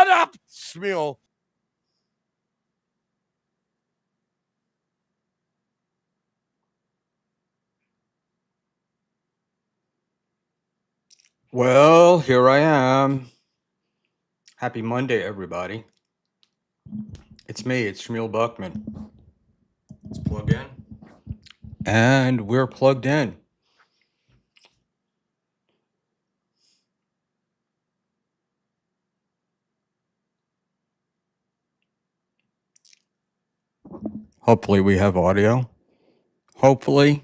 Shut up, Schmuel. Well, here I am. Happy Monday, everybody. It's me, it's Schmuel Buckman. Let's plug in. And we're plugged in. Hopefully, we have audio. Hopefully.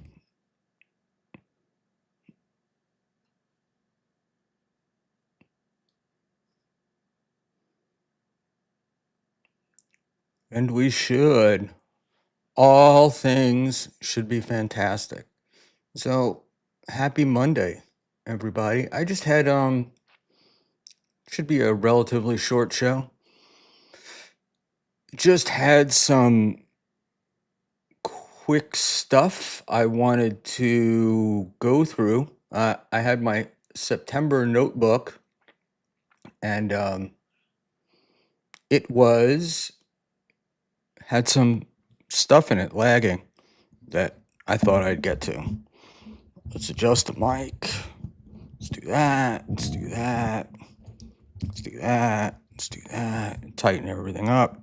And we should. All things should be fantastic. So, happy Monday, everybody. I just had, should be a relatively short show. Just had some quick stuff I wanted to go through. I had my September notebook, and it had some stuff in it lagging that I thought I'd get to. Let's adjust the mic. Let's do that. Let's do that. Let's do that. Let's do that. Tighten everything up.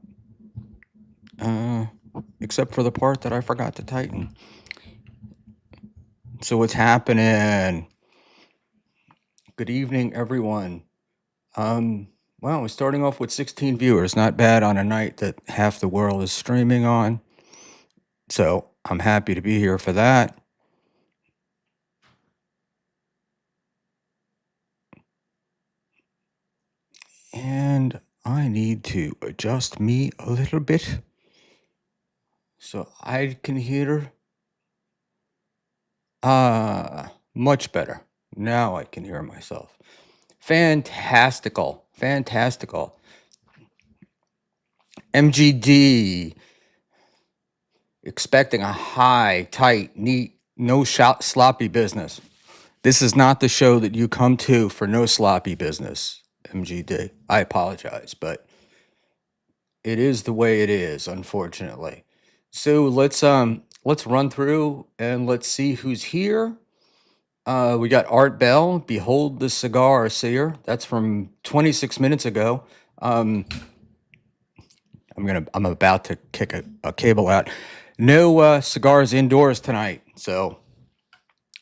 Except for the part that I forgot to tighten. So what's happening? Good evening, everyone. Well, we're starting off with 16 viewers. Not bad on a night that half the world is streaming on. So I'm happy to be here for that. And I need to adjust me a little bit so I can hear much better. Now I can hear myself. Fantastical. MGD expecting a high, tight, neat, no sloppy business. This is not the show that you come to for no sloppy business, MGD. I apologize, but it is the way it is, unfortunately. So let's run through and let's see who's here. We got Art Bell, Behold the Cigar Seer. That's from 26 minutes ago. I'm about to kick a cable out. No cigars indoors tonight, so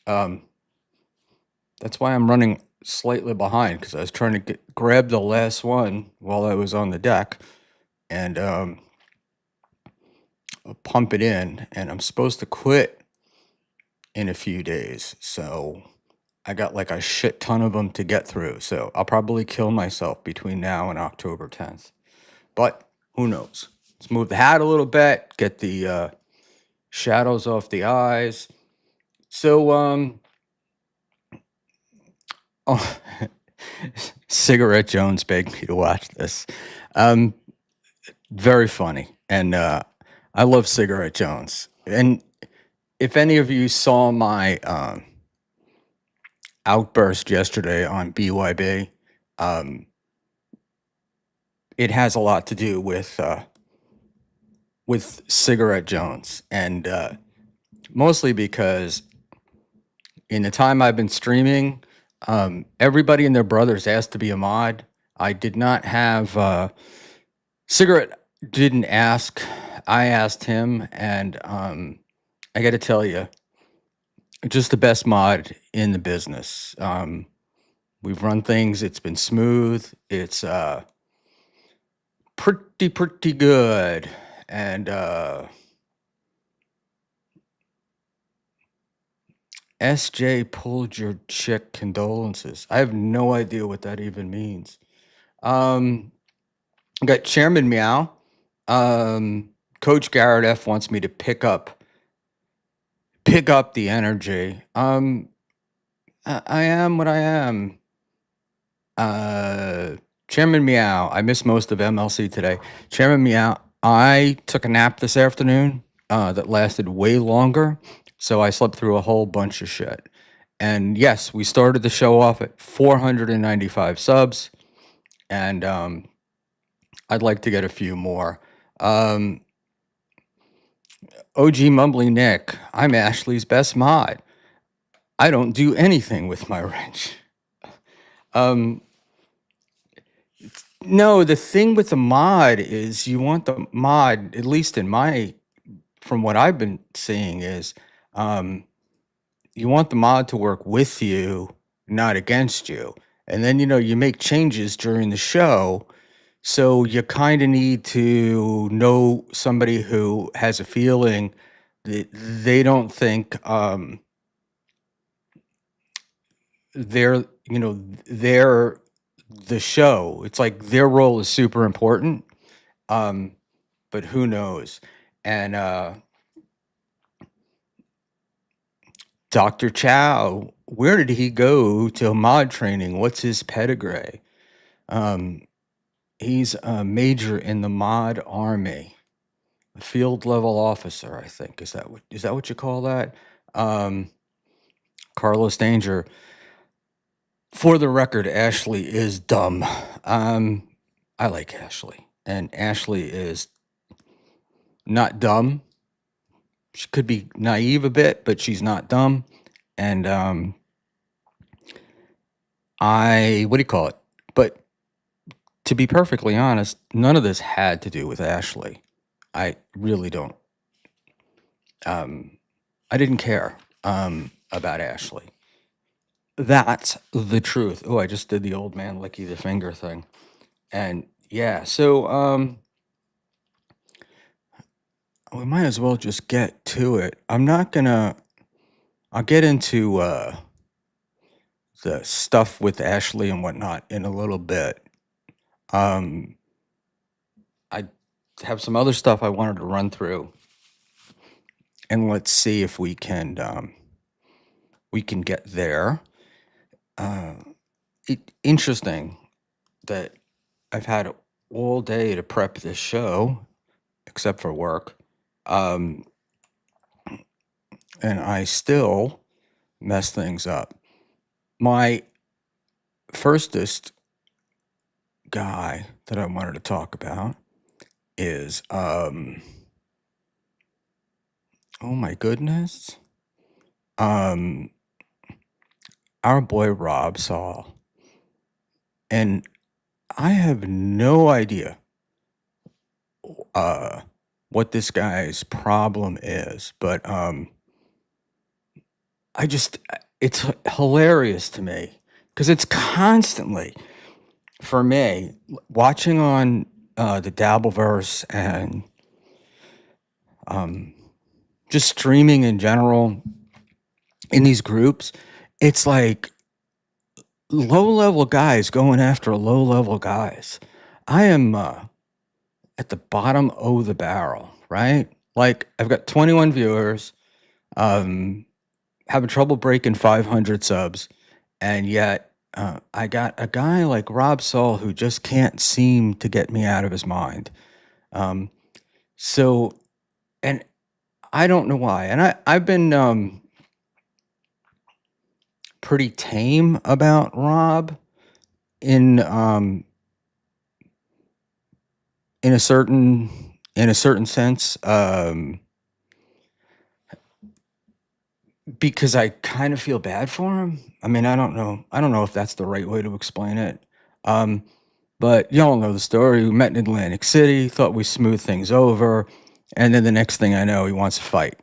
that's why I'm running slightly behind, because I was trying to grab the last one while I was on the deck and pump it in, and I'm supposed to quit in a few days, so I got like a shit ton of them to get through, so I'll probably kill myself between now and October 10th, but who knows. Let's move the hat a little bit, get the shadows off the eyes. So oh, Cigarette Jones begged me to watch this. Very funny, and I love Cigarette Jones. And if any of you saw my outburst yesterday on BYB, it has a lot to do with Cigarette Jones, and mostly because in the time I've been streaming, everybody and their brothers asked to be a mod. I did not have Cigarette didn't ask. I asked him, and I got to tell you, just the best mod in the business. We've run things. It's been smooth. It's pretty good. And SJ pulled your chick condolences. I have no idea what that even means. I got Chairman Meow. Coach Garrett F wants me to pick up the energy. I am what I am. Chairman Meow, I missed most of MLC today. Chairman Meow, I took a nap this afternoon that lasted way longer, so I slept through a whole bunch of shit. And yes, we started the show off at 495 subs, and I'd like to get a few more. Um, OG Mumbly Nick, I'm Ashley's best mod. I don't do anything with my wrench. Um, no, the thing with the mod is you want the mod, at least from what I've been seeing, is um, you want the mod to work with you, not against you. And then, you make changes during the show. So you kind of need to know somebody who has a feeling that they don't think they're, they're the show. It's like their role is super important. Um, but who knows? And Dr. Chow, where did he go to mod training? What's his pedigree? Um, he's a major in the mod army, a field level officer, I think. Is that what you call that? Um, Carlos Danger. For the record, Ashley is dumb. I like Ashley, and Ashley is not dumb. She could be naive a bit, but she's not dumb. And what do you call it? But to be perfectly honest, none of this had to do with Ashley. I really don't. I didn't care about Ashley. That's the truth. Oh, I just did the old man licky the finger thing. And yeah, so we might as well just get to it. I'll get into the stuff with Ashley and whatnot in a little bit. I have some other stuff I wanted to run through, and let's see if we can get there. Interesting that I've had all day to prep this show, except for work, and I still mess things up. My firstest guy that I wanted to talk about is oh my goodness, our boy Rob Saul, and I have no idea what this guy's problem is, but it's hilarious to me because it's constantly, for me, watching on the Dabbleverse and just streaming in general in these groups, it's like low-level guys going after low-level guys. I am at the bottom of the barrel, right? Like, I've got 21 viewers, having trouble breaking 500 subs, and yet I got a guy like Rob Saul who just can't seem to get me out of his mind. So, and I don't know why. And I've been pretty tame about Rob in a certain sense, because I kind of feel bad for him. I mean, I don't know if that's the right way to explain it. But y'all know the story. We met in Atlantic City, thought we smoothed things over, and then the next thing I know, he wants to fight.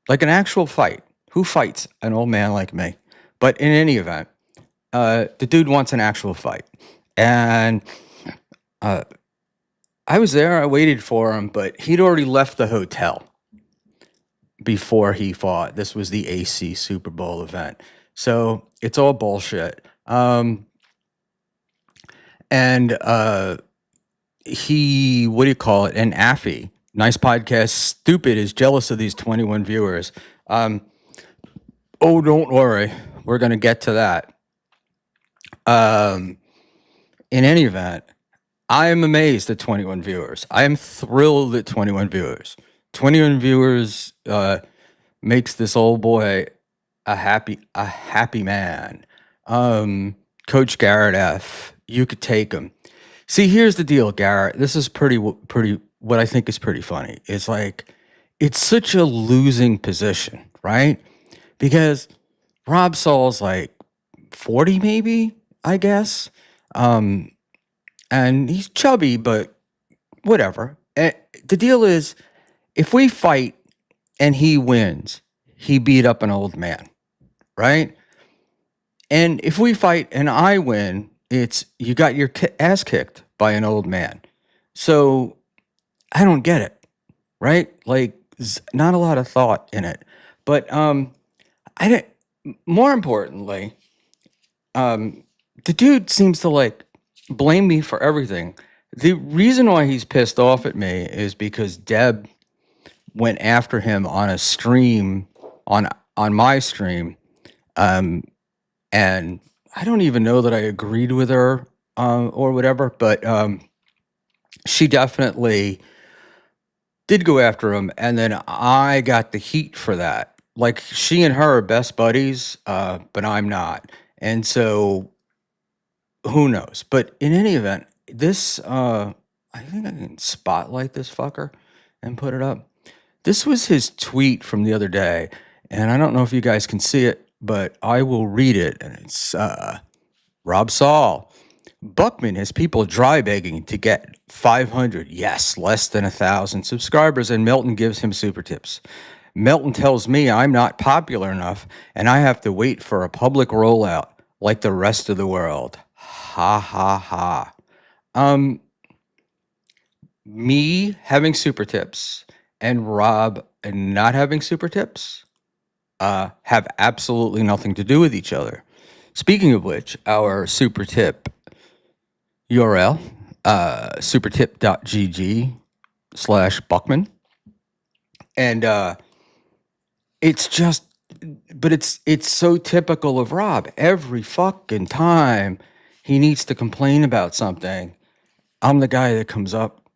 Like an actual fight. Who fights an old man like me? But in any event, the dude wants an actual fight. And I was there, I waited for him, but he'd already left the hotel before he fought. This was the AC Super Bowl event. So it's all bullshit. And what do you call it? An Affy, nice podcast, stupid, is jealous of these 21 viewers. Oh, don't worry. We're going to get to that. In any event, I am amazed at 21 viewers. I am thrilled at 21 viewers. 21 viewers makes this old boy a happy man. Coach Garrett F., you could take him. See, here's the deal, Garrett. This is pretty. What I think is pretty funny. It's like it's such a losing position, right? Because Rob Saul's like 40, maybe, I guess, um, and he's chubby, but whatever. The deal is, if we fight and he wins, he beat up an old man, right? And if we fight and I win, it's you got your ass kicked by an old man. So I don't get it, right? Like, not a lot of thought in it. But I didn't. More importantly, the dude seems to like blame me for everything. The reason why he's pissed off at me is because Deb went after him on a stream on my stream, um, and I don't even know that I agreed with her or whatever, but she definitely did go after him, and then I got the heat for that. Like, she and her are best buddies, but I'm not, and so who knows? But in any event, this I think I can spotlight this fucker and put it up. This was his tweet from the other day, and I don't know if you guys can see it, but I will read it. And it's Rob Saul. Buckman has people dry begging to get 500, yes, less than 1,000 subscribers, and Milton gives him super tips. Milton tells me I'm not popular enough and I have to wait for a public rollout like the rest of the world. Ha ha ha. Um, Me having super tips and Rob not having super tips have absolutely nothing to do with each other. Speaking of which, our super tip URL, supertip.gg/Buckman. And it's just, but it's so typical of Rob. Every fucking time he needs to complain about something, I'm the guy that comes up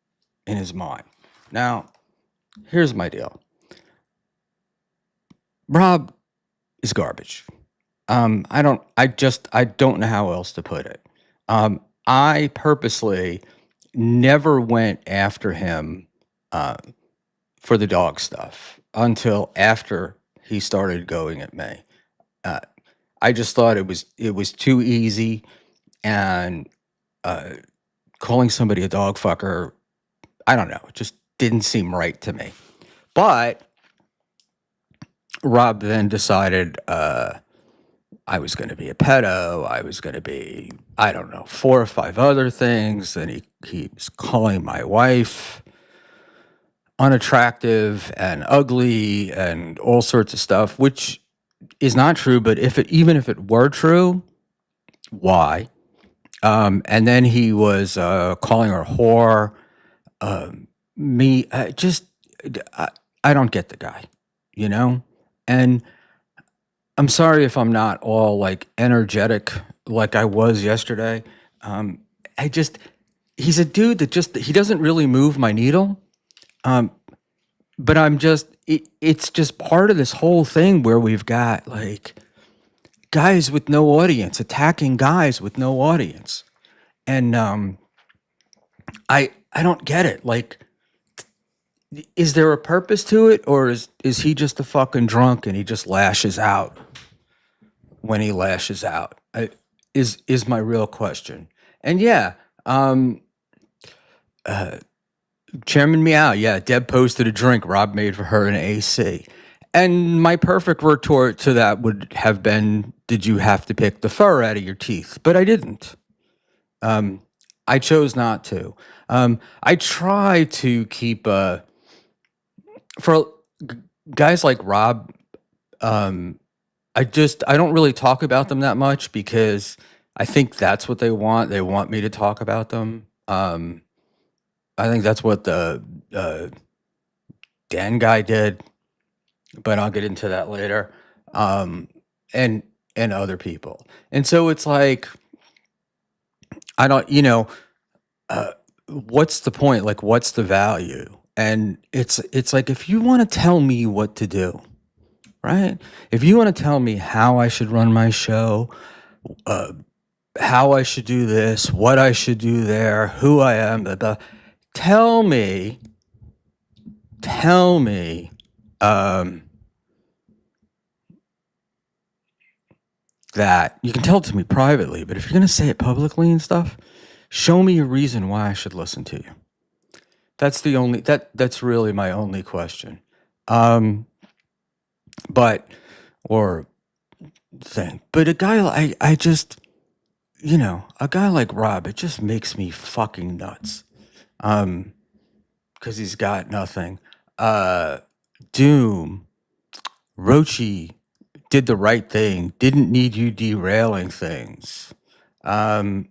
in his mind. Now, here's my deal. Rob is garbage. I don't know how else to put it. I purposely never went after him for the dog stuff until after he started going at me. Uh, I just thought it was too easy, and calling somebody a dog fucker, I don't know, it just didn't seem right to me. But Rob then decided I was going to be a pedo. I was going to be, I don't know, 4 or 5 other things. And he was calling my wife unattractive and ugly and all sorts of stuff, which is not true. But even if it were true, why? And then he was calling her whore. Me, I don't get the guy, you know? And I'm sorry if I'm not all like energetic like I was yesterday. I just, he's a dude that he doesn't really move my needle. But it's just part of this whole thing where we've got like guys with no audience attacking guys with no audience. And I don't get it. Like, is there a purpose to it, or is he just a fucking drunk and he just lashes out when he lashes out? Is my real question. And yeah, Chairman Meow, yeah, Deb posted a drink Rob made for her in AC. And my perfect retort to that would have been, did you have to pick the fur out of your teeth? But I didn't. I chose not to. I try to keep, for guys like Rob, I don't really talk about them that much because I think that's what they want. They want me to talk about them. I think that's what the Dan guy did, but I'll get into that later. And other people. And so it's like, I don't, what's the point? Like, what's the value? And it's like, if you want to tell me what to do, right? If you want to tell me how I should run my show, how I should do this, what I should do there, who I am, blah, blah. Tell me, that you can tell it to me privately, but if you're going to say it publicly and stuff, show me a reason why I should listen to you. That's really my only question. But or thing. But a guy I just, a guy like Rob, it just makes me fucking nuts. Because he's got nothing. Doom, Rochi did the right thing, didn't need you derailing things. Talk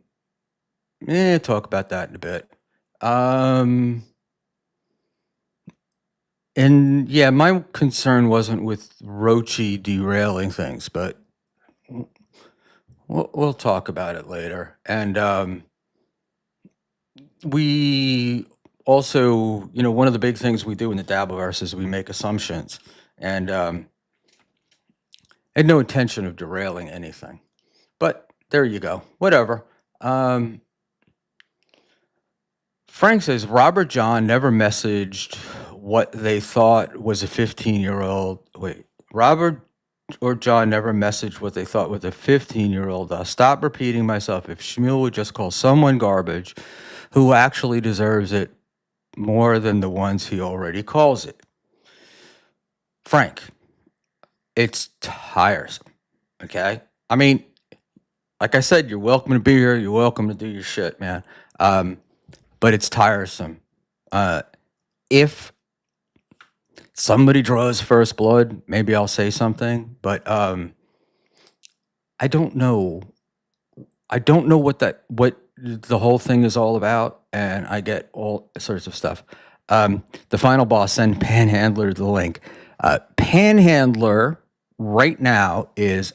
about that in a bit. And yeah, my concern wasn't with Rochi derailing things, but we'll talk about it later. And we also, one of the big things we do in the Dabbleverse is we make assumptions, and I had no intention of derailing anything, but there you go. Whatever. Frank says Robert John never messaged what they thought was a 15-year-old. Wait, Robert or John never messaged what they thought was a 15-year-old. Stop repeating myself. If Schmuel would just call someone garbage who actually deserves it more than the ones he already calls it. Frank, it's tiresome, okay? I mean, like I said, you're welcome to be here. You're welcome to do your shit, man. But it's tiresome. If somebody draws first blood, maybe I'll say something, but I don't know. I don't know what the whole thing is all about, and I get all sorts of stuff. The final boss, send Panhandler the link. Panhandler right now is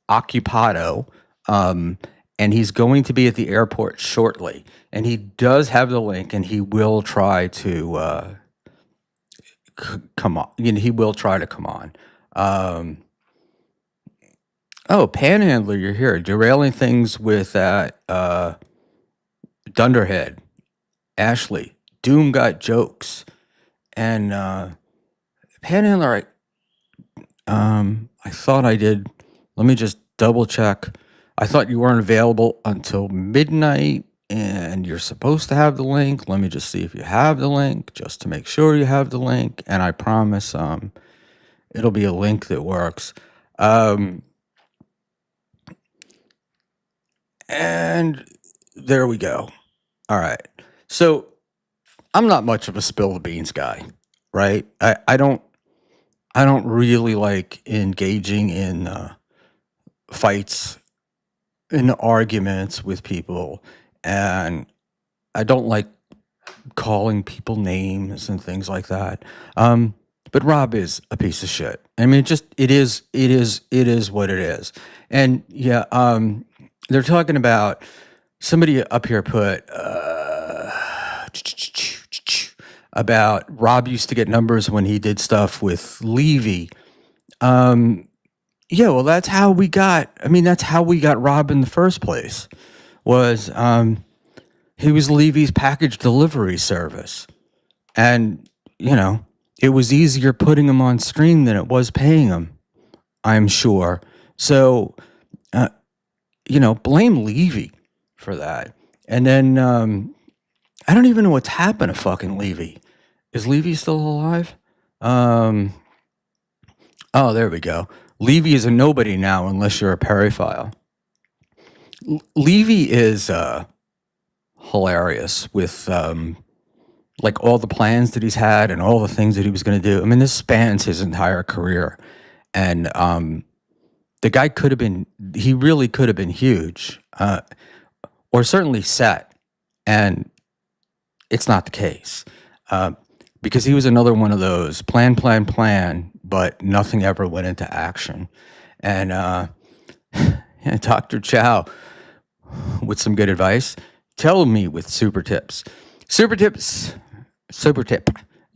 occupado, and he's going to be at the airport shortly. And he does have the link, and he will try to come on. He will try to come on. Panhandler, you're here. Derailing things with that Dunderhead. Ashley. Doom got jokes. And Panhandler, I thought I did. Let me just double check. I thought you weren't available until midnight, and you're supposed to have the link. Let me just see if you have the link, just to make sure you have the link. And I promise it'll be a link that works. And there we go. All right. So I'm not much of a spill the beans guy, right? I don't really like engaging in fights and arguments with people, and I don't like calling people names and things like that. But Rob is a piece of shit. I mean, it is what it is. And yeah, they're talking about somebody up here put about Rob used to get numbers when he did stuff with Levy. Yeah, well, that's how we got Rob in the first place. Was he was Levy's package delivery service, and it was easier putting him on stream than it was paying him, I'm sure. So blame Levy for that. And then I don't even know what's happened to fucking Levy. Is Levy still alive? Oh, there we go. Levy is a nobody now unless you're a Perryphile. Levy is hilarious with like all the plans that he's had and all the things that he was going to do. I mean, this spans his entire career. And the guy he really could have been huge, or certainly set. And it's not the case. Because he was another one of those plan, but nothing ever went into action. And Dr. Chow, with some good advice, tell me with super tips. Super tip,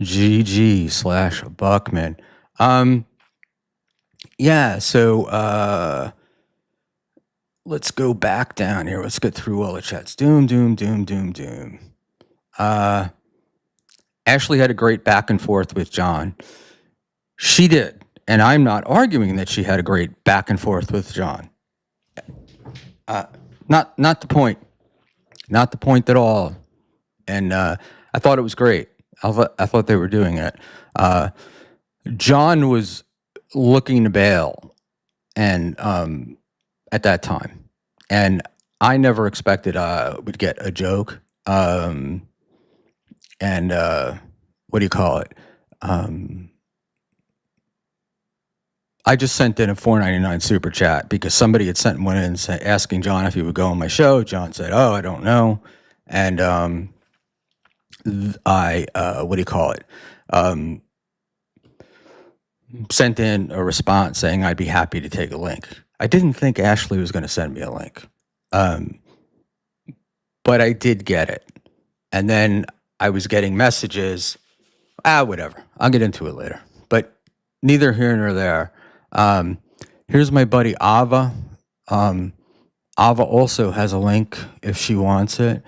GG/Buckman. Yeah, so let's go back down here. Let's get through all the chats. Doom, doom, doom, doom, doom. Ashley had a great back and forth with John. She did. And I'm not arguing that she had a great back and forth with John. Not the point. Not the point at all. And I thought it was great. I thought they were doing it. John was looking to bail, and at that time, and I never expected I would get a joke. And what do you call it? I just sent in a $4.99 super chat because somebody had sent one in asking John if he would go on my show. John said, "Oh, I don't know," and I what do you call it? Sent in a response saying I'd be happy to take a link. I didn't think Ashley was going to send me a link, but I did get it, and then I was getting messages. Whatever. I'll get into it later. But neither here nor there. Here's my buddy Ava. Ava also has a link if she wants it.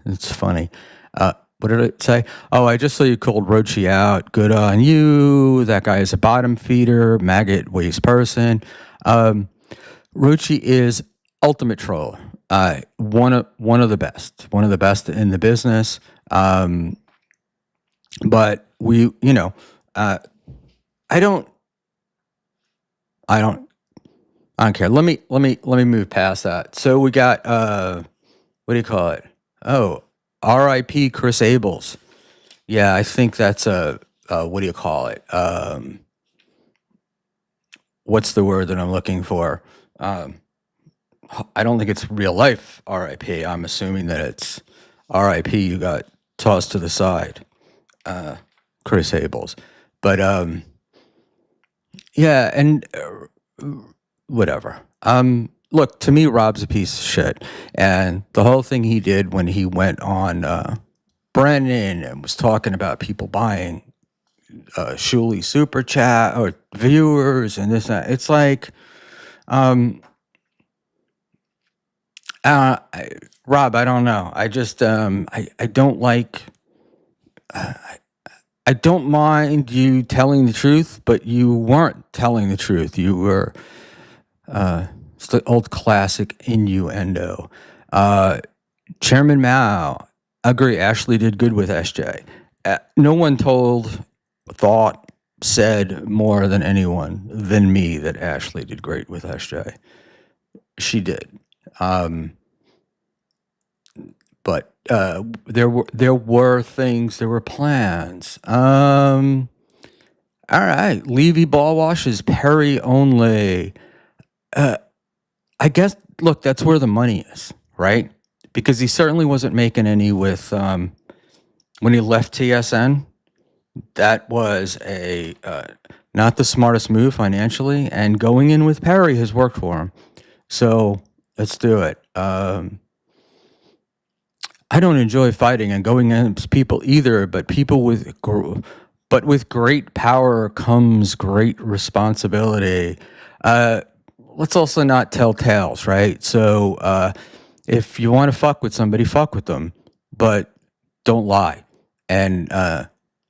It's funny. What did it say? Oh, I just saw you called Rochi out. Good on you. That guy is a bottom feeder, maggot waste person. Rochi is ultimate troll. One of the best in the business. But we, I don't care. Let me move past that. So we got what do you call it? Oh, R.I.P. Chris Abels. Yeah, I think that's a what do you call it? What's the word that I'm looking for? I don't think it's real life R.I.P. I'm assuming that it's R.I.P. You got tossed to the side, Chris Abels. But yeah, and whatever. Look, to me, Rob's a piece of shit, and the whole thing he did when he went on Brennan and was talking about people buying Schmuel super chat or viewers and this and that. It's like, Rob, I don't know. I just I don't like. I don't mind you telling the truth, but you weren't telling the truth. You were it's the old classic innuendo. Chairman Mao, agree. Ashley did good with SJ. No one thought, said more than anyone than me that Ashley did great with SJ. She did. But there were things, there were plans. All right, Levy ball wash is Perry only. I guess, look, that's where the money is, right? Because he certainly wasn't making any with when he left TSN. That was a not the smartest move financially, and going in with Perry has worked for him. So let's do it. I don't enjoy fighting and going against people either, but with great power comes great responsibility. Let's also not tell tales, right? So if you want to fuck with somebody, fuck with them, but don't lie. And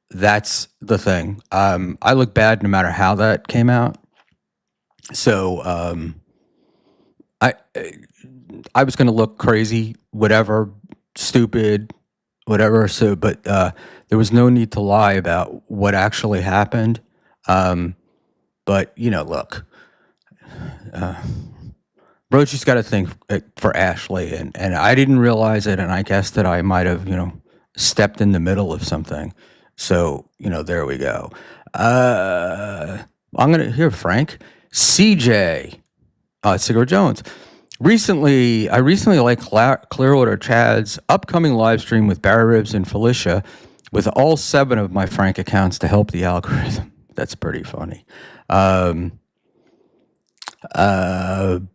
that's the thing. I look bad no matter how that came out. So I was going to look crazy, whatever, stupid, whatever. So, but there was no need to lie about what actually happened. But look, Brochi's got a thing for Ashley, and I didn't realize it, and I guess that I might have, stepped in the middle of something. So, there we go. I'm gonna hear Frank, CJ, Cigar Jones. I recently liked Clearwater Chad's upcoming live stream with Barry Ribs and Felicia with all 7 of my Frank accounts to help the algorithm. That's pretty funny.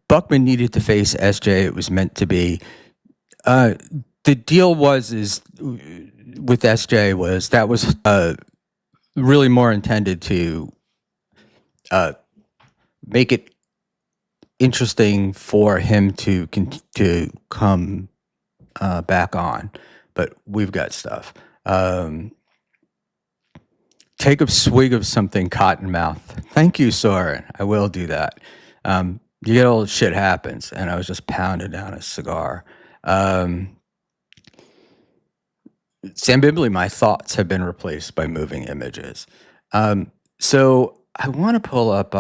Buckman needed to face SJ. It was meant to be. The deal with SJ was that was really more intended to make it interesting for him to come back on, but we've got stuff. Take a swig of something, Cottonmouth. Thank you, Soren. I will do that. You get old, shit happens, and I was just pounding down a cigar. Sam Bibbley, my thoughts have been replaced by moving images. So I want to pull up.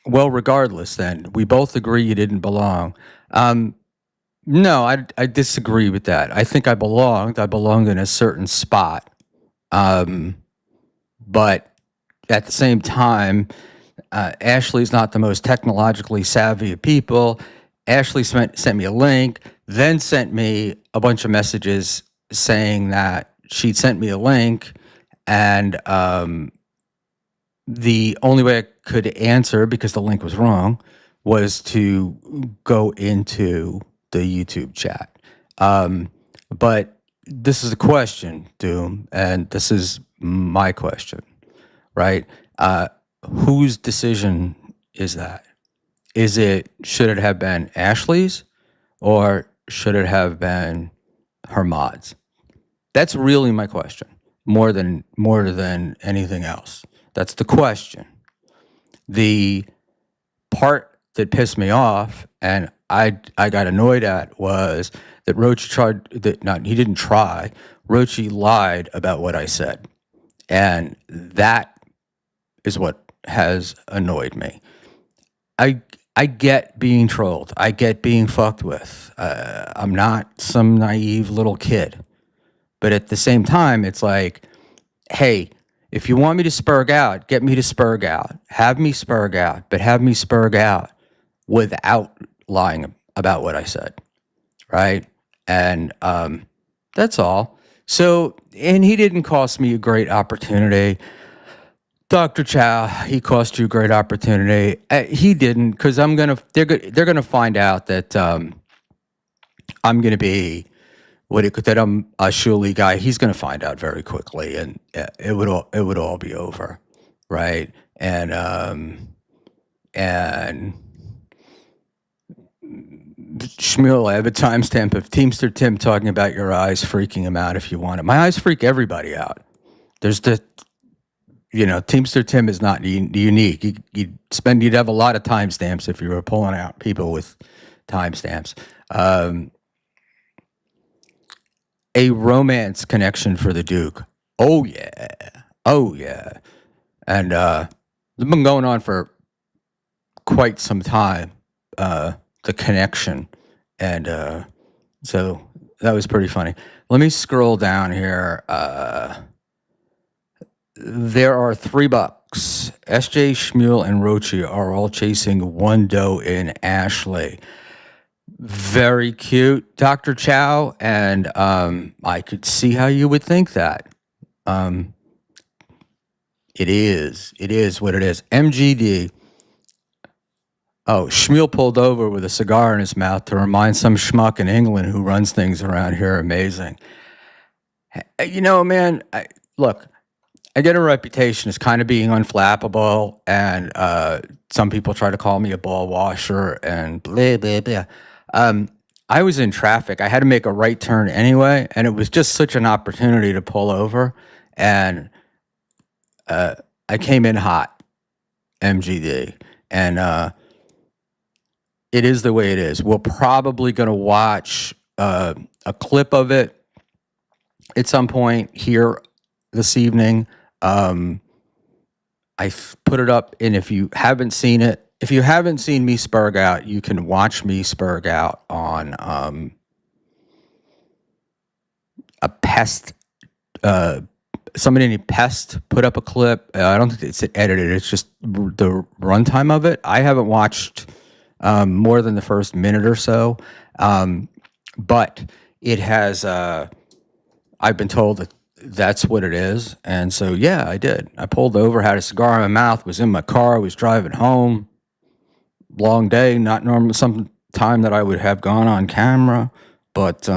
Well, regardless, then we both agree you didn't belong. No, I disagree with that. I think I belonged. I belonged in a certain spot. But at the same time, Ashley's not the most technologically savvy of people. Ashley sent me a link, then sent me a bunch of messages saying that she'd sent me a link, and the only way I could answer, because the link was wrong, was to go into the YouTube chat. But this is a question, Doom, and this is my question, right? Whose decision is that? Should it have been Ashley's, or should it have been her mod's? That's really my question, more than anything else. That's the question. The part that pissed me off, and I got annoyed at, was that he didn't try. Rochi lied about what I said. And that is what has annoyed me. I get being trolled. I get being fucked with. I'm not some naive little kid. But at the same time, it's like, hey, if you want me to spurg out, get me to spurg out. Have me spurg out, but have me spurg out without lying about what I said, right? And that's all. So, and he didn't cost me a great opportunity. Dr. Chow, he cost you a great opportunity. He didn't, because they're gonna find out that I'm gonna be that I'm a Schmuel guy. He's gonna find out very quickly, and it would all be over, right? And Schmuel, I have a timestamp of Teamster Tim talking about your eyes freaking him out if you want it. My eyes freak everybody out. There's Teamster Tim is not unique. You'd have a lot of timestamps if you were pulling out people with timestamps. A romance connection for the Duke. Oh yeah. And it's been going on for quite some time. The connection, and so that was pretty funny. Let me scroll down here. There are $3. SJ, Schmuel, and Rochi are all chasing one doe in Ashley. Very cute, Dr. Chow, and I could see how you would think that. It is what it is. MGD. Oh, Schmuel pulled over with a cigar in his mouth to remind some schmuck in England who runs things around here. Amazing. Man, look, I get a reputation as kind of being unflappable, and some people try to call me a ball washer and blah, blah, blah. I was in traffic. I had to make a right turn anyway, and it was just such an opportunity to pull over, and I came in hot, MGD, and it is the way it is. We're probably going to watch a clip of it at some point here this evening. I put it up, and if you haven't seen it, if you haven't seen me spurg out, you can watch me spurg out on a pest. Somebody named Pest put up a clip. I don't think it's edited. It's just the runtime of it. I haven't watched more than the first minute or so, but it has. I've been told that that's what it is, and so yeah, I did. I pulled over, had a cigar in my mouth, was in my car, was driving home. Long day, not normal. Some time that I would have gone on camera, but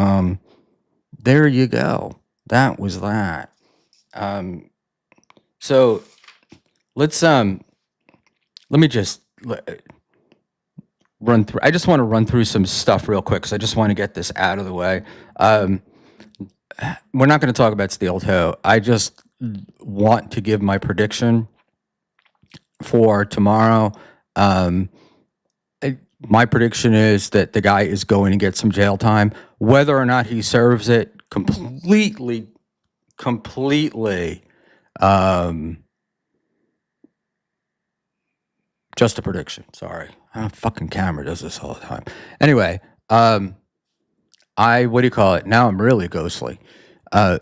there you go. That was that. So let's let me just run through. I just want to run through some stuff real quick because I just want to get this out of the way. We're not going to talk about steel toe. I just want to give my prediction for tomorrow. My prediction is that the guy is going to get some jail time. Whether or not he serves it, completely, just a prediction. Sorry. Fucking camera does this all the time. Anyway, what do you call it? Now I'm really ghostly. I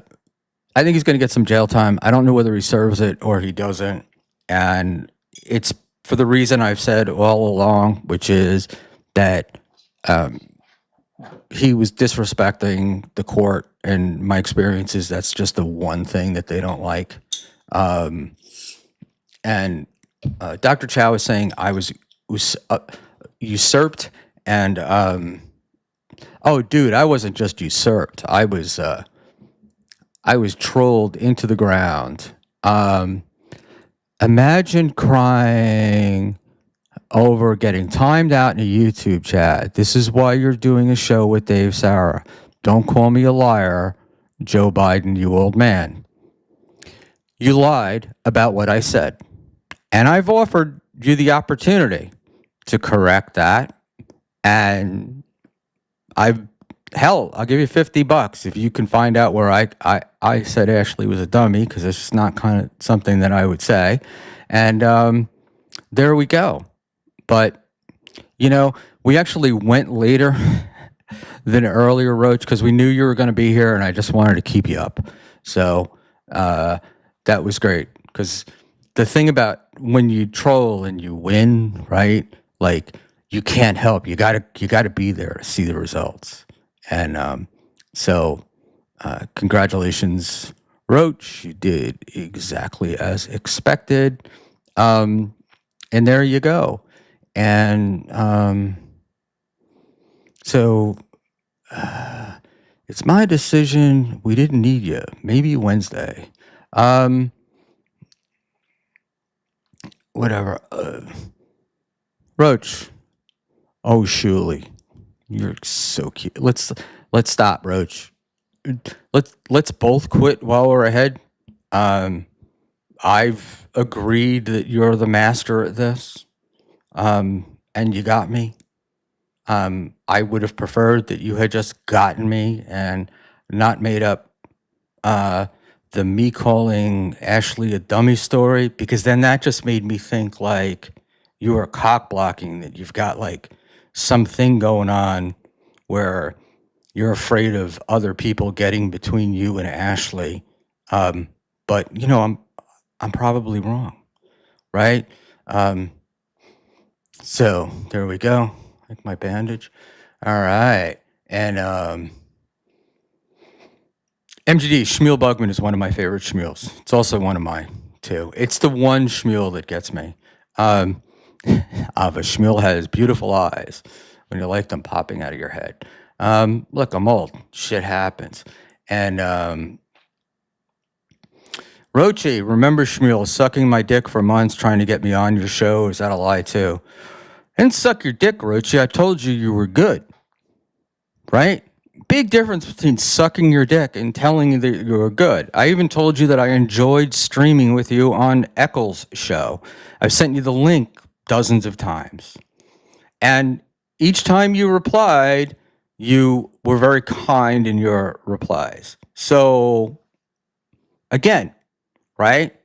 think he's going to get some jail time. I don't know whether he serves it or he doesn't. And it's for the reason I've said all along, which is that he was disrespecting the court. And my experience is that's just the one thing that they don't like. And Dr. Chow was saying I was usurped. And, oh, dude, I wasn't just usurped. I was trolled into the ground. Imagine crying over getting timed out in a YouTube chat. This is why you're doing a show with Dave Sarah. Don't call me a liar, Joe Biden, you old man. You lied about what I said. And I've offered you the opportunity to correct that. And I'll give you $50 if you can find out where I said Ashley was a dummy, because it's just not kind of something that I would say. And there we go. But, we actually went later than earlier, Roach, because we knew you were going to be here, and I just wanted to keep you up. So that was great, because the thing about when you troll and you win, right? Like, you can't help. You gotta be there to see the results. And so congratulations, Roach. You did exactly as expected. And there you go. And so it's my decision. We didn't need you. Maybe Wednesday. Whatever. Roach. Oh, Shuli. You're so cute. Let's stop, Roach. Let's both quit while we're ahead. I've agreed that you're the master at this. And you got me. I would have preferred that you had just gotten me and not made up the me calling Ashley a dummy story, because then that just made me think like you were cock blocking, that you've got like something going on where you're afraid of other people getting between you and Ashley. But I'm probably wrong, right? So there we go. Like my bandage. All right. And MGD, Schmuel Bugman is one of my favorite Schmuels. It's also one of mine, too. It's the one Schmuel that gets me. Ava Schmuel has beautiful eyes when you like them popping out of your head. Look, I'm old. Shit happens. And Rochi, remember Schmuel sucking my dick for months trying to get me on your show? Is that a lie, too? I didn't suck your dick, Rochi. I told you were good. Right? Big difference between sucking your dick and telling you that you were good. I even told you that I enjoyed streaming with you on Eccles' show. I've sent you the link dozens of times. And each time you replied, you were very kind in your replies. So, again, right?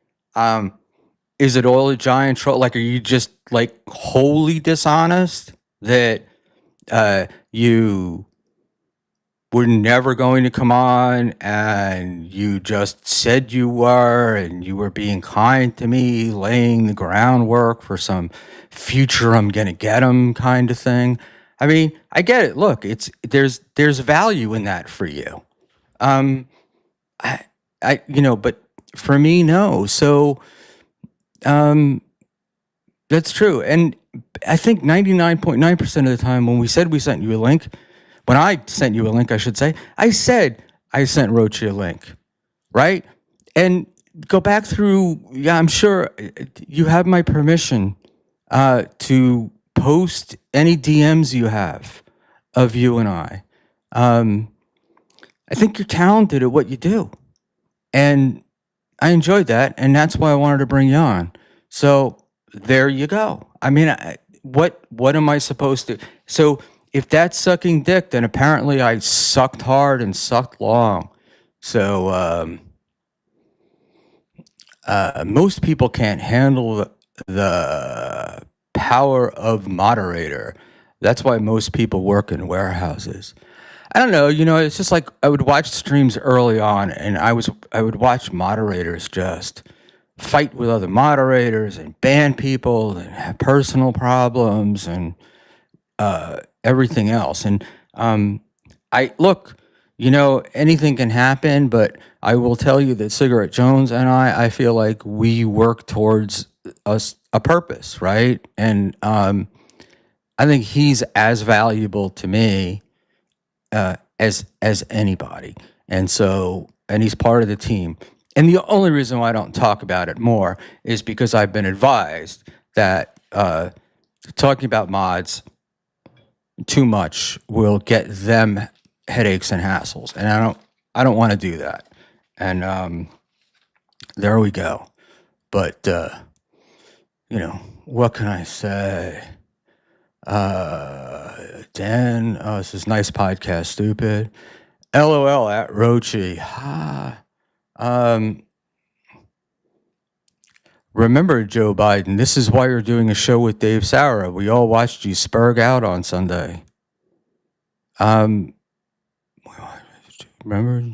Is it all a giant troll? Like, are you just like wholly dishonest that you were never going to come on and you just said you were, and you were being kind to me, laying the groundwork for some future I'm gonna get him kind of thing? I mean, I get it. Look, there's value in that for you. But for me, no. So that's true. And I think 99.9% of the time when we said we sent you a link, when I sent you a link, I should say, I said I sent Rochi a link, right? And go back through, I'm sure you have my permission to post any DMs you have of you and I. I think you're talented at what you do. And I enjoyed that. And that's why I wanted to bring you on. So there you go. I mean, what am I supposed to? So if that's sucking dick, then apparently I sucked hard and sucked long. So most people can't handle the power of moderator. That's why most people work in warehouses. I don't know, it's just like I would watch streams early on and I would watch moderators just fight with other moderators and ban people and have personal problems and everything else. And I look, anything can happen, but I will tell you that Cigarette Jones and I feel like we work towards a purpose, right? And I think he's as valuable to me as anybody, and he's part of the team. And the only reason why I don't talk about it more is because I've been advised that talking about mods too much will get them headaches and hassles, and I don't want to do that. And there we go. But what can I say? Dan, this is nice podcast, stupid. LOL at Rochi. Remember, Joe Biden, this is why you're doing a show with Dave Sauer. We all watched you spurg out on Sunday. Remember,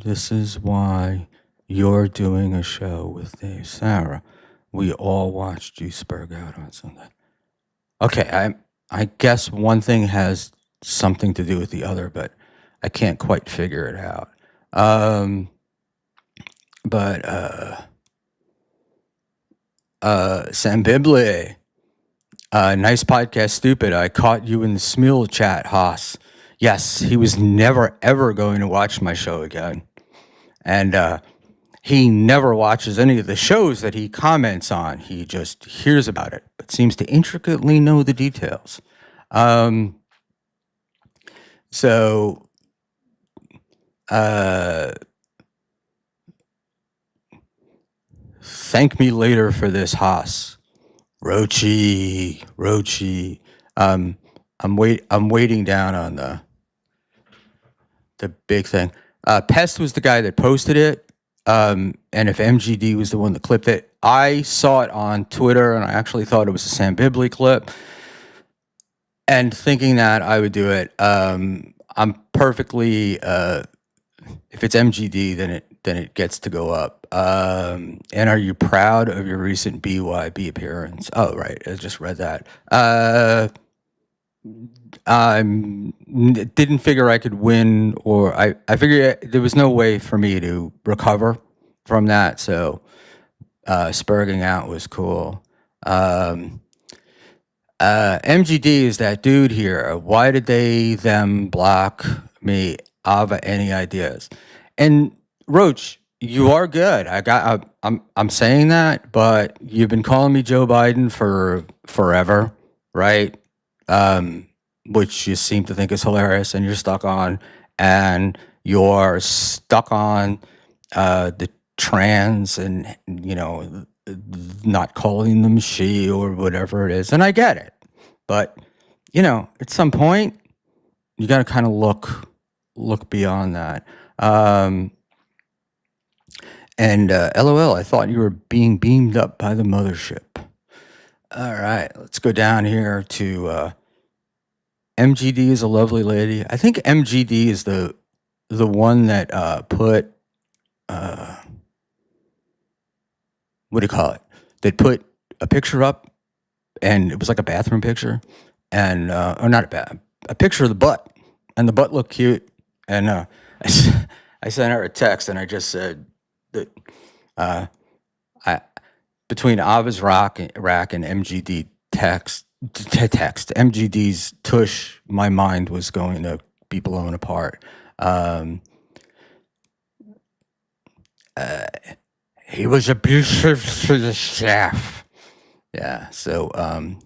this is why you're doing a show with Dave Sauer. We all watched you spurg out on Sunday. Okay, I guess one thing has something to do with the other, but I can't quite figure it out. Sam Bibley, nice podcast, stupid. I caught you in the Schmuel chat, Haas. Yes, he was never, ever going to watch my show again. And he never watches any of the shows that he comments on. He just hears about it, but seems to intricately know the details. Thank me later for this, Haas. Rochi. I'm waiting down on the big thing. Pest was the guy that posted it. And if MGD was the one that clipped it, I saw it on Twitter and I actually thought it was a Sam Bibley clip. And thinking that I would do it, I'm perfectly, if it's MGD, then it gets to go up. And are you proud of your recent BYB appearance? Oh, right. I just read that. I didn't figure I could win, or I figured there was no way for me to recover from that. So spurging out was cool. MGD is that dude here. Why did them block me? Ava, any ideas? And Roach, you are good. I'm saying that, but you've been calling me Joe Biden for forever, right? Which you seem to think is hilarious, and you're stuck on the trans and not calling them she or whatever it is, and I get it, but at some point you got to kind of look beyond that. And LOL, I thought you were being beamed up by the mothership. All right, let's go down here to MGD is a lovely lady. I think MGD is the one that put what do you call it? They put a picture up, and it was like a bathroom picture, and or not a picture of the butt, and the butt looked cute, and I sent her a text, and I just said that between Ava's rack and MGD text MGD's tush, my mind was going to be blown apart. He was abusive to the staff. Yeah. So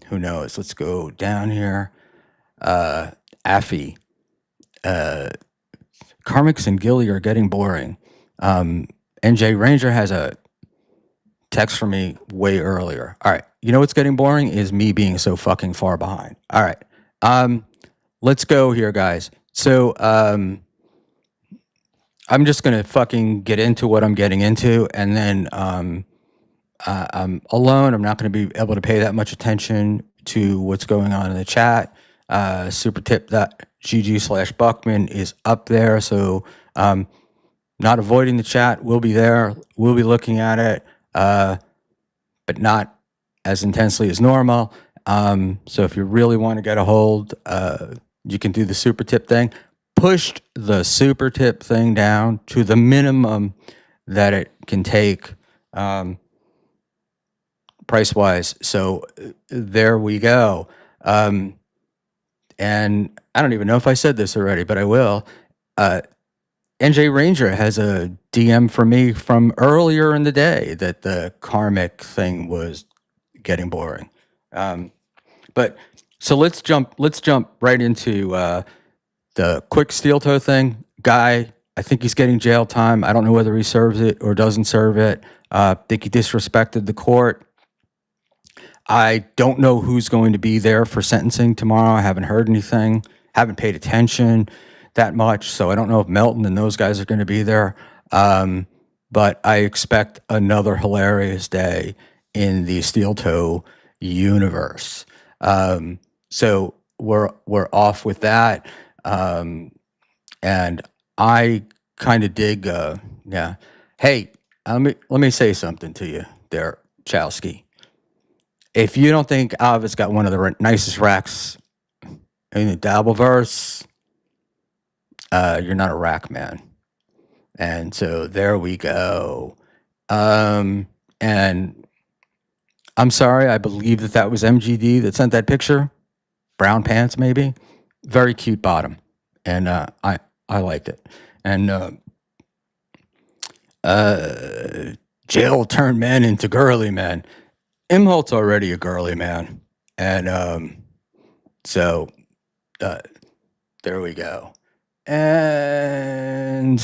who knows? Let's go down here. Affy. Karmics and Gilly are getting boring. NJ Ranger has a text from me way earlier. All right. You know what's getting boring is me being so fucking far behind. All right. Let's go here, guys. So I'm just gonna fucking get into what I'm getting into, and then I'm alone. I'm not gonna be able to pay that much attention to what's going on in the chat. Supertip.gg/Buckman is up there, so not avoiding the chat. We'll be there. We'll be looking at it, but not as intensely as normal. So if you really want to get a hold, you can do the super tip thing. Pushed the super tip thing down to the minimum that it can take price wise. So there we go. And I don't even know if I said this already, but I will. NJ Ranger has a DM for me from earlier in the day that the Karmic thing was getting boring. But so let's jump right into the quick steel toe thing. Guy, I think he's getting jail time. I don't know whether he serves it or doesn't serve it. I think he disrespected the court. I don't know who's going to be there for sentencing tomorrow. I haven't heard anything, haven't paid attention that much. So I don't know if Melton and those guys are going to be there. But I expect another hilarious day in the steel toe universe. So we're off with that. And I kind of dig, yeah. Hey, let me say something to you there, Chowski. If you don't think Alva's got one of the nicest racks in the Dabbleverse, you're not a rack man. And so there we go. And I'm sorry, I believe that was MGD that sent that picture. Brown pants, maybe. Very cute bottom. And I liked it. And jail turned men into girly men. Imholt's already a girly man. And so there we go. And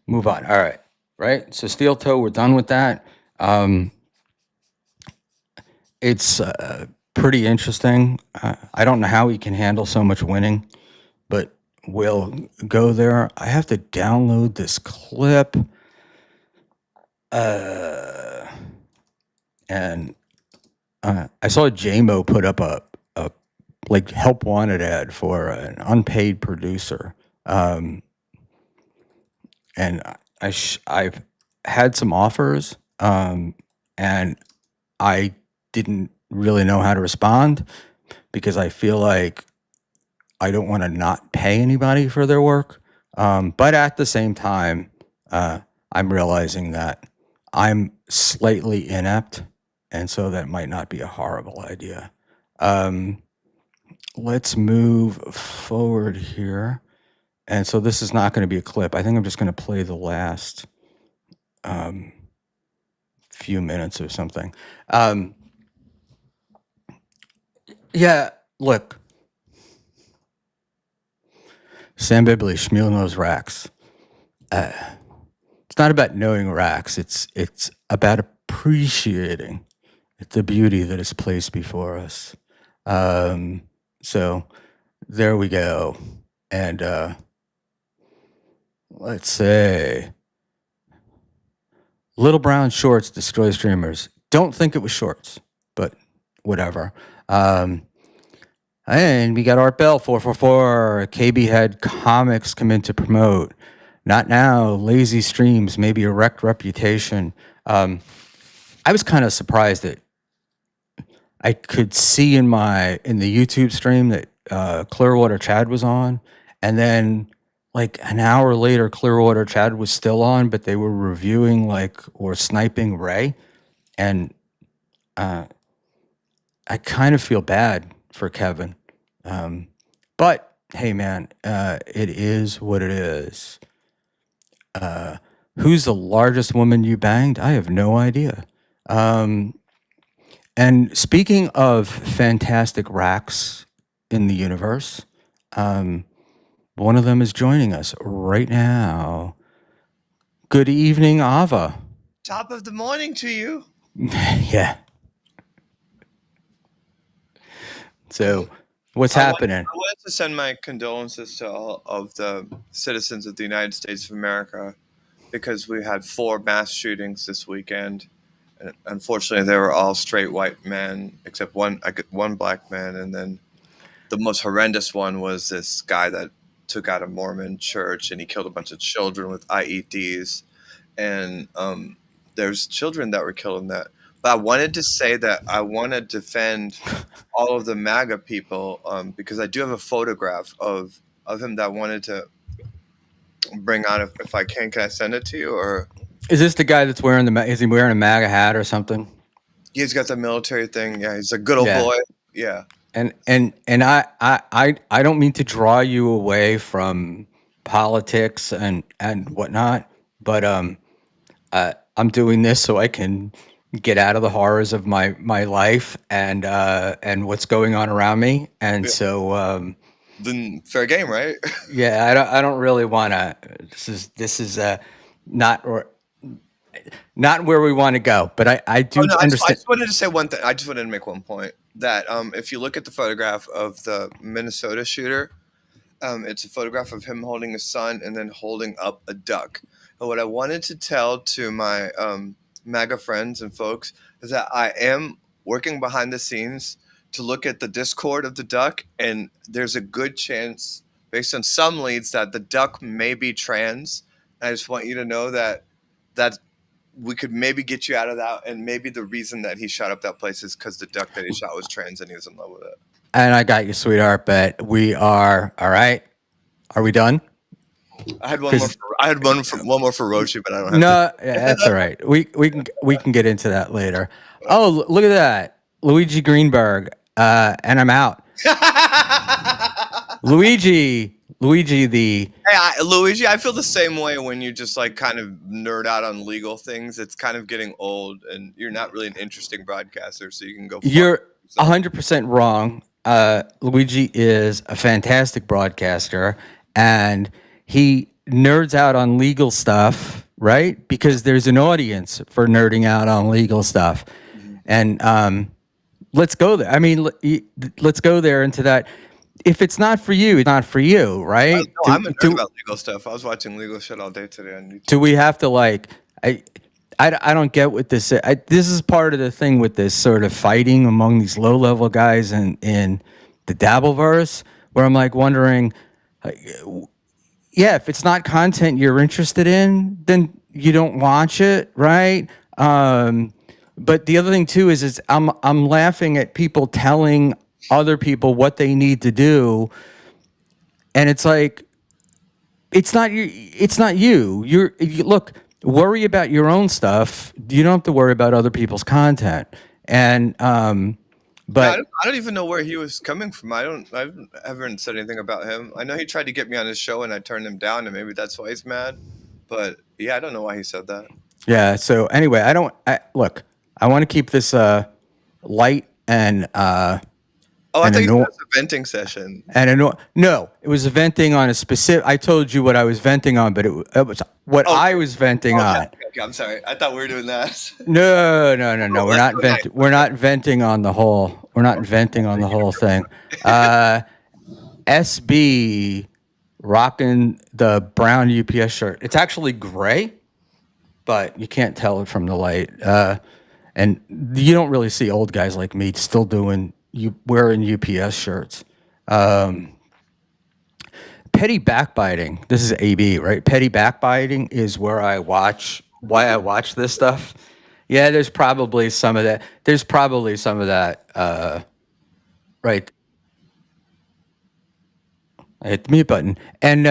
move on. All right. Right? So steel toe, we're done with that. It's pretty interesting. I don't know how he can handle so much winning, but we'll go there. I have to download this clip. And I saw JMO put up a like help wanted ad for an unpaid producer. And I've had some offers, and I didn't really know how to respond because I feel like I don't want to not pay anybody for their work. But at the same time, I'm realizing that I'm slightly inept, and so that might not be a horrible idea. Let's move forward here. And so this is not going to be a clip. I think I'm just going to play the last few minutes or something. Yeah, look. Sam Bibley, Schmuel knows racks. It's not about knowing racks. It's about appreciating the beauty that is placed before us. So there we go. And let's say Little Brown Shorts destroy streamers. Don't think it was shorts, but whatever. And we got Art Bell 444. KB had comics come in to promote. Not now. Lazy streams, maybe a wrecked reputation. I was kind of surprised that I could see in the YouTube stream that Clearwater Chad was on, and then like an hour later, Clearwater Chad was still on, but they were reviewing or sniping Ray, and I kind of feel bad for Kevin. But hey, man, it is what it is. Who's the largest woman you banged? I have no idea. And speaking of fantastic racks in the universe, um, one of them is joining us right now. Good evening, Ava. Top of the morning to you. Yeah. So, what's I want, happening? I wanted to send my condolences to all of the citizens of the United States of America because we had 4 mass shootings this weekend. And unfortunately, they were all straight white men, except one black man. And then the most horrendous one was this guy that took out a Mormon church and he killed a bunch of children with IEDs. And there's children that were killed in that. But I wanted to say that I want to defend all of the MAGA people because I do have a photograph of him that I wanted to bring out if I can. Can I send it to you? Or Is this the guy that's wearing is he wearing a MAGA hat or something? he's got the military thing. Yeah, he's a good old Yeah. boy. Yeah. And I don't mean to draw you away from politics and whatnot, but I'm doing this so I can get out of the horrors of my life and what's going on around me. And Yeah. so Then fair game, right? yeah, I don't really want to. This is not or not where we want to go. But I Oh do no, I understand. just wanted to say one thing. I just wanted to make one point that if you look at the photograph of the Minnesota shooter, it's a photograph of him holding a son and then holding up a duck. And what I wanted to tell to my MAGA friends and folks is that I am working behind the scenes to look at the Discord of the duck, and there's a good chance, based on some leads, that the duck may be trans. I just want you to know that we could maybe get you out of that, and maybe the reason that he shot up that place is because the duck that he shot was trans and he was in love with it. And I got you, sweetheart. But we are all right. Are we done? I had one more. Because One more for Roshi, but I don't have to. no, yeah, that's all right. We can get into that later. Oh, look at that, Luigi Greenberg. And I'm out. Luigi, the Luigi, I feel the same way when you just like kind of nerd out on legal things. It's kind of getting old, and you're not really an interesting broadcaster, so you can go fuck you're yourself. 100% wrong. Luigi is a fantastic broadcaster, and he nerds out on legal stuff, right? Because there's an audience for nerding out on legal stuff, Mhm. and let's go there. I mean, let's go there into that. If it's not for you, it's not for you, right? No, I'm a nerd about legal stuff. I was watching legal shit all day today on YouTube. Do we have to like? I I don't get what this is. This is part of the thing with this sort of fighting among these low level guys in the Dabbleverse, where I'm like wondering, yeah, if it's not content you're interested in, then you don't watch it, right? But the other thing too is I'm laughing at people telling other people what they need to do, and it's like it's not you. Look, worry about your own stuff. You don't have to worry about other people's content. And Yeah, but I don't even know where he was coming from. I haven't said anything about him. I know he tried to get me on his show and I turned him down, and maybe that's why he's mad. But yeah, I don't know why he said that. yeah, so anyway, look, I want to keep this light Oh, I and thought you said anno- it was a venting session. no, it was venting on a specific. I told you what I was venting on, but it was what Oh, I was venting okay, on. okay, I'm sorry. I thought we were doing that. No. Cool, let's go night. We're not venting on the whole. We're not venting on the whole thing. SB rocking the brown UPS shirt. It's actually gray, but you can't tell it from the light. And you don't really see old guys like me still wearing UPS shirts. Petty backbiting. This is AB, right? Petty backbiting is why I watch this stuff. Yeah, there's probably some of that. There's probably some of that. Right. I hit the mute button. And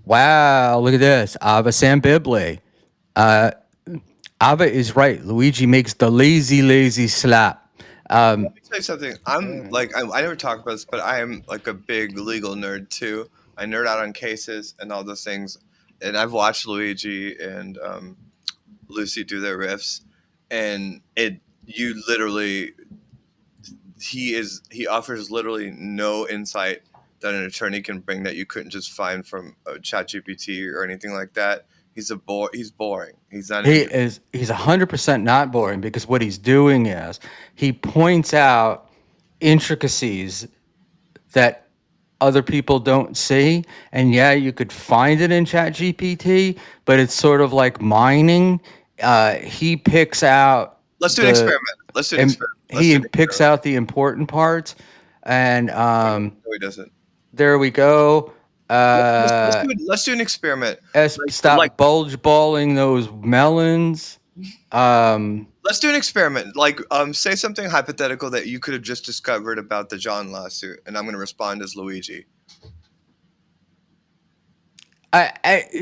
wow, look at this. Ava Sam Bibley. Ava is right. Luigi makes the lazy slap. Let me tell you something. I'm like I never talk about this, but I am like a big legal nerd too. I nerd out on cases and all those things, and I've watched Luigi and Lucy do their riffs, and you literally he offers literally no insight that an attorney can bring that you couldn't just find from ChatGPT or anything like that. He's boring. He's not He interesting. is he's 100% not boring because what he's doing is he points out intricacies that other people don't see. And yeah, you could find it in ChatGPT, but it's sort of like mining. He picks out Let's do an the experiment. Let's do an and experiment. Let's do he an picks experiment. out the important parts. And No, he doesn't. there we go. Do it. Let's do an experiment. Like Stop bulge balling those melons. Um, let's do an experiment. Say something hypothetical that you could have just discovered about the John lawsuit, and I'm going to respond as Luigi.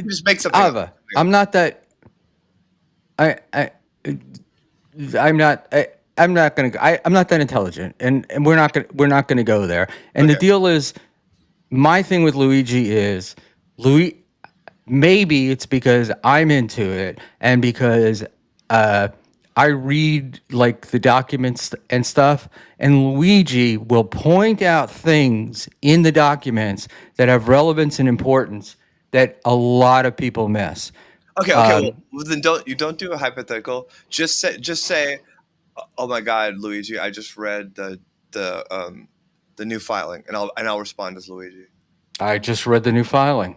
Just make something up. Ava, I'm not that. I I'm not. I'm not gonna. I'm not that intelligent, and we're not gonna go there. And the Okay. deal is, my thing with Luigi is, Louis. Maybe it's because I'm into it, and because uh, I read like the documents and stuff. And Luigi will point out things in the documents that have relevance and importance that a lot of people miss. Okay. Okay. Um, Well, then don't do a hypothetical. Just say, oh my God, Luigi, I just read the new filing, and I'll respond as Luigi. I just read the new filing.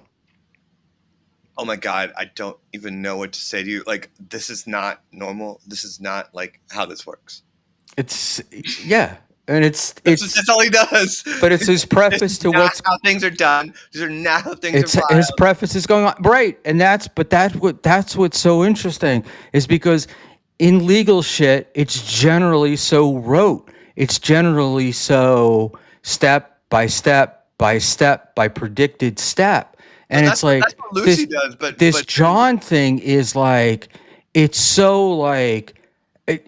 Oh my God, I don't even know what to say to you. Like, this is not normal. This is not like how this works. It's yeah, and That's all he does. but it's his This preface is to not what's how things are done. These are not how things are it's his filed. preface is going on right, and that's what's so interesting is because in legal shit it's generally so rote. It's generally so step by step by step by predicted step, But and it's that's like what Lucy does. this But John thing is like it's so like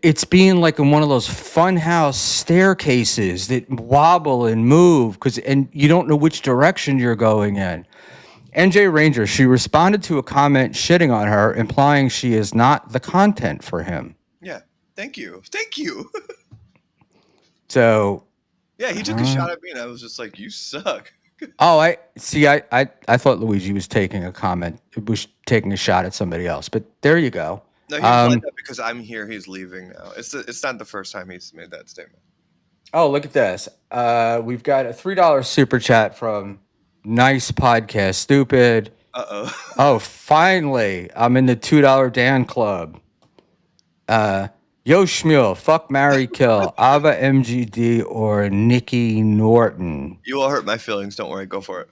it's being like in one of those funhouse staircases that wobble and move and you don't know which direction you're going in. NJ Ranger, she responded to a comment shitting on her, implying she is not the content for him. yeah, thank you. So, Yeah, he took a shot at me, and I was just like, "You suck." oh, I see. I thought Luigi was taking a comment, was taking a shot at somebody else, but there you go. No, he implied that because I'm here, he's leaving now. It's not the first time he's made that statement. Oh, look at this. We've got a $3 super chat from Nice Podcast Stupid. Uh-oh. Oh, finally, I'm in the $2 Dan Club. Yo, Schmuel, fuck, marry, kill, Ava MGD or Nikki Norton. You will hurt my feelings. Don't worry. Go for it.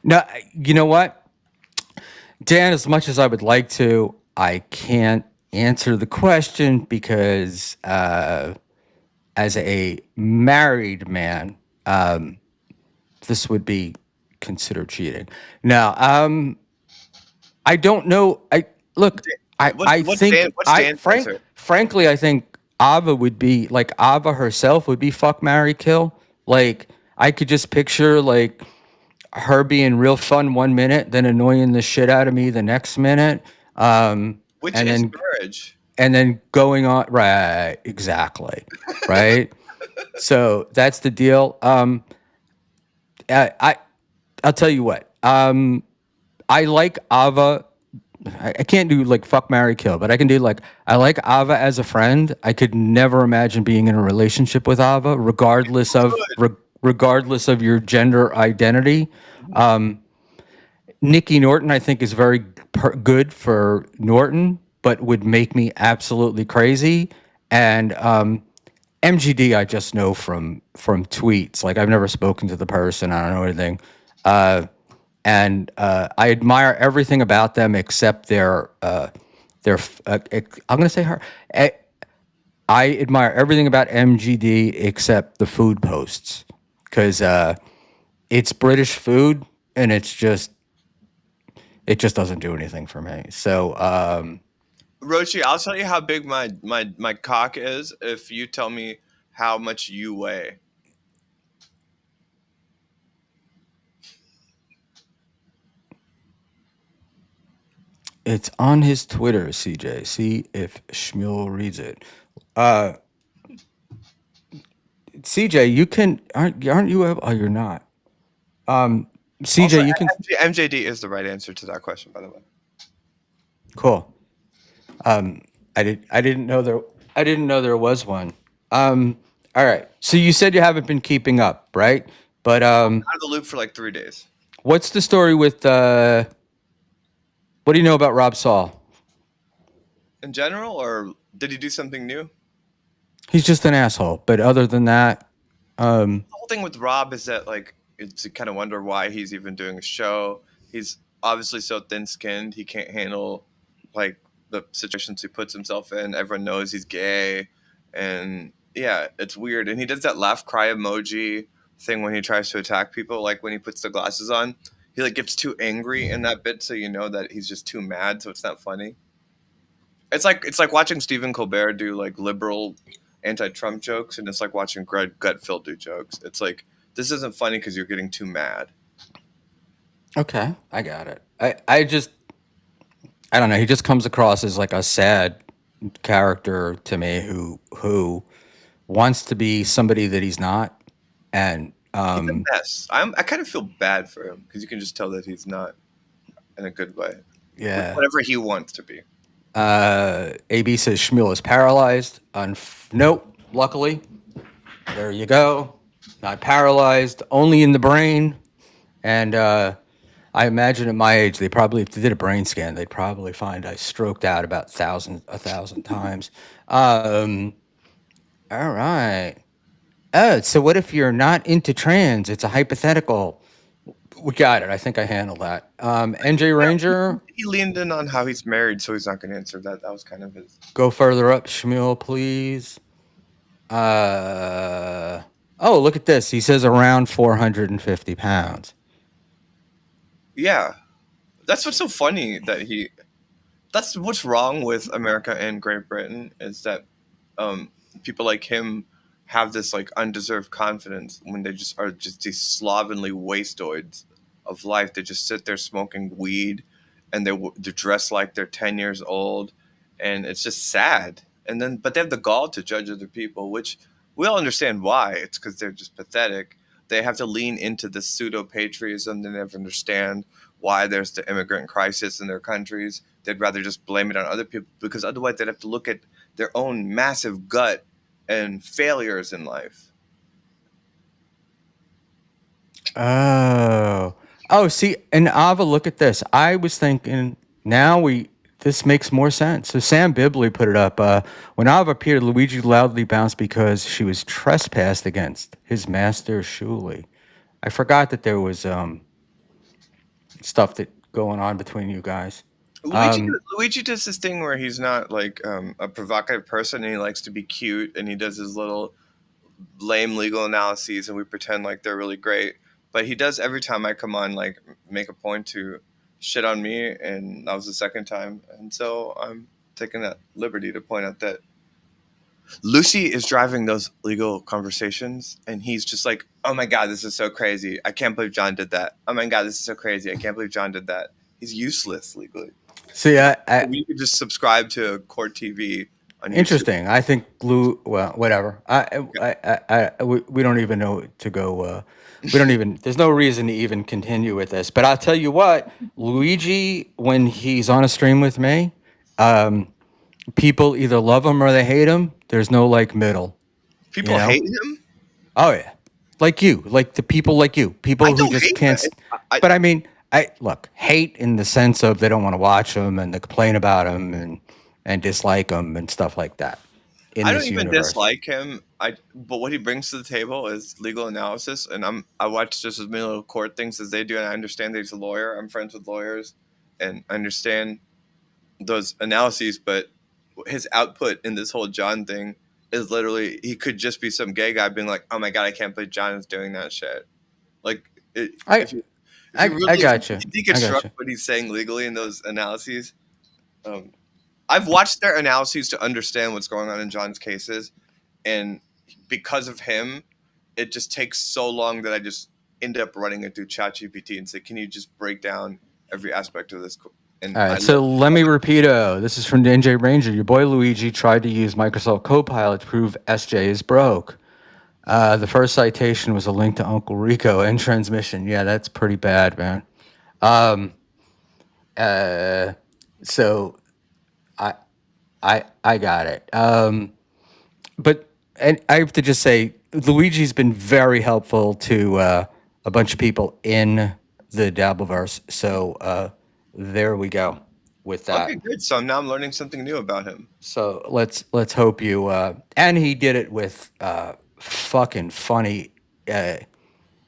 No, you know what, Dan? As much as I would like to, I can't answer the question because, as a married man, this would be considered cheating. Now, I don't know. I look. I think What's Dan's answer? frankly, I think Ava would be like Ava herself would be fuck, marry, kill. Like I could just picture like her being real fun 1 minute, then annoying the shit out of me the next minute, Which and is then marriage. going on right exactly right. So that's the deal. I I'll tell you what. I like Ava. I can't do like fuck, marry, kill, but I can do like I like Ava as a friend. I could never imagine being in a relationship with Ava, regardless of your gender identity. Nikki Norton, I think, is very good for Norton, but would make me absolutely crazy. And MGD, I just know from tweets. Like I've never spoken to the person. I don't know anything. And I admire everything about them except their. I'm going to say her. I admire everything about MGD except the food posts because it's British food and it just doesn't do anything for me. So Rochi, I'll tell you how big my cock is if you tell me how much you weigh. It's on his Twitter, CJ. See if Schmuel reads it. Uh, CJ, you can aren't you? Oh, you're not. Um, Also, CJ, you can. MJD is the right answer to that question, by the way. Cool. Um, I didn't know there. I didn't know there was one. All right. So you said you haven't been keeping up, right? But Out of the loop for like 3 days. what's the story with? What do you know about Rob Saul? In general, or did he do something new? He's just an asshole. But other than that, The whole thing with Rob is that like it's you kind of wonder why he's even doing a show. He's obviously so thin-skinned. He can't handle like the situations he puts himself in. Everyone knows he's gay, and yeah, it's weird. And he does that laugh cry emoji thing when he tries to attack people. Like when he puts the glasses on, he like gets too angry in that bit, so you know that he's just too mad. So it's not funny. It's like watching Stephen Colbert do like liberal anti-Trump jokes, and it's like watching Greg Gutfeld do jokes. It's like this isn't funny because you're getting too mad. okay, I got it. I don't know. He just comes across as like a sad character to me who wants to be somebody that he's not, and He's a mess. I kind of feel bad for him because you can just tell that he's not in a good way with yeah. whatever he wants to be. AB says Schmuel is paralyzed. Nope. Luckily, there you go. Not paralyzed, only in the brain. And I imagine at my age, they probably, if they did a brain scan, they'd probably find I stroked out about a thousand times. Um, all right. Oh, so what if you're not into trans? It's a hypothetical. We got it. I think I handled that. NJ Yeah, Ranger, he leaned in on how he's married, so he's not going to answer that. That was kind of his. go further up, Schmuel, please. Uh, oh, look at this. He says around 450 pounds. Yeah, that's what's so funny that he. That's what's wrong with America and Great Britain is that um, people like him have this like undeserved confidence when they just are just these slovenly wastoids of life. They just sit there smoking weed, and they're dressed like they're 10 years old, and it's just sad. And then, but they have the gall to judge other people, which we all understand why. It's because they're just pathetic. They have to lean into this pseudo patriotism. They never understand why there's the immigrant crisis in their countries. They'd rather just blame it on other people because otherwise they'd have to look at their own massive gut and failures in life. Oh. Oh, see, and Ava, look at this. I was thinking this makes more sense. So Sam Bibley put it up. When Ava appeared, Luigi loudly bounced because she was trespassed against his master Shuli. I forgot that there was stuff that going on between you guys. Luigi, Luigi does this thing where he's not like a provocative person, and he likes to be cute, and he does his little lame legal analyses, and we pretend like they're really great. But he does every time I come on, like make a point to shit on me, and that was the second time, and so I'm taking that liberty to point out that Lucy is driving those legal conversations, and he's just like, "Oh my god, this is so crazy! I can't believe John did that. Oh my god, this is so crazy! I can't believe John did that." He's useless legally. See, We could just subscribe to Court TV on YouTube. interesting. I think well, whatever. We don't even know to go. We don't even. There's no reason to even continue with this. But I'll tell you what, Luigi, when he's on a stream with me, um, people either love him or they hate him. There's no like middle. You People know? hate him. Oh yeah, like you, like the people like you, I people who don't just hate can't. him. I But I mean, I look hate in the sense of they don't want to watch him and they complain about him and dislike him and stuff like that in I don't this even universe. dislike him. But what he brings to the table is legal analysis, and I watch just as many little court things as they do, and I understand that he's a lawyer. I'm friends with lawyers, and I understand those analyses. But his output in this whole John thing is literally he could just be some gay guy being like, "Oh my god, I can't believe John is doing that shit." Like, I if you I really got you. I got deconstruct you. what he's saying legally in those analyses, um, I've watched their analyses to understand what's going on in John's cases, and because of him, it just takes so long that I just end up running it through ChatGPT and say, "Can you just break down every aspect of this And All I right, so love let me repeat. This is from NJ Ranger. Your boy Luigi tried to use Microsoft Copilot to prove SJ is broke. The first citation was a link to Uncle Rico and transmission. Yeah, that's pretty bad, man. Um, so I I got it. But and I have to just say, Luigi's been very helpful to a bunch of people in the Dabbleverse. So there we go with Okay, that. good. So now I'm learning something new about him. So let's hope you and he did it with fucking funny. Uh,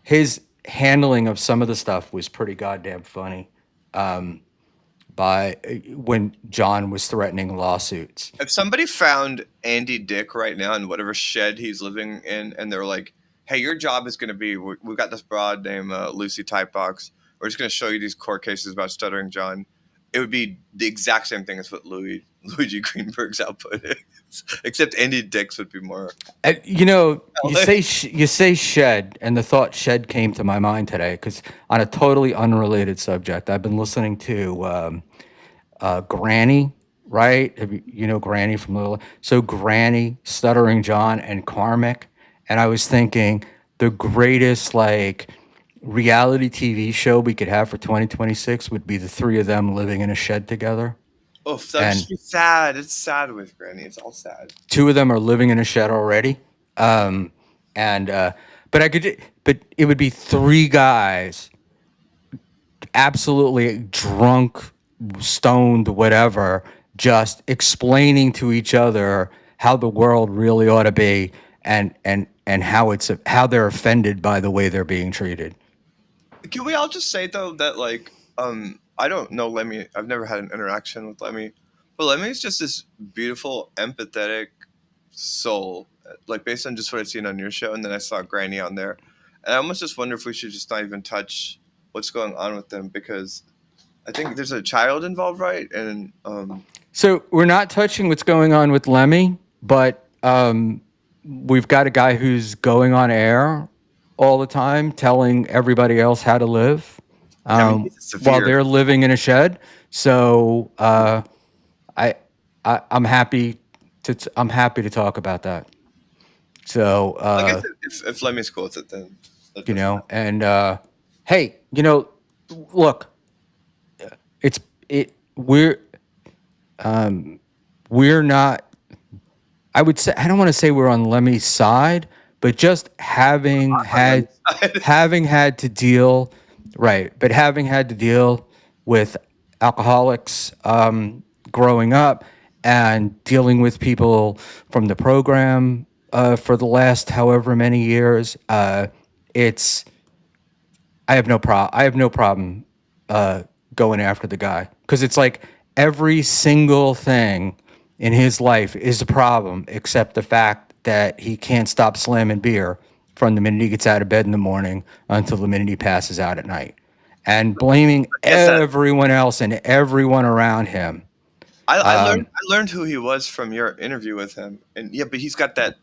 his handling of some of the stuff was pretty goddamn funny. By when John was threatening lawsuits. If somebody found Andy Dick right now in whatever shed he's living in, and they're like, "Hey, your job is going to be we've got this broad named Lucy Typebox. We're just going to show you these court cases about Stuttering John," it would be the exact same thing as what Luigi Greenberg's output is, except Andy Dick's would be more. You know, you say shed, and the thought shed came to my mind today because on a totally unrelated subject, I've been listening to Granny. Right? You know Granny from Little? So Granny, Stuttering John, and Karmic, and I was thinking the greatest like reality TV show we could have for 2026 would be the three of them living in a shed together. Oh, that would And just be sad. It's sad with Granny. It's all sad. two of them are living in a shed already. And but but it would be three guys, absolutely drunk, stoned, whatever, just explaining to each other how the world really ought to be, and how they're offended by the way they're being treated. Can we all just say though that like I don't know Lemmy. I've never had an interaction with Lemmy, but Lemmy's just this beautiful, empathetic soul. Like based on just what I've seen on your show, and then I saw Granny on there, and I almost just wonder if we should just not even touch what's going on with them because I think there's a child involved, right? And So we're not touching what's going on with Lemmy, but we've got a guy who's going on air all the time, telling everybody else how to live I mean, he's a while severe. they're living in a shed. So I'm happy I'm happy to talk about that. So I guess if Lemmy's cool with it, then you know, and hey, you know, look, it's it we're not. I would say I don't want to say we're on Lemmy's side, but just having had to deal right, but having had to deal with alcoholics growing up and dealing with people from the program for the last however many years, it's I have no problem going after the guy because it's like every single thing in his life is a problem except the fact that he can't stop slamming beer from the minute he gets out of bed in the morning until the minute he passes out at night, and blaming everyone else and everyone around him. I learned who he was from your interview with him, and yeah, but he's got that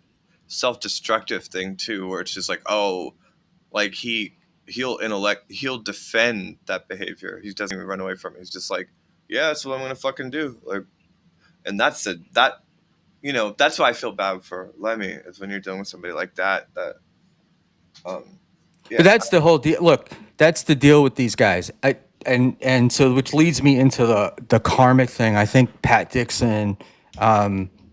self-destructive thing too, where it's just like, oh, like he'll defend that behavior. He doesn't even run away from it. He's just like, yeah, that's what I'm gonna fucking do. Like, and that's why I feel bad for Lemmy is when you're dealing with somebody like that. Yeah. But that's the whole deal. Look, that's the deal with these guys. And so which leads me into the karmic thing. I think Pat Dixon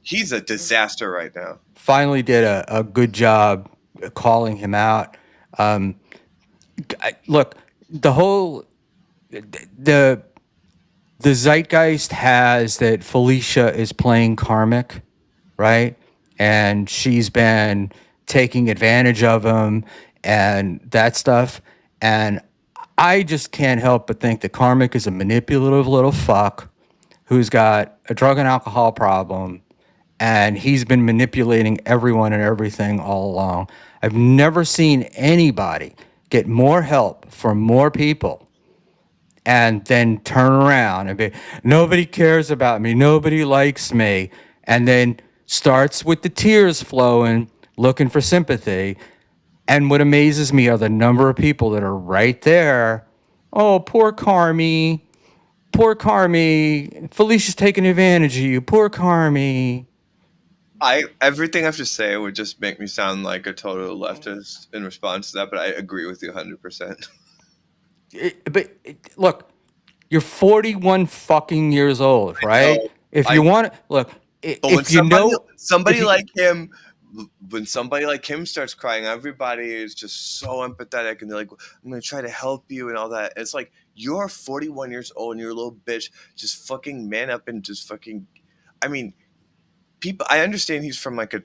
He's a disaster right now. finally did a good job calling him out. Look, the zeitgeist has that Felicia is playing Karmic, right? And she's been taking advantage of him and that stuff. And I just can't help but think that Karmic is a manipulative little fuck who's got a drug and alcohol problem, and he's been manipulating everyone and everything all along. I've never seen anybody get more help from more people and then turn around and be, nobody cares about me, nobody likes me, and then starts with the tears flowing, looking for sympathy. And what amazes me are the number of people that are right there. Oh, poor Carmi. poor Carmi, Felicia's taking advantage of you, poor Carmi. Everything I have to say would just make me sound like a total leftist in response to that, but I agree with you 100%. Look, you're 41 fucking years old, right? No, If I you want to look, but when if you know, if somebody you like him, when somebody like him starts crying, everybody is just so empathetic, and they're like, "I'm gonna try to help you" and all that. It's like you're 41 years old and you're a little bitch. Just fucking man up and just fucking. I mean, people. I understand he's from like a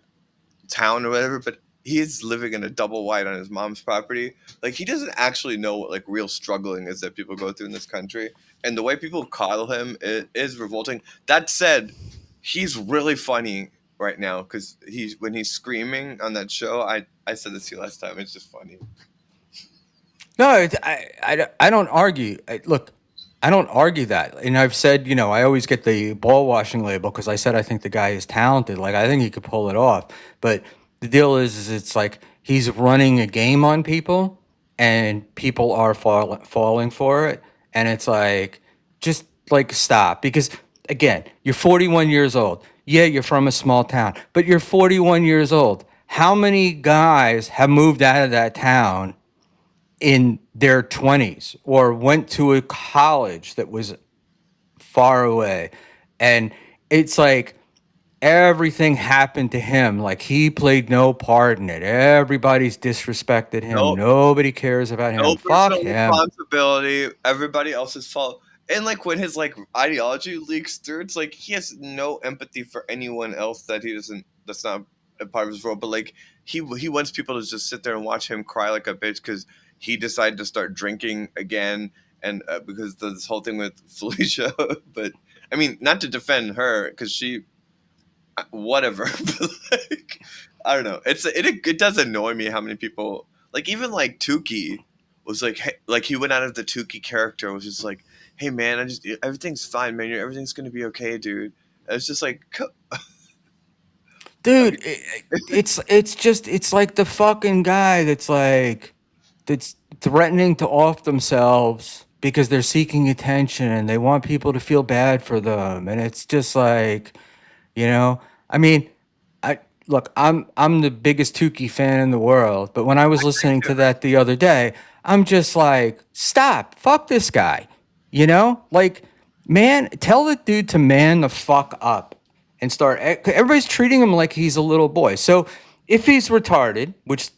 town or whatever, but he is living in a double wide on his mom's property. Like he doesn't actually know what like real struggling is that people go through in this country, and the way people coddle him is revolting. That said, he's really funny right now because he's when he's screaming on that show. I said this to you last time. It's just funny. no, I don't argue. Look, I don't argue that, and I've said, I always get the ball washing label because I said I think the guy is talented. Like I think he could pull it off, but the deal is it's like he's running a game on people, and people are falling for it, and it's like just like stop because again, you're 41 years old. Yeah, you're from a small town, but you're 41 years old. How many guys have moved out of that town in their 20s or went to a college that was far away? And it's like everything happened to him. Like he played no part in it. Everybody's disrespected him. No, Nobody cares about no him. Fuck personal him. responsibility. Everybody else's fault. And like when his like ideology leaks through, it's like he has no empathy for anyone else that he doesn't. That's not a part of his role. But like he wants people to just sit there and watch him cry like a bitch because he decided to start drinking again, and because this whole thing with Felicia. But I mean, not to defend her because she whatever. But like, I don't know. It does annoy me how many people like even like Tukey was like hey, like he went out of the Tukey character was just like, hey man, I just everything's fine, man. Everything's gonna be okay, dude. And it's just like, I Dude, mean, it's like the fucking guy that's threatening to off themselves because they're seeking attention and they want people to feel bad for them. And it's just like, you know, I mean, I look, I'm the biggest Tukey fan in the world, but when I was listening to that the other day, I'm just like, stop, fuck this guy. Like, man, tell the dude to man the fuck up and start. Everybody's treating him like he's a little boy. So if he's retarded, which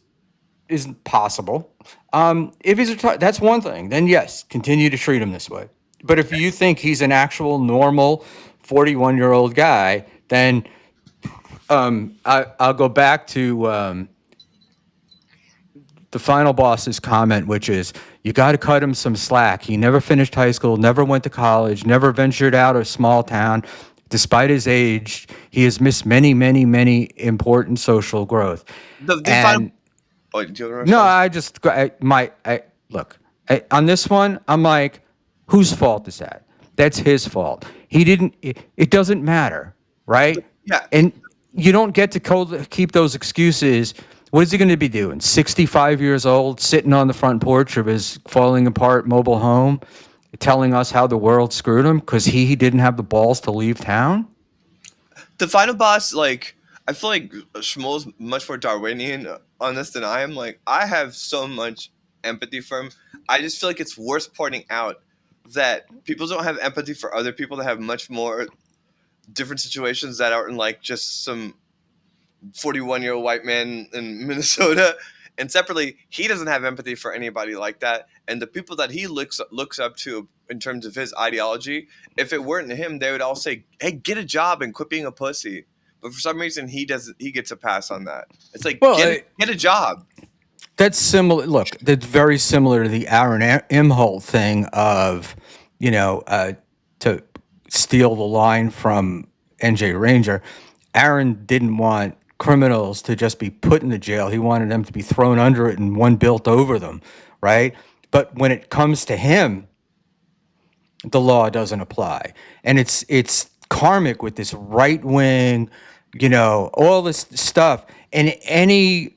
is possible, if he's retarded, that's one thing. Then yes, continue to treat him this way. But if you think he's an actual normal 41-year-old guy, then I'll go back to the final boss's comment, which is you got to cut him some slack. He never finished high school, never went to college, never ventured out of small town. Despite his age, he has missed many, many, many important social growth. the final. And Oh, do you want to no, respond? look on this one. I'm like, whose fault is that? That's his fault. He didn't. It doesn't matter, right? Yeah, And you don't get to keep those excuses. What is he going to be doing? 65 years old, sitting on the front porch of his falling apart mobile home, telling us how the world screwed him because he didn't have the balls to leave town? the final boss, like I feel like Schmuel's much more Darwinian on this than I am. Like I have so much empathy for him. I just feel like it's worth pointing out that people don't have empathy for other people that have much more different situations that aren't like just some 41-year-old white man in Minnesota. And separately, he doesn't have empathy for anybody like that. And the people that he looks up to in terms of his ideology, if it weren't him, they would all say, "Hey, get a job and quit being a pussy." But for some reason, he doesn't. He gets a pass on that. It's like Well, get a job. that's similar. Look, that's very similar to the Aaron Imholt thing of, to steal the line from NJ Ranger. Aaron didn't want criminals to just be put in the jail. He wanted them to be thrown under it and one built over them, right? But when it comes to him, the law doesn't apply, and it's karmic with this right wing, all this stuff, and any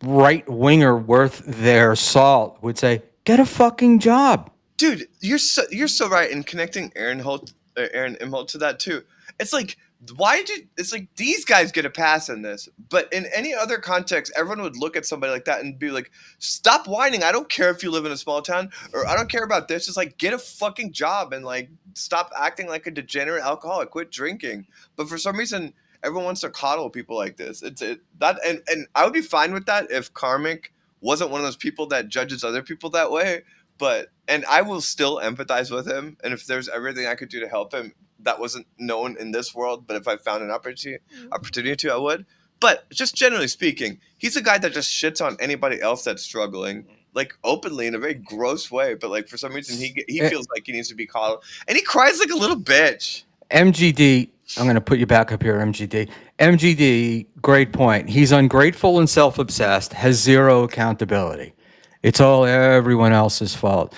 right winger worth their salt would say, get a fucking job. Dude, you're so right in connecting Aaron Imholt to that too. It's like why did it's like these guys get a pass in this, but in any other context, everyone would look at somebody like that and be like, "Stop whining! I don't care if you live in a small town, or I don't care about this. Just like get a fucking job and like stop acting like a degenerate alcoholic. Quit drinking." But for some reason, everyone wants to coddle people like this. That and I would be fine with that if Karmic wasn't one of those people that judges other people that way, but and I will still empathize with him. And if there's everything I could do to help him that wasn't known in this world, but if I found an opportunity to, I would. But just generally speaking, he's a guy that just shits on anybody else that's struggling, like openly in a very gross way. But like for some reason, he Eh, feels like he needs to be called, and he cries like a little bitch. MGD, I'm going to put you back up here, MGD. MGD, great point. He's ungrateful and self obsessed, has zero accountability. It's all everyone else's fault.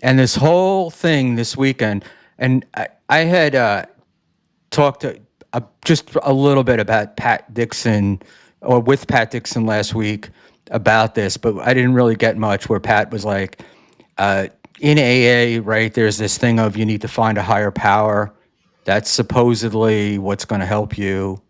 And this whole thing this weekend, and I had talked to, just a little bit about Pat Dixon, or with Pat Dixon last week about this, but I didn't really get much. Where Pat was like, in AA, right? There's this thing of you need to find a higher power. That's supposedly what's going to help you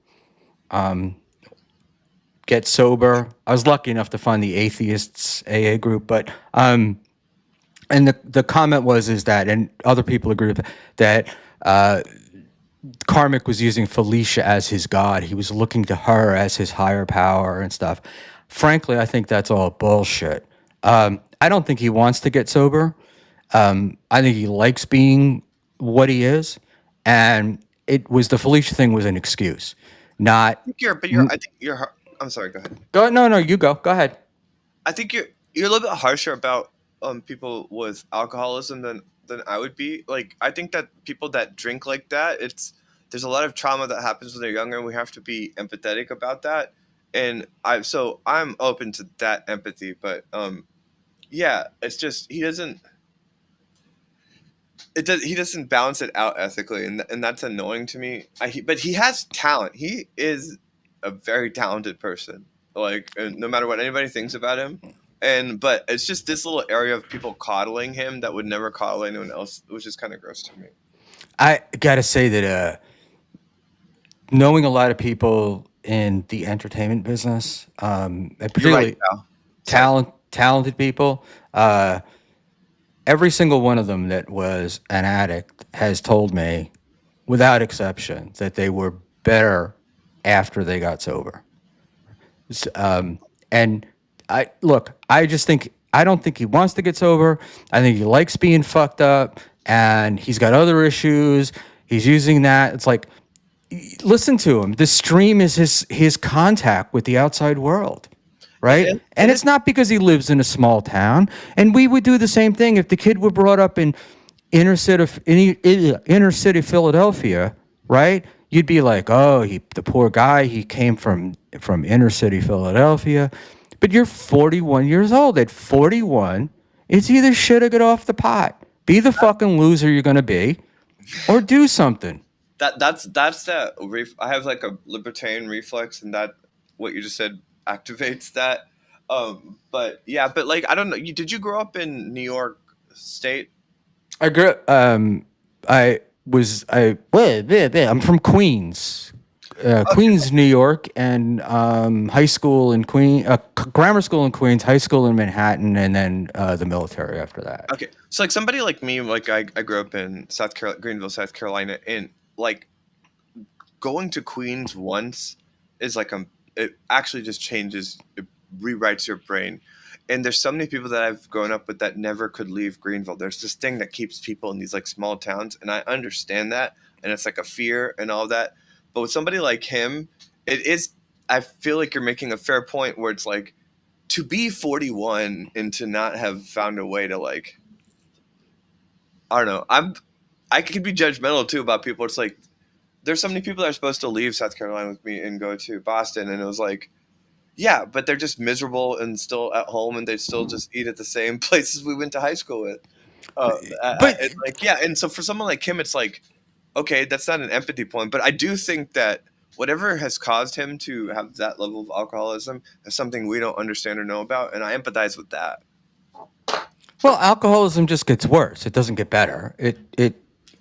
get sober. I was lucky enough to find the atheists AA group, but and the comment was is that, and other people agree with that, Karmic was using Felicia as his god. He was looking to her as his higher power and stuff. Frankly, I think that's all bullshit. I don't think he wants to get sober. I think he likes being what he is, and it was the Felicia thing was an excuse, not. I think you're. I'm sorry. Go ahead. Go. No, no, you go. Go ahead. I think you're a little bit harsher about people with alcoholism than I would be. Like I think that people that drink like that, there's a lot of trauma that happens when they're younger, and we have to be empathetic about that. And I'm open to that empathy, but yeah, it's just he doesn't balance it out ethically, and that's annoying to me. But he has talent. He is a very talented person. Like and no matter what anybody thinks about him, but it's just this little area of people coddling him that would never coddle anyone else, which is kind of gross to me. I gotta say that knowing a lot of people in the entertainment business, and You're right, particularly Cal. Sorry. talented people, every single one of them that was an addict has told me, without exception, that they were better after they got sober. And I look, I just think I don't think he wants to get sober. I think he likes being fucked up, and he's got other issues. He's using that. It's like, listen to him. The stream is his contact with the outside world, right? And And it's it's not because he lives in a small town. And we would do the same thing if the kid were brought up in inner city Philadelphia, right? You'd be like, oh, the poor guy, he came from inner city Philadelphia. But you're 41 years old. At 41, it's either shit or get off the pot. Be the fucking loser you're gonna be, or do something. that's that. I have like a libertarian reflex, and that what you just said activates that. But yeah, but like I don't know. Did you grow up in New York State? I grew. I'm from Queens, Okay. Queens, New York, and high school in grammar school in Queens, high school in Manhattan, and then the military after that. Okay. So like somebody like me, like I grew up in Greenville, South Carolina, and like going to Queens once is like it actually just changes, it rewrites your brain. And there's so many people that I've grown up with that never could leave Greenville. There's this thing that keeps people in these like small towns, and I understand that, and it's like a fear and all that. But with somebody like him, it is. I feel like you're making a fair point where it's like to be 41 and to not have found a way to like I don't know. I could be judgmental too about people. It's like there's so many people that are supposed to leave South Carolina with me and go to Boston, and it was like, yeah, but they're just miserable and still at home, and they still just eat at the same places we went to high school with. But It's like yeah, and so for someone like him, it's like okay, that's not an empathy point, but I do think that whatever has caused him to have that level of alcoholism is something we don't understand or know about, and I empathize with that. Well, alcoholism just gets worse. It doesn't get better.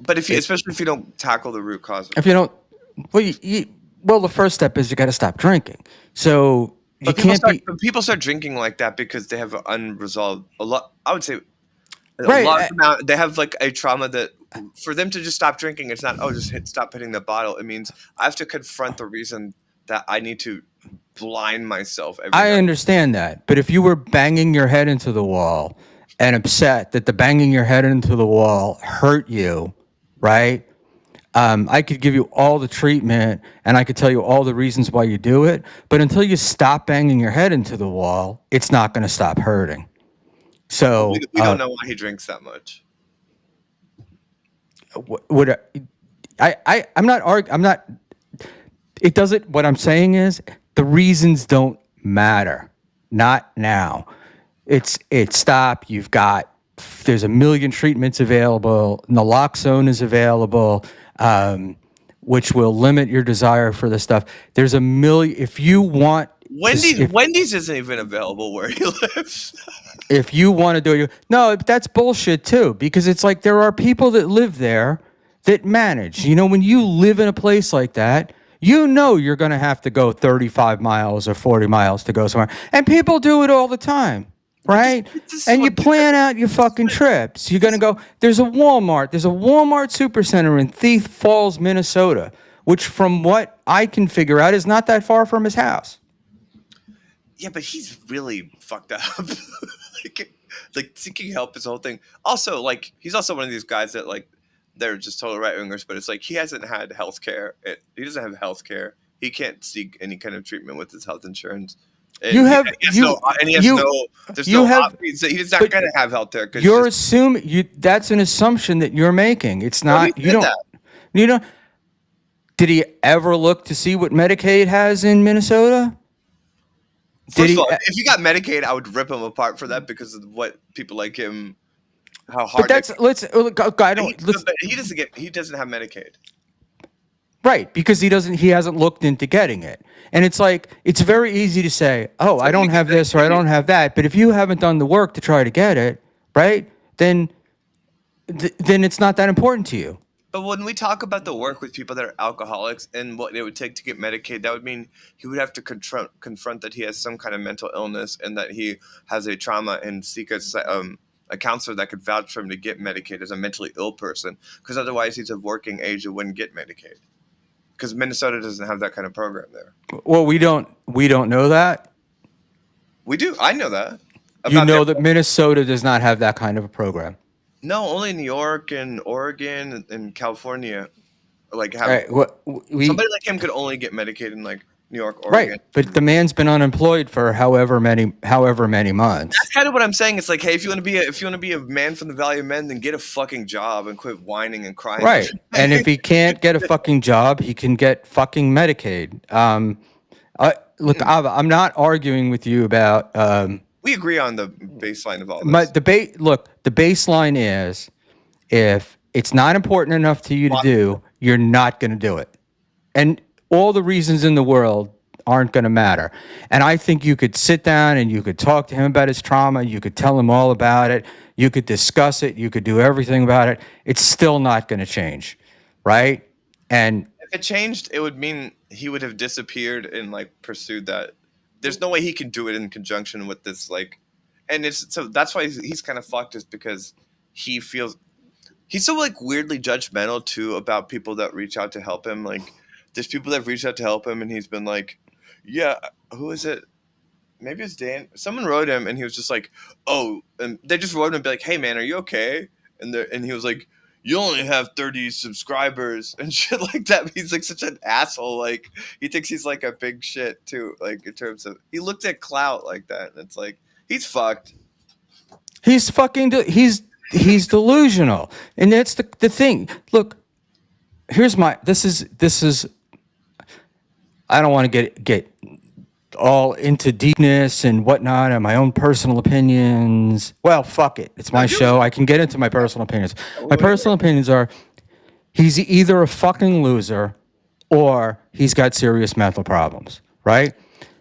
But especially if you don't tackle the root cause. If you don't, well, the first step is you got to stop drinking. So you can't be. But people start drinking like that because they have unresolved a lot. I would say a Right. lot of amount. They have like a trauma that for them to just stop drinking, it's not stop hitting the bottle. It means I have to confront the reason that I need to blind myself. I understand that, but if you were banging your head into the wall and upset that the banging your head into the wall hurt you, right? I could give you all the treatment and I could tell you all the reasons why you do it, but until you stop banging your head into the wall, it's not going to stop hurting. So we don't know why he drinks that much. I'm not. It doesn't. What I'm saying is the reasons don't matter. Not now. It's stop. There's a million treatments available. Naloxone is available, which will limit your desire for this stuff. There's a million. If you want, Wendy's isn't even available where he lives. If you want to do it, no, that's bullshit too. Because it's like there are people that live there that manage. You know, when you live in a place like that, you know you're going to have to go 35 miles or 40 miles to go somewhere, and people do it all the time. Right? And you plan out your fucking trips. You're going to go, there's a Walmart Supercenter in Thief Falls, Minnesota, which from what I can figure out is not that far from his house. Yeah, but he's really fucked up. like seeking help is the whole thing. Also, like he's also one of these guys that like they're just total right wingers, but it's like he hasn't had health care. He doesn't have health care. He can't seek any kind of treatment with his health insurance. He's not going to have health care. You're assuming that's an assumption that you're making. It's not. You don't. Did he ever look to see what Medicaid has in Minnesota? First of all, if you got Medicaid, I would rip him apart for that because of what people like him, how hard. But he doesn't have Medicaid. Right, because he hasn't looked into getting it. And it's like, it's very easy to say, oh, I don't have this or I don't have that. But if you haven't done the work to try to get it, right, then it's not that important to you. But when we talk about the work with people that are alcoholics and what it would take to get Medicaid, that would mean he would have to confront that he has some kind of mental illness and that he has a trauma and seek a counselor that could vouch for him to get Medicaid as a mentally ill person. Because otherwise he's of working age and wouldn't get Medicaid. Because Minnesota doesn't have that kind of program there. Well, we don't know that. We do. I know that. You know that Minnesota does not have that kind of a program. No, only New York and Oregon and California. Like somebody like him could only get Medicaid in like New York, Oregon. Right, but the man's been unemployed for however many months. That's kind of what I'm saying. It's like, hey, if you want to be a man from the Valley of Men, then get a fucking job and quit whining and crying. Right, and if he can't get a fucking job, he can get fucking Medicaid. Look, I'm not arguing with you about. We agree on the baseline of all this. But the baseline is, if it's not important enough to you to do, you're not going to do it, and all the reasons in the world aren't going to matter. And I think you could sit down and you could talk to him about his trauma. You could tell him all about it. You could discuss it. You could do everything about it. It's still not going to change, right? And if it changed, it would mean he would have disappeared and like pursued that. There's no way he can do it in conjunction with this, like, and so that's why he's kind of fucked, is because he feels he's so like weirdly judgmental too about people that reach out to help him. Like, there's people that have reached out to help him, and he's been like, yeah, who is it? Maybe it's Dan. Someone wrote him, and he was just like, oh, and they just wrote him and be like, hey man, are you okay? And he was like, you only have 30 subscribers and shit like that. He's like such an asshole. Like, he thinks he's like a big shit too. Like, in terms of, he looked at clout like that, and it's like, he's fucked. He's fucking, he's delusional. And that's the thing. Look, this is, I don't want to get all into deepness and whatnot and my own personal opinions. Well, fuck it. It's my show. I can get into my personal opinions. My personal opinions are, he's either a fucking loser or he's got serious mental problems, right?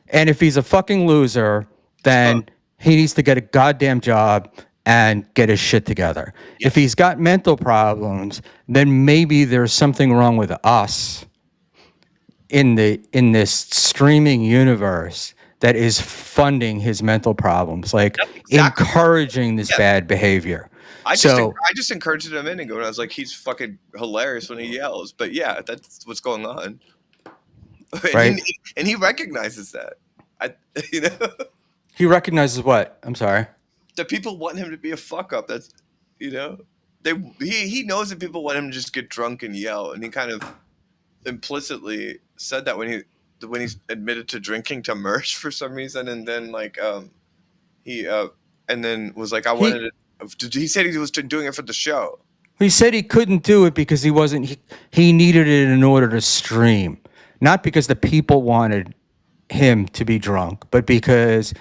And if he's a fucking loser, then he needs to get a goddamn job and get his shit together. Yes. If he's got mental problems, then maybe there's something wrong with us in this streaming universe that is funding his mental problems, like exactly. encouraging this bad behavior. I just encouraged him in and go, and I was like, he's fucking hilarious when he yells. But yeah, that's what's going on. Right. And he recognizes that. You know, he recognizes what? I'm sorry. that people want him to be a fuck up. That's, you know, he knows that people want him to just get drunk and yell, and he kind of implicitly said that when he admitted to drinking to merch for some reason, and then he and then was like, I wanted it. He said he was doing it for the show. He said he couldn't do it because he needed it in order to stream, not because the people wanted him to be drunk, but because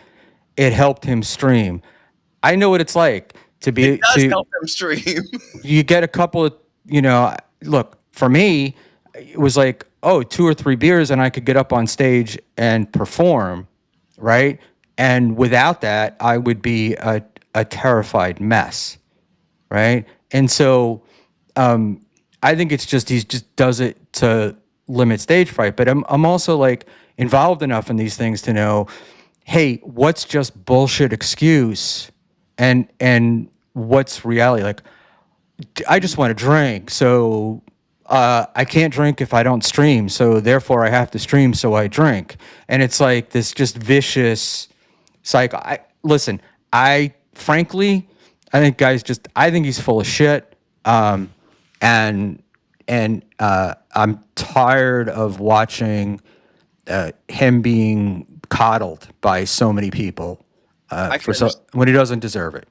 it helped him stream. I know what it's like to be. It does help him stream. You get a couple of, look, for me, it was like, 2 or 3 beers and I could get up on stage and perform, right? And without that, I would be a terrified mess, right? And so I think it's just, he just does it to limit stage fright. But I'm also like involved enough in these things to know, hey, what's just bullshit excuse and what's reality? Like, I just want to drink, so I can't drink if I don't stream, so therefore I have to stream, so I drink. And it's like this just vicious cycle. Frankly, I think he's full of shit. And I'm tired of watching him being coddled by so many people when he doesn't deserve it.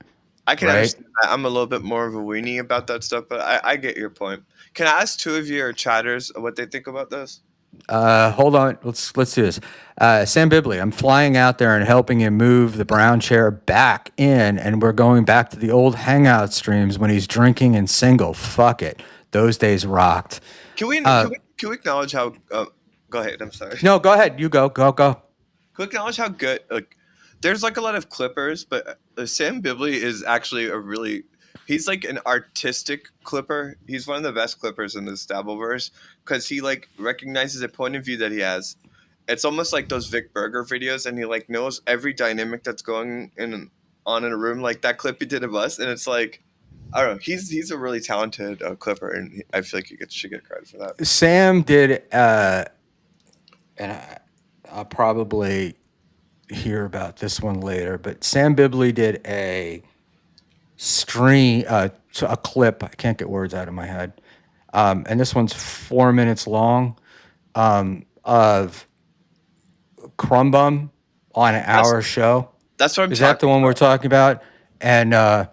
I can understand that. I'm a little bit more of a weenie about that stuff, but I get your point. Can I ask 2 of your chatters what they think about this? Hold on. Let's do this. Sam Bibley, I'm flying out there and helping him move the brown chair back in, and we're going back to the old hangout streams when he's drinking and single. Fuck it. Those days rocked. Can we acknowledge how... go ahead. I'm sorry. No, go ahead. You go. Go. Can we acknowledge how good... there's like a lot of clippers, but Sam Bibley is actually he's like an artistic clipper. He's one of the best clippers in the Stableverse because he like recognizes a point of view that he has. It's almost like those Vic Berger videos, and he like knows every dynamic that's going on in a room, like that clip he did of us. And it's like, I don't know, he's a really talented clipper, and I feel like he should get credit for that. Sam did, and I'll probably hear about this one later, but Sam Bibley did a stream, a clip. I can't get words out of my head. And this one's 4 minutes long, of Crumbum on our show. That's what I'm Is that the one about. we're talking about? And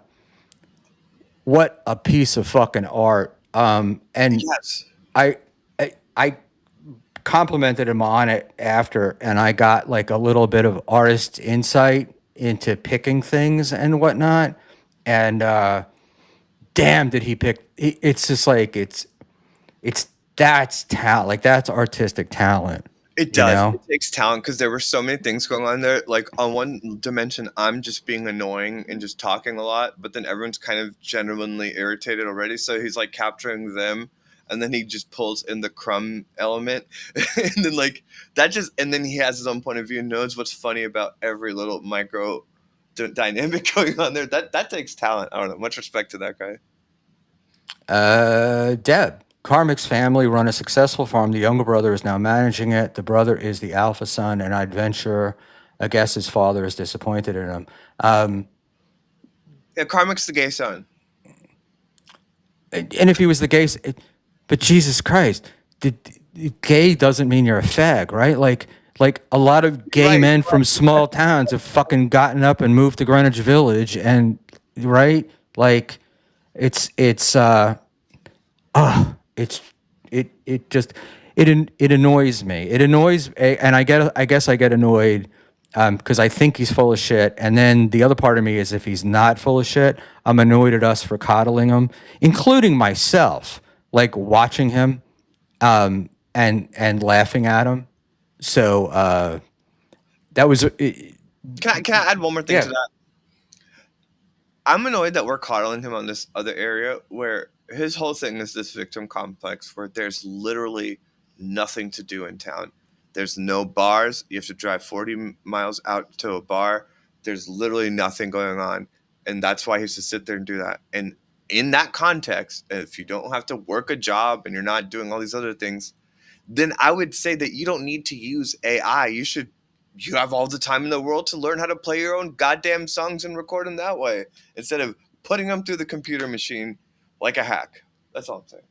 what a piece of fucking art. And yes. I complimented him on it after, and I got like a little bit of artist insight into picking things and whatnot. And damn, did he pick? It's just like that's talent. Like that's artistic talent. It does. It takes talent because there were so many things going on there. Like on one dimension, I'm just being annoying and just talking a lot, but then everyone's kind of genuinely irritated already. So he's like capturing them, and then he just pulls in the crumb element, and then like that just, and then he has his own point of view and knows what's funny about every little micro dynamic going on there. That takes talent. I don't know. Much respect to that guy. Deb. Karmic's family run a successful farm. The younger brother is now managing it. The brother is the alpha son, and I'd venture a guess his father is disappointed in him. Yeah, Karmic's the gay son. And if he was the gay, but Jesus Christ, gay doesn't mean you're a fag, right? Like a lot of gay men from small towns have fucking gotten up and moved to Greenwich Village, and right, like it annoys me. It annoys, and I guess I get annoyed because I think he's full of shit. And then the other part of me is, if he's not full of shit, I'm annoyed at us for coddling him, including myself, like watching him and laughing at him. So that was. Can I add one more thing to that? I'm annoyed that we're coddling him on this other area where his whole thing is this victim complex where there's literally nothing to do in town. There's no bars. You have to drive 40 miles out to a bar. There's literally nothing going on. And that's why he has to sit there and do that. And in that context, if you don't have to work a job and you're not doing all these other things, then I would say that you don't need to use AI. You have all the time in the world to learn how to play your own goddamn songs and record them that way instead of putting them through the computer machine like a hack. That's all I'm saying.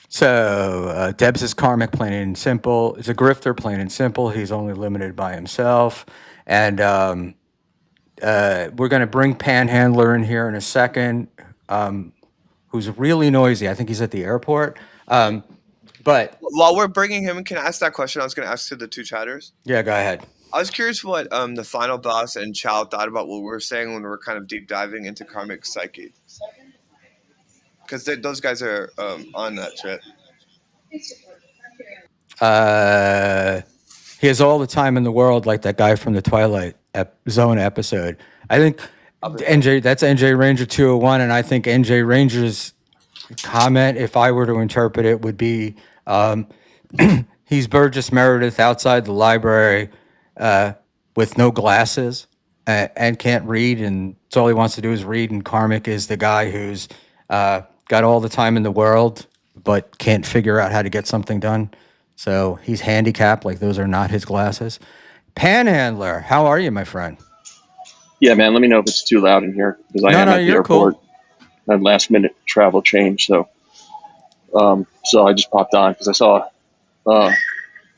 So Debs is karmic, plain and simple. Is a grifter, plain and simple. He's only limited by himself. And we're going to bring Panhandler in here in a second, who's really noisy. I think he's at the airport. But while we're bringing him, can I ask that question I was going to ask to the two chatters? Yeah, go ahead. I was curious what the final boss and Chow thought about what we were saying when we were kind of deep diving into karmic psyche. Because those guys are on that trip. He has all the time in the world, like that guy from the Twilight Zone episode. I think that's NJ Ranger 201, and I think NJ Ranger's comment, if I were to interpret it, would be he's Burgess Meredith outside the library with no glasses and can't read, and it's all he wants to do is read, and Karmic is the guy who's got all the time in the world but can't figure out how to get something done. So he's handicapped, like those are not his glasses. Panhandler, how are you, my friend? Yeah, man, let me know if it's too loud in here, because I am at the airport. Cool. I had last minute travel change, so I just popped on because I saw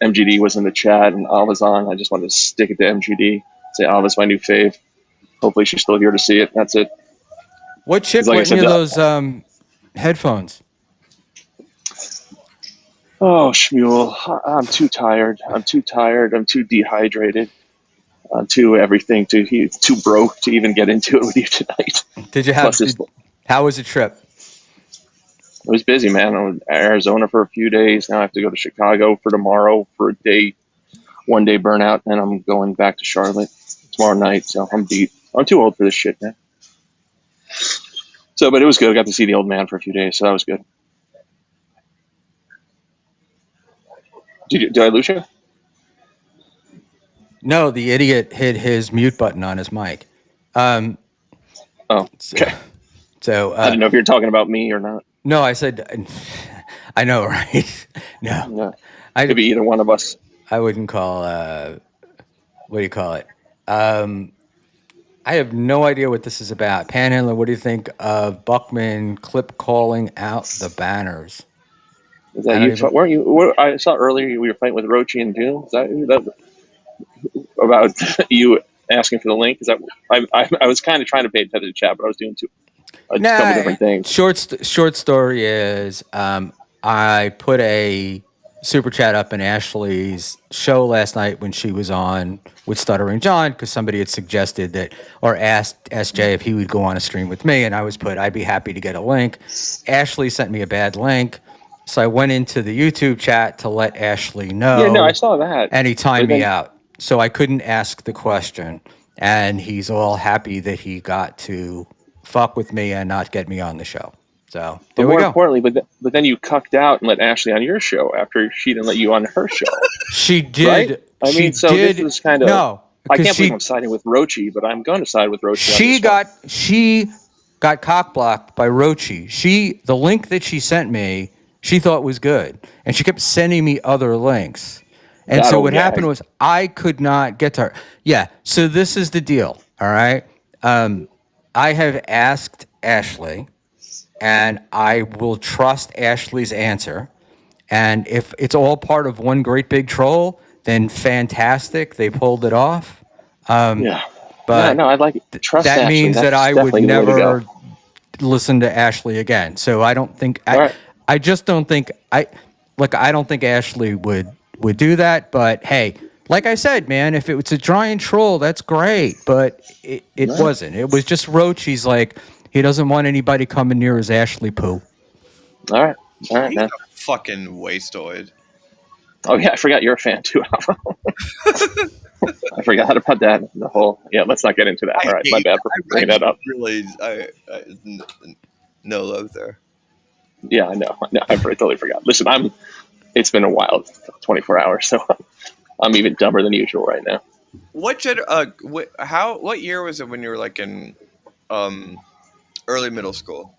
MGD was in the chat and Al was on. I just wanted to stick it to MGD, say Alva's my new fave. Hopefully she's still here to see it. That's it. What chick went near those headphones? Oh, Schmuel, I'm too tired. I'm too dehydrated. I'm too everything. Too broke to even get into it with you tonight. Did you have? How was the trip? It was busy, man. I was in Arizona for a few days. Now I have to go to Chicago for tomorrow for a day, 1 day burnout, and I'm going back to Charlotte tomorrow night. So I'm beat. I'm too old for this shit, man. So, but it was good. I got to see the old man for a few days, so that was good. Did I lose you? No, the idiot hit his mute button on his mic. Okay. So I didn't know if you were talking about me or not. No, I said, I know, right? No. Could be either one of us. I wouldn't call, what do you call it? I have no idea what this is about. Panhandler, what do you think of Buckman clip calling out the banners? Is that you? Weren't you? I saw earlier we were fighting with Rochi and Doom. Is that about you asking for the link? Is that I was kind of trying to pay attention to the chat, but I was doing a couple different things. Short story is I put a super chat up in Ashley's show last night when she was on with Stuttering John because somebody had suggested that or asked SJ if he would go on a stream with me, and I was I'd be happy to get a link. Ashley sent me a bad link. So I went into the YouTube chat to let Ashley know. Yeah, no, I saw that. And he timed me out. So I couldn't ask the question. And he's all happy that he got to fuck with me and not get me on the show. So there we go. More importantly, but then you cucked out and let Ashley on your show after she didn't let you on her show. She did. Right? I mean, so this is kind of... No. I can't believe I'm siding with Rochi, but I'm going to side with Rochi. She got cock blocked by Rochi. The link that she sent me, she thought was good, and she kept sending me other links. And so what happened was I could not get to her. Yeah, so this is the deal, all right? I have asked Ashley, and I will trust Ashley's answer. And if it's all part of one great big troll, then fantastic, they pulled it off. Yeah. But no, I'd like to trust that Ashley. means that I would never listen to Ashley again. So I don't think... I just don't think I don't think Ashley would do that. But hey, like I said, man, if it was a giant troll, that's great. But it wasn't. It was just Roach. He's like, he doesn't want anybody coming near his Ashley poo. All right, He's man. A fucking wasteoid. Oh yeah, I forgot you're a fan too. I forgot about that. The whole let's not get into that. All right, my bad for bringing that up. Really, no love there. Yeah, I know. I totally forgot. Listen, it's been a wild 24 hours, so I'm even dumber than usual right now. What year was it when you were like in early middle school?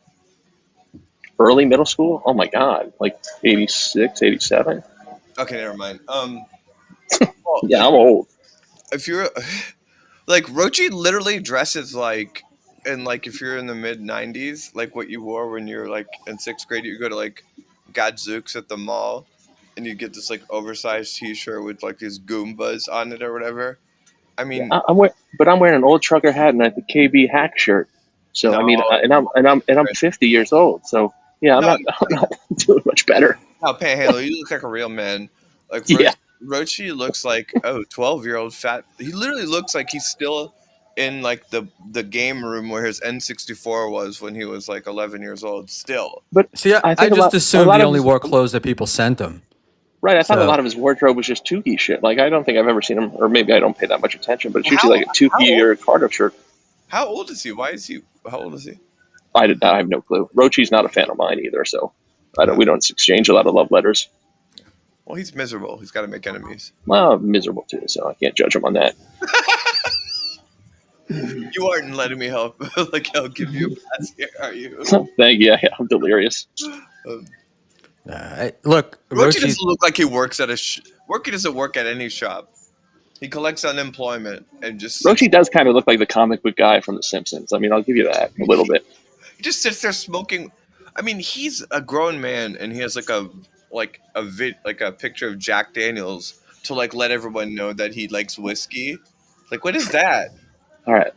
Early middle school? Oh my god, like 86, 87. Okay, never mind. Yeah, I'm old. If you're like Rochi, literally dresses like, and like if you're in the mid 90s, like what you wore when you're like in 6th grade, you go to like Gadzooks at the mall, and you get this like oversized T-shirt with like these Goombas on it or whatever. I mean, I'm wearing an old trucker hat and a KB hack shirt. So no, I mean, I'm 50 years old. So yeah, I'm not doing much better. No, Panhandle, you look like a real man. Like Rochi looks like 12-year-old fat. He literally looks like he's still in like the game room where his N64 was when he was like 11 years old. Still, but see, I just assumed he only wore clothes that people sent him. Right, I thought a lot of his wardrobe was just Tukey shit. Like, I don't think I've ever seen him, or maybe I don't pay that much attention, but it's usually like a Tukey or a Cardiff shirt. How old is he? How old is he? I have no clue. Rochi's not a fan of mine either, so we don't exchange a lot of love letters. Well, he's miserable. He's got to make enemies. Well, I'm miserable too, so I can't judge him on that. You aren't letting me help. Like, I'll give you a pass here, are you? Thank you. Yeah, I'm delirious. Look, Rochi doesn't look like he works at Rochi doesn't work at any shop. He collects unemployment and just. Rochi does kind of look like the comic book guy from The Simpsons. I mean, I'll give you that a little bit. He just sits there smoking. I mean, he's a grown man and he has like a picture of Jack Daniels to like let everyone know that he likes whiskey. Like, what is that? All right,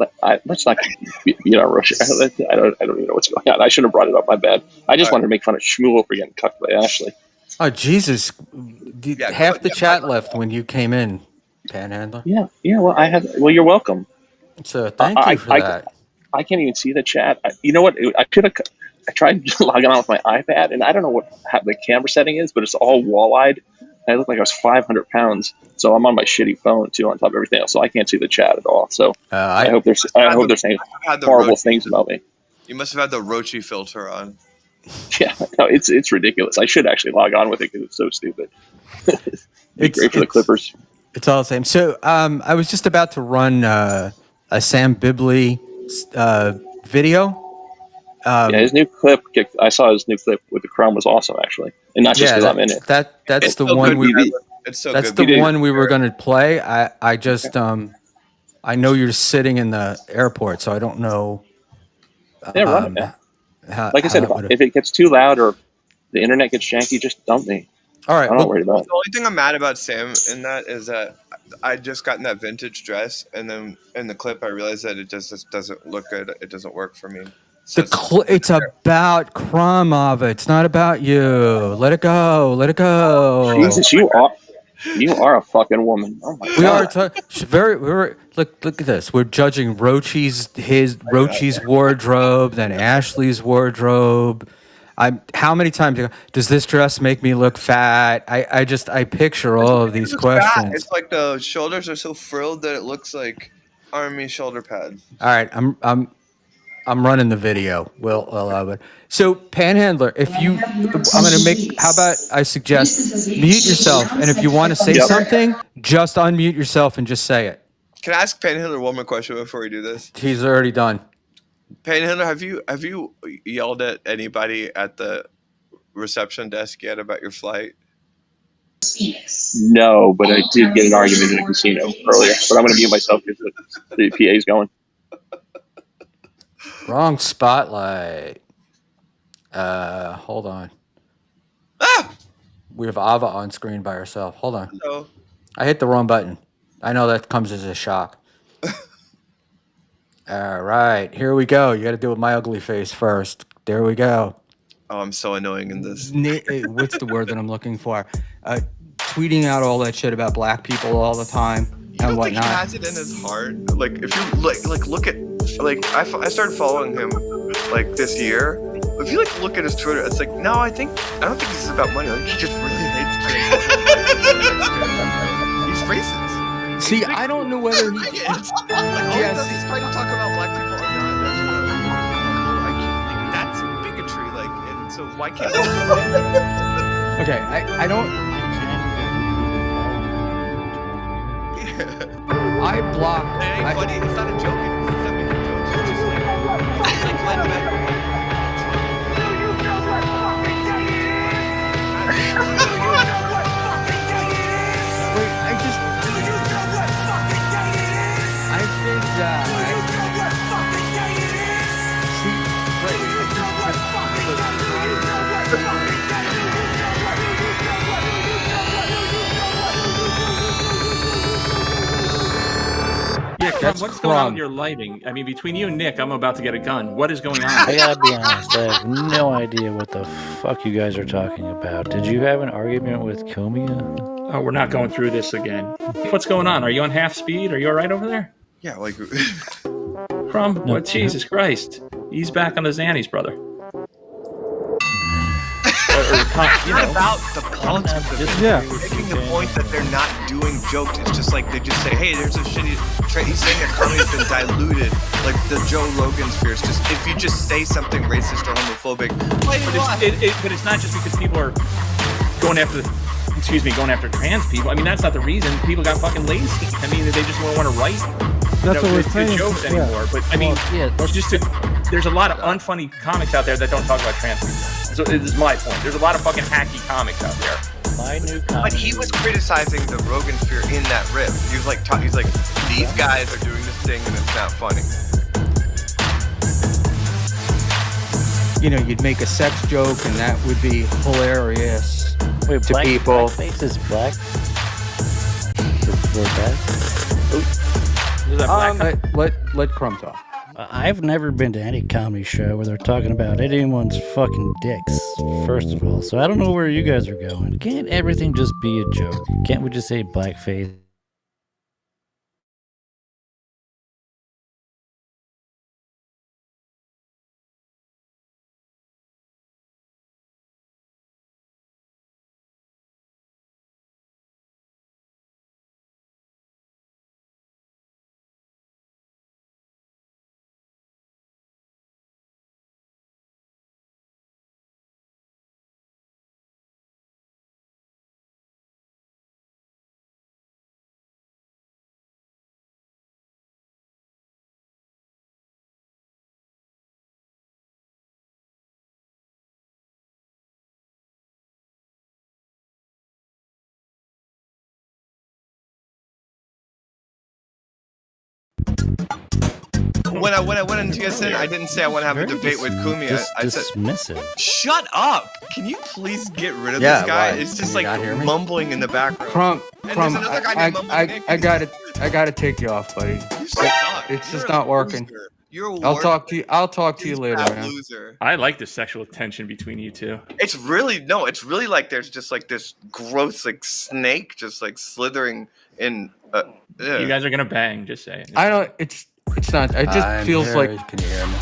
let's not beat on Rochi. I don't even know what's going on. I should have brought it up. My bad. I just wanted to make fun of Schmuel for getting cucked by Ashley. Oh Jesus! Half the chat left when you came in, Panhandler. Yeah. Well, you're welcome. So thank you for that. I can't even see the chat. You know what? I tried logging on with my iPad, and I don't know what the camera setting is, but it's all wall-eyed. I look like I was 500 pounds, so I'm on my shitty phone too, on top of everything else, so I can't see the chat at all. So I hope they're saying horrible things about me. You must have had the Rochi filter on. Yeah, no, it's ridiculous. I should actually log on with it because it's so stupid. It's great for the Clippers. It's all the same. So I was just about to run a Sam Bibley video. His new clip. I saw his new clip with the Chrome was awesome, actually, and not just because I'm in it. That's the one we were going to play. I just I know you're sitting in the airport, so I don't know. Run it. Like I said, if it gets too loud or the internet gets janky, just dump me. All right. I'm not worried about it. The only thing I'm mad about Sam in that is that I just got in that vintage dress, and then in the clip I realized that it just doesn't look good. It doesn't work for me. So it's about Kramava. It's not about you. Let it go. Let it go. Jesus, you are a fucking woman. Oh my God. We are look at this. We're judging Rochi's wardrobe, then Ashley's wardrobe. How many times does this dress make me look fat? I picture all of these questions. Fat. It's like the shoulders are so frilled that it looks like army shoulder pads. All right, I'm running the video. We'll allow it. So, Panhandler, how about I suggest mute yourself, and if you want to say something, just unmute yourself and just say it. Can I ask Panhandler one more question before we do this? He's already done. Panhandler, have you yelled at anybody at the reception desk yet about your flight? No, but I did get an argument in a casino earlier. But I'm going to mute myself because the PA's going. Wrong spotlight. Hold on. Ah! We have Ava on screen by herself. Hold on. Hello. I hit the wrong button. I know that comes as a shock. All right, here we go. You got to do it with my ugly face first. There we go. Oh, I'm so annoying in this. What's the word that I'm looking for? Tweeting out all that shit about black people all the time and whatnot. Think he has it in his heart. Like if you like look at I started following him like this year. If you look at his Twitter, it's like I don't think this is about money. I think he just really hates He's racist. See, I don't know whether he. He's trying to talk about black people or not. That's bigotry. Like, and so why can't? Okay, I don't. I blocked. It ain't funny. It's not a joke. He's not making jokes. It's just like Glenn Beck. Wait, I think that. Yeah, Crumb, what's going on with your lighting? I mean, between you and Nick, I'm about to get a gun. What is going on? I gotta be honest, I have no idea what the fuck you guys are talking about. Did you have an argument with Komia? Oh, we're not going through this again. What's going on? Are you on half speed? Are you all right over there? Yeah, like... Crumb, what? Jesus Christ. He's back on the Xannies, brother. It's not about the politics of it. Yeah. Making the point that they're not doing jokes. It's just like they just say, hey, there's a shitty... He's saying that comedy's been diluted. Like the Joe Rogan sphere. It's just, if you just say something racist or homophobic... But it's not just because people are going after trans people. I mean, that's not the reason. People got fucking lazy. I mean, they just don't want to write good jokes anymore. But I mean, there's a lot of unfunny comics out there that don't talk about trans people. So this is my point. There's a lot of fucking hacky comics out there. My new But he was criticizing the Rogan sphere in that riff. He was like, these guys are doing this thing and it's not funny. You know, you'd make a sex joke and that would be hilarious. Wait, to people. Blackface is black? Let Crumb talk. I've never been to any comedy show where they're talking about anyone's fucking dicks, first of all. So I don't know where you guys are going. Can't everything just be a joke? Can't we just say blackface? When I went into TSN, I didn't say I want to have a debate with Kumi. I said, dismissive. Shut up! Can you please get rid of this guy? Why? It's just Can you like not hear me? mumbling in the background. Crumb, And there's another guy named Mumbling Nick. I gotta take you off, buddy. You suck. It's You're just a not working. loser. You're a I'll talk to you later, fat man. loser. I like the sexual tension between you two. It's really like there's just like this gross like snake just like slithering in. You guys are gonna bang. Just say it. I don't. It's not. It just feels like. Can you hear me?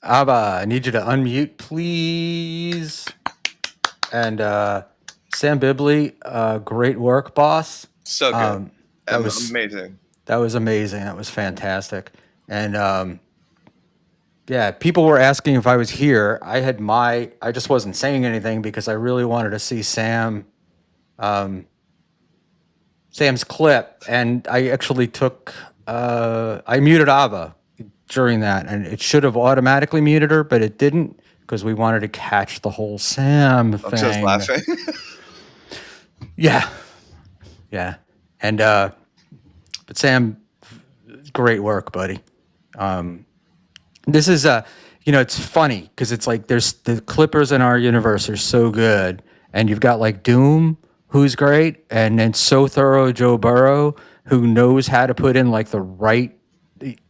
Abba, I need you to unmute, please. And Sam Bibley, great work, boss. So good. That was amazing. That was amazing. That was fantastic. And yeah, people were asking if I was here. I just wasn't saying anything because I really wanted to see Sam's clip. And I actually I muted Ava during that, and it should have automatically muted her, but it didn't because we wanted to catch the whole Sam thing. I'm just laughing. Yeah. And but Sam, great work, buddy. This is it's funny because it's like there's the Clippers in our universe are so good, and you've got like Doom, who's great, and then So Thorough Joe Burrow, who knows how to put in like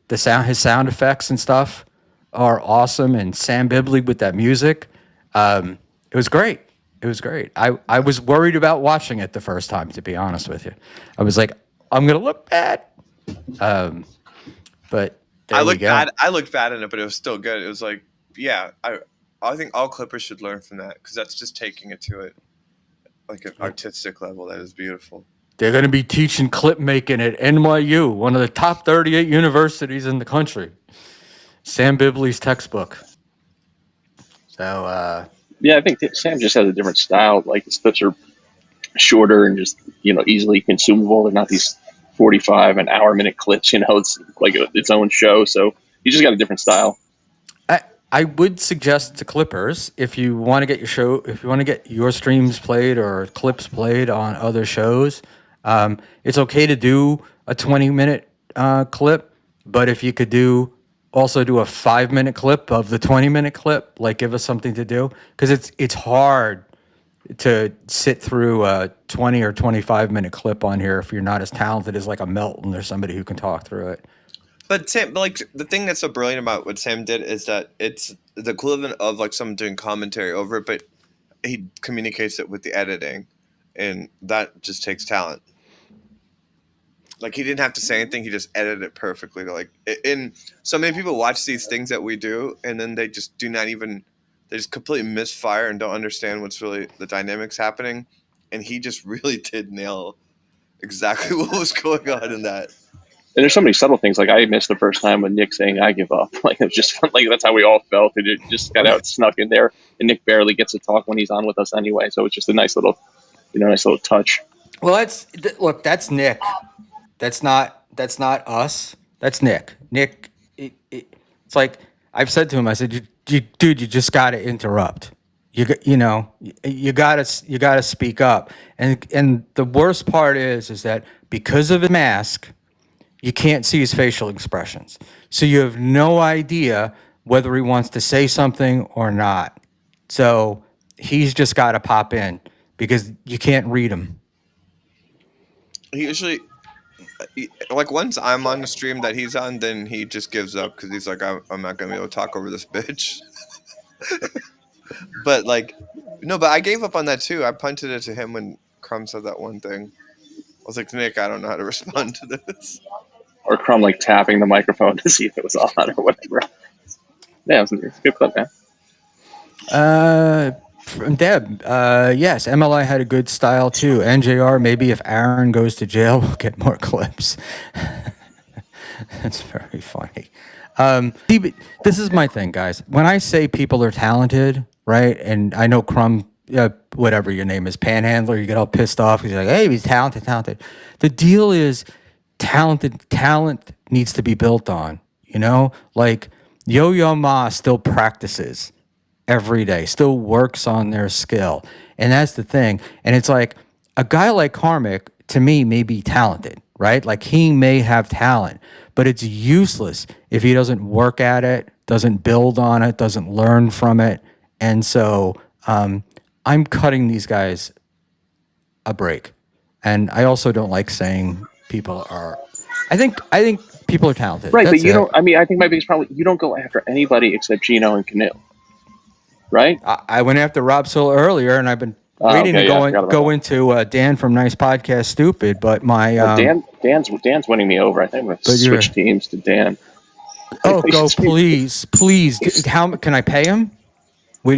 his sound effects and stuff are awesome, and Sam Bibley with that music. It was great. was great. I was worried about watching it the first time, to be honest with you. I was like, I'm gonna look bad. But there we go. I looked bad in it, but it was still good. It was like, yeah, I think all Clippers should learn from that, because that's just taking it to like an artistic level that is beautiful. They're going to be teaching clip making at NYU, one of the top 38 universities in the country. Sam Bibley's textbook. So, yeah, I think Sam just has a different style. Like, his clips are shorter and just, easily consumable. They're not these 45 an hour minute clips. It's like its own show. So he just got a different style. I would suggest to Clippers, if you want to get your streams played or clips played on other shows, it's okay to do a 20-minute clip, but if you could also do a 5-minute clip of the 20-minute clip, like, give us something to do, because it's hard to sit through a 20 or 25-minute clip on here if you're not as talented as like a Melton or somebody who can talk through it. But Sam, like, the thing that's so brilliant about what Sam did is that it's the equivalent of like someone doing commentary over it, but he communicates it with the editing, and that just takes talent. Like, he didn't have to say anything; he just edited it perfectly. Like, and so many people watch these things that we do, and then they just they just completely misfire and don't understand what's really the dynamics happening. And he just really did nail exactly what was going on in that. And there's so many subtle things. Like, I missed the first time when Nick saying "I give up." Like, it was just fun. Like, that's how we all felt. It just got out snuck in there, and Nick barely gets to talk when he's on with us anyway. So it's just a nice little touch. Well, that's Nick. That's not us. That's Nick. Nick. It's like I've said to him. I said, "Dude, you just got to interrupt. You got to speak up." And the worst part is that because of the mask, you can't see his facial expressions. So you have no idea whether he wants to say something or not. So he's just got to pop in because you can't read him. He usually, like, once I'm on the stream that he's on, then he just gives up because he's like, I'm not going to be able to talk over this bitch. But, like, no, but I gave up on that too. I punted it to him when Crumb said that one thing. I was like, Nick, I don't know how to respond to this. Or Crumb, like, tapping the microphone to see if it was on or whatever. Yeah, it was a good clip, man. From Deb, yes, MLI had a good style too. NJR, maybe if Aaron goes to jail, we'll get more clips. That's very funny. This is my thing, guys. When I say people are talented, right? And I know Crumb, whatever your name is, Panhandler, you get all pissed off because you're like, hey, he's talented. The deal is talent needs to be built on, like Yo-Yo Ma still practices every day, still works on their skill. And that's the thing. And it's like a guy like Karmic, to me, may be talented, right? Like, he may have talent, but it's useless if he doesn't work at it, doesn't build on it, doesn't learn from it. And so I'm cutting these guys a break. And I also don't like saying people are. I think people are talented. Right, but you don't. I mean, I think my biggest problem, you don't go after anybody except Gino and Canoe. Right? I went after Rob Sill earlier, and I've been waiting to go into Dan from Nice Podcast Stupid, but my Dan's winning me over. I think I'm going to switch teams to Dan. Oh, go please! How can I pay him?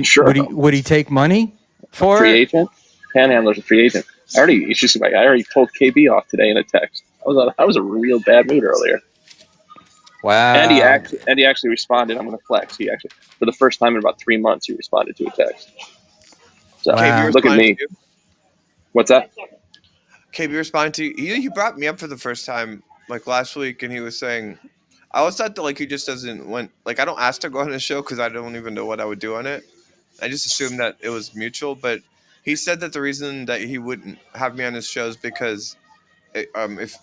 Sure. Would he take money for free agent? Panhandler's a free agent. I already pulled KB off today in a text. I was a real bad mood earlier. Wow. And he actually responded. I'm going to flex. He actually, for the first time in about 3 months, he responded to a text. So look at me. What's that? KB responded to you. He brought me up for the first time like last week, and he was saying, I always thought that like he just doesn't want, like, I don't ask to go on his show because I don't even know what I would do on it. I just assumed that it was mutual, but he said that the reason that he wouldn't have me on his show is because if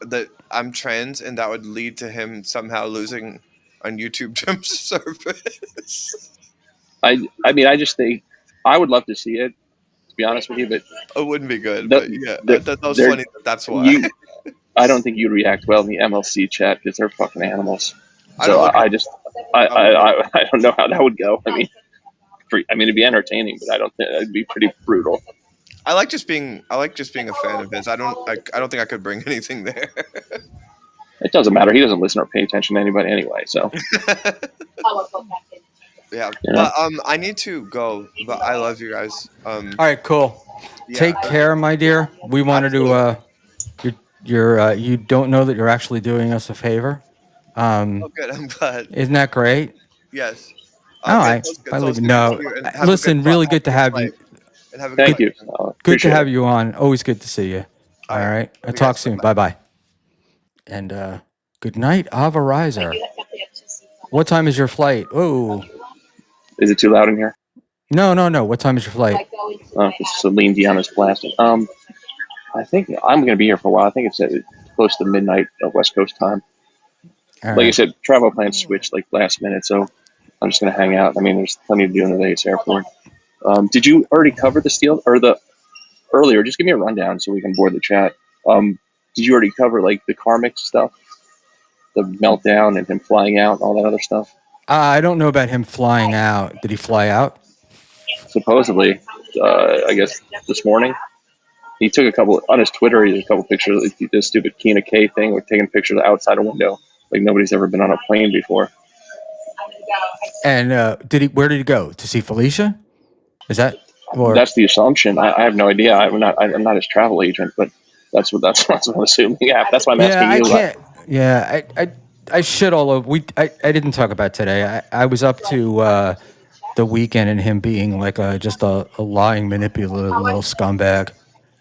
that I'm trans, and that would lead to him somehow losing on YouTube term service. I mean, I just think I would love to see it, to be honest with you, but it wouldn't be good. But yeah, that was funny. That's why. I don't think you'd react well in the MLC chat because they're fucking animals. So I don't know how that would go. I mean, I mean, it'd be entertaining, but I don't think it'd be pretty brutal. I like just being a fan of his. I don't think I could bring anything there. It doesn't matter. He doesn't listen or pay attention to anybody anyway. So yeah. You know? But I need to go. But I love you guys. All right, cool. Yeah. Take care, my dear. We wanted to. You don't know that you're actually doing us a favor. Oh, good. I'm glad. Isn't that great? Yes. Oh, I believe no. Listen, really good to have you. And have a Thank good you. Good to have you on. Always good to see you. All right. right. I'll Love you talk guys. soon. Bye-bye. And good night, Ava Riser. What time is your flight? Oh. Is it too loud in here? No. What time is your flight? Celine Dion is blasting. I think I'm going to be here for a while. I think it's close to midnight West Coast time. All Like I right. said, travel plans switched like last minute, so I'm just going to hang out. I mean, there's plenty to do in the Vegas airport. Did you already cover the steel or the earlier? Just give me a rundown so we can board the chat. Did you already cover like the Karmic stuff, the meltdown and him flying out and all that other stuff? I don't know about him flying out. Did he fly out? Supposedly, I guess this morning. He took a couple on his Twitter. He took a couple pictures. He did this stupid Kina K thing with taking pictures outside a window, like nobody's ever been on a plane before. And where did he go? To see Felicia? Is that? Or That's the assumption. I have no idea. I'm not his travel agent, but that's what I'm assuming. Yeah, that's why I'm asking you. I can't. Yeah, I shit all over. I didn't talk about today. I was up to the weekend and him being like just a lying, manipulative little scumbag.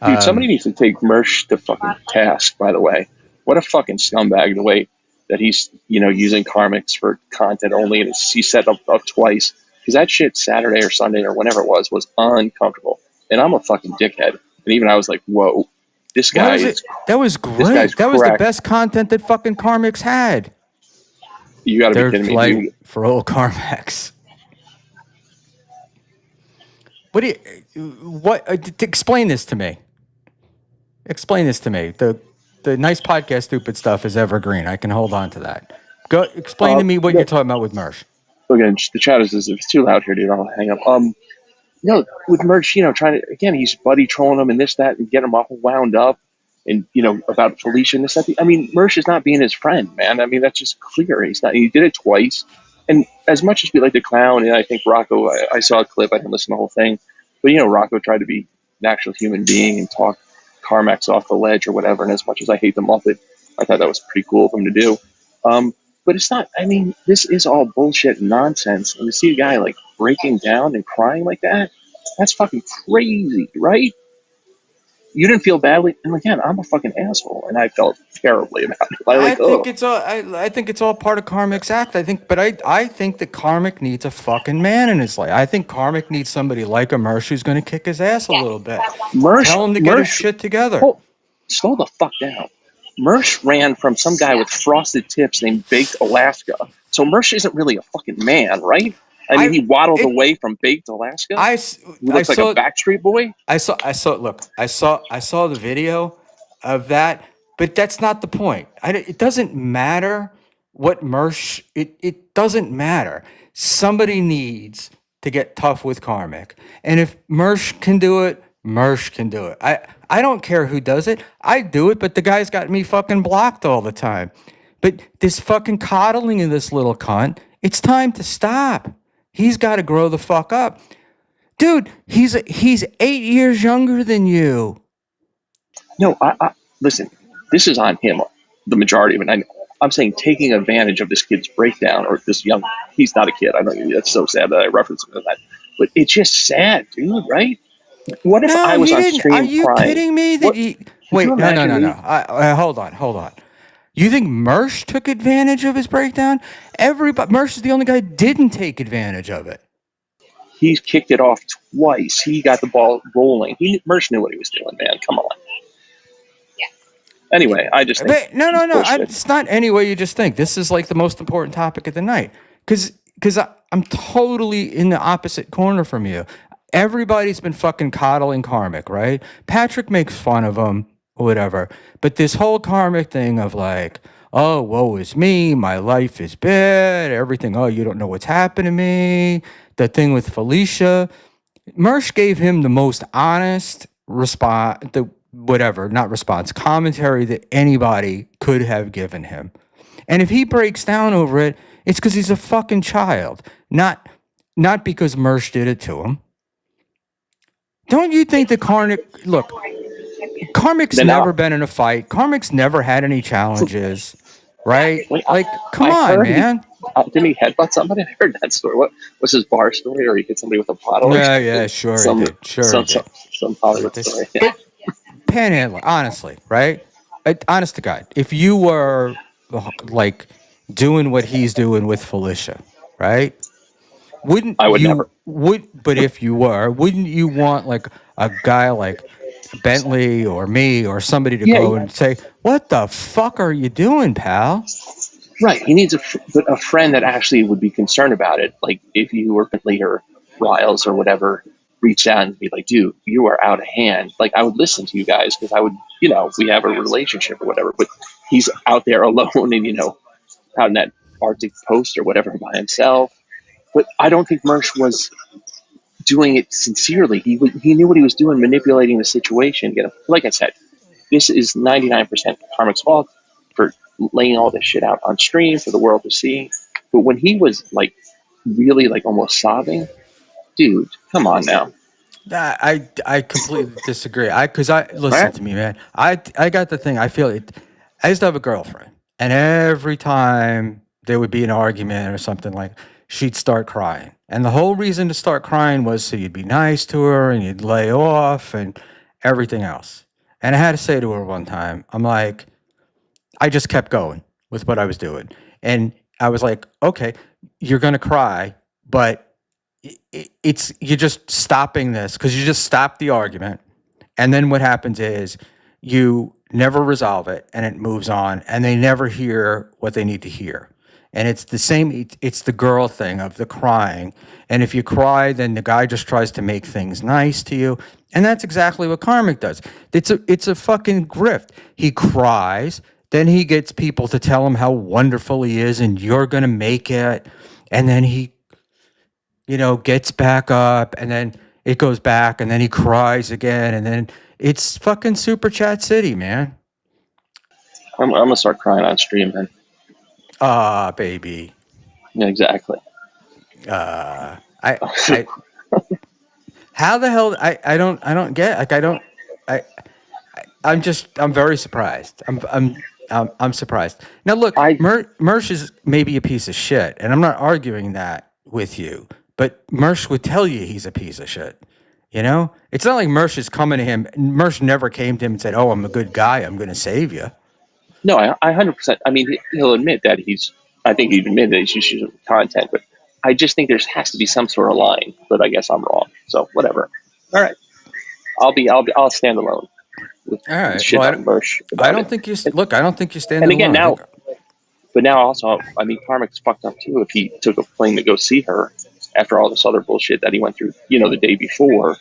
Dude, somebody needs to take Mersh to fucking task, by the way. What a fucking scumbag, the way that he's, using Karmics for content only, and he set up twice. Because that shit Saturday or Sunday or whenever it was uncomfortable. And I'm a fucking dickhead. And even I was like, whoa, this guy that was great. That was the best content that fucking Karmics had. You gotta be kidding me, dude. For old Karmics. Explain this to me. Explain this to me. The nice podcast stupid stuff is evergreen. I can hold on to that. Go explain to me what you're talking about with Mersh. Again, the chat is if it's too loud here, dude, I'll hang up. With Merch, trying to, again, he's buddy trolling him and this, that, and get him all wound up and, about Felicia and this, that. I mean, Merch is not being his friend, man. I mean, that's just clear. He did it twice. And as much as we like to clown, and I think Rocco, I saw a clip, I didn't listen to the whole thing, but, Rocco tried to be an actual human being and talk Carmax off the ledge or whatever. And as much as I hate the Muppet, I thought that was pretty cool of him to do. But it's not, I mean, this is all bullshit and nonsense. And to see a guy like breaking down and crying like that, that's fucking crazy, right? You didn't feel badly, and again, I'm a fucking asshole, and I felt terribly about it. I think it's all part of Karmic's act. I think that Karmic needs a fucking man in his life. I think Karmic needs somebody like a Mersh who's going to kick his ass a little bit. Tell him to get his shit together. Slow the fuck down. Mersh ran from some guy with frosted tips named Baked Alaska. So Mersh isn't really a fucking man, right? I mean, he waddled away from Baked Alaska. He looks like a Backstreet Boy. I saw the video of that, but that's not the point. It doesn't matter what Mersh. It doesn't matter. Somebody needs to get tough with Karmic, and if Mersh can do it, Mersh can do it. I don't care who does it. I do it, but the guy's got me fucking blocked all the time. But this fucking coddling of this little cunt, it's time to stop. He's got to grow the fuck up. Dude, he's 8 years younger than you. No, I listen, this is on him, the majority of it. I'm saying taking advantage of this kid's breakdown, or this young, he's not a kid. I know that's so sad that I reference him to that. But it's just sad, dude, right? What if I was on stream crying? Are you kidding me? Wait, no. Hold on. You think Mersh took advantage of his breakdown? Mersh is the only guy who didn't take advantage of it. He's kicked it off twice. He got the ball rolling. Mersh knew what he was doing, man. Come on. Yeah. Anyway, I just think no. It's not any way you just think. This is like the most important topic of the night. Because I'm totally in the opposite corner from you. Everybody's been fucking coddling Karmic, right? Patrick makes fun of him, whatever. But this whole Karmic thing of like, oh, woe is me, my life is bad, everything, oh, you don't know what's happened to me. the thing with Felicia, Mersh gave him the most honest commentary that anybody could have given him. And if he breaks down over it, it's because he's a fucking child, not because Mersh did it to him. Don't you think that Karmic's never been in a fight. Karmic's never had any challenges, right? Like, come on, man. Didn't he headbutt somebody? I heard that story. What was his bar story? Or he hit somebody with a bottle? Yeah, sure he did. Some Hollywood story. Yeah. But Panhandler, honestly, right? Honest to God, if you were like doing what he's doing with Felicia, right? But if you were, wouldn't you want like a guy like Bentley or me or somebody to go and say, "What the fuck are you doing, pal?" Right. He needs a friend that actually would be concerned about it. Like if you were Bentley or Riles or whatever, reach out and be like, "Dude, you are out of hand." Like I would listen to you guys because I would, we have a relationship or whatever. But he's out there alone and out in that Arctic post or whatever by himself. But I don't think Mersh was doing it sincerely. He knew what he was doing, manipulating the situation. Like I said, this is 99% Karmic's fault for laying all this shit out on stream for the world to see. But when he was like really like almost sobbing, dude, come on now. I completely disagree. Listen to me, man. I got the thing. I feel it. I used to have a girlfriend, and every time there would be an argument or something, like she'd start crying, and the whole reason to start crying was so you'd be nice to her and you'd lay off and everything else. And I had to say to her one time, I'm like, I just kept going with what I was doing, and I was like, okay, you're gonna cry, but you're just stopping this because you just stop the argument, and then what happens is you never resolve it and it moves on, and they never hear what they need to hear. And it's the same, it's the girl thing of the crying. And if you cry, then the guy just tries to make things nice to you. And that's exactly what Karmic does. It's a fucking grift. He cries, then he gets people to tell him how wonderful he is and you're gonna make it. And then he gets back up, and then it goes back, and then he cries again, and then it's fucking Super Chat City, man. I'm gonna start crying on stream, man. Baby. Yeah, exactly. I how the hell I don't get, like, I'm very surprised. I'm surprised. Now look, Mersh is maybe a piece of shit, and I'm not arguing that with you. But Mersh would tell you he's a piece of shit. It's not like Mersh is coming to him. Mersh never came to him and said, "Oh, I'm a good guy. I'm going to save you." No, I 100%. I mean, he'll admit that I think he'd admit that he's shooting content, but I just think there has to be some sort of line. But I guess I'm wrong. So whatever. All right, I'll stand alone. All right. Shit on Mersh. I don't think you stand alone. And again, now also, I mean, Karmic's fucked up too. If he took a plane to go see her after all this other bullshit that he went through, the day before,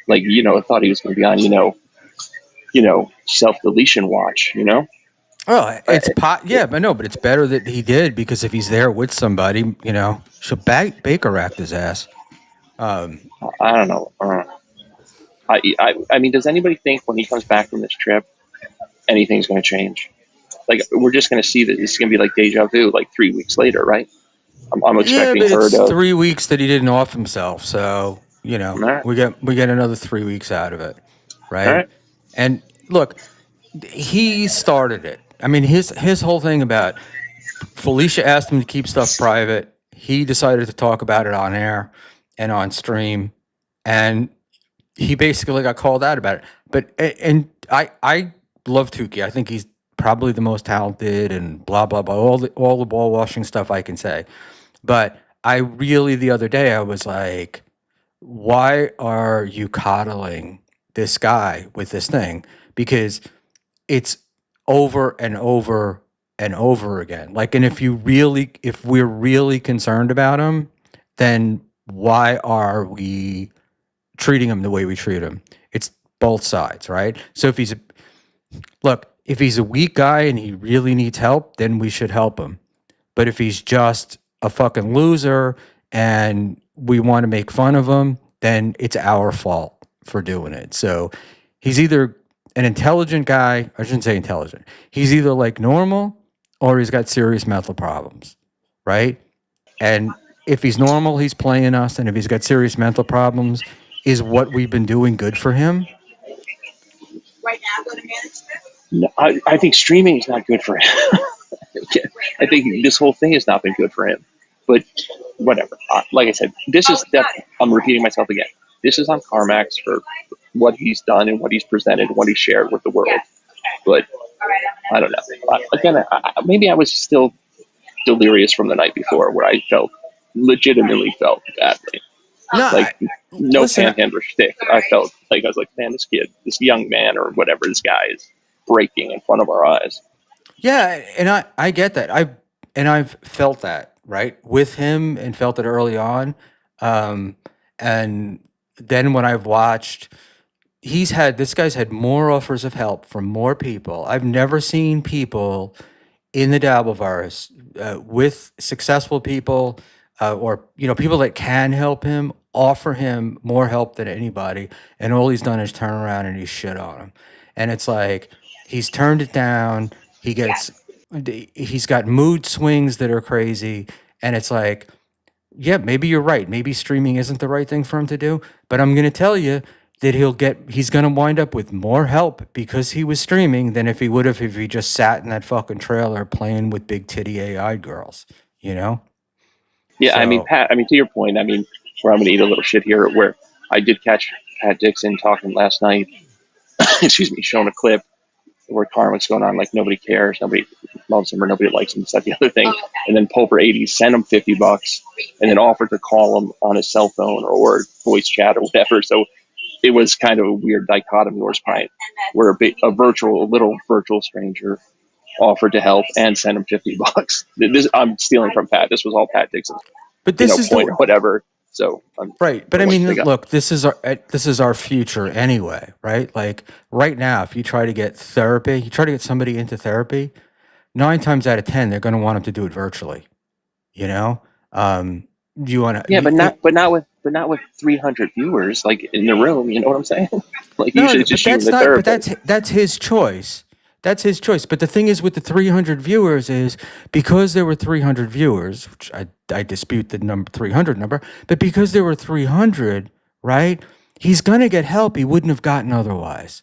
like, I thought he was going to be on, self-deletion watch, Well, but it's better that he did, because if he's there with somebody, she'll Baker act his ass. I don't know. I mean, does anybody think when he comes back from this trip, anything's going to change? Like, we're just going to see that it's going to be like deja vu, like 3 weeks later, right? I'm expecting her to. 3 weeks that he didn't off himself, so right. we get another 3 weeks out of it, right? And look, he started it. I mean, his whole thing about Felicia asked him to keep stuff private. He decided to talk about it on air and on stream, and he basically got called out about it. But I love Tukey. I think he's probably the most talented and blah blah blah, all the ball washing stuff I can say. But I really, the other day, I was like, why are you coddling this guy with this thing? Because it's over and over and over again. Like, and if we're really concerned about him, then why are we treating him the way we treat him? It's both sides, right? So if he's a weak guy and he really needs help, then we should help him. But if he's just a fucking loser and we want to make fun of him, then it's our fault for doing it. So he's either an intelligent guy, I shouldn't say intelligent. He's either like normal or he's got serious mental problems, right? And if he's normal, he's playing us. And if he's got serious mental problems, is what we've been doing good for him? No, I think streaming is not good for him. I think this whole thing has not been good for him. But whatever. Like I said, this is I'm repeating myself again. This is on Karmax for what he's done and what he's presented, and what he shared with the world. But I don't know. Again, maybe I was still delirious from the night before, where I legitimately felt badly. No, like no listen, panhandler shtick. I felt like I was like, man, this kid, this young man or whatever, this guy is breaking in front of our eyes. Yeah, and I get that. I've felt that, right, with him, and felt it early on. And then when I've watched, this guy's had more offers of help from more people. I've never seen people in the Dabbleverse with successful people, or people that can help him, offer him more help than anybody, and all he's done is turn around and he's shit on him. And it's like he's turned it down. He's got mood swings that are crazy, and it's like, yeah, maybe you're right. Maybe streaming isn't the right thing for him to do, but I'm going to tell you that he's going to wind up with more help because he was streaming than if he would have if he just sat in that fucking trailer playing with big titty AI girls, Yeah, So, I mean, Pat, to your point, where I'm going to eat a little shit here, where I did catch Pat Dixon talking last night, excuse me, showing a clip where Karmic's going on like nobody cares, nobody loves him, or nobody likes him, it's like the other thing. And then Poper 80 sent him $50 and then offered to call him on his cell phone or voice chat or whatever. So it was kind of a weird dichotomy where a little virtual stranger offered to help and sent him $50. I'm stealing from Pat. This was all Pat Dixon's, but this is point or whatever. So right. But I mean, look, this is our future anyway, right? Like right now, if you try to get somebody into therapy, 9 times out of 10, they're going to want them to do it virtually. You want to? But not with 300 viewers like in the room. You know what I'm saying? Like No, usually it's just you and the therapist. but that's his choice. That's his choice. But the thing is with the 300 viewers is because there were 300 viewers, which I dispute the number 300 number, but because there were 300, right? He's going to get help he wouldn't have gotten otherwise.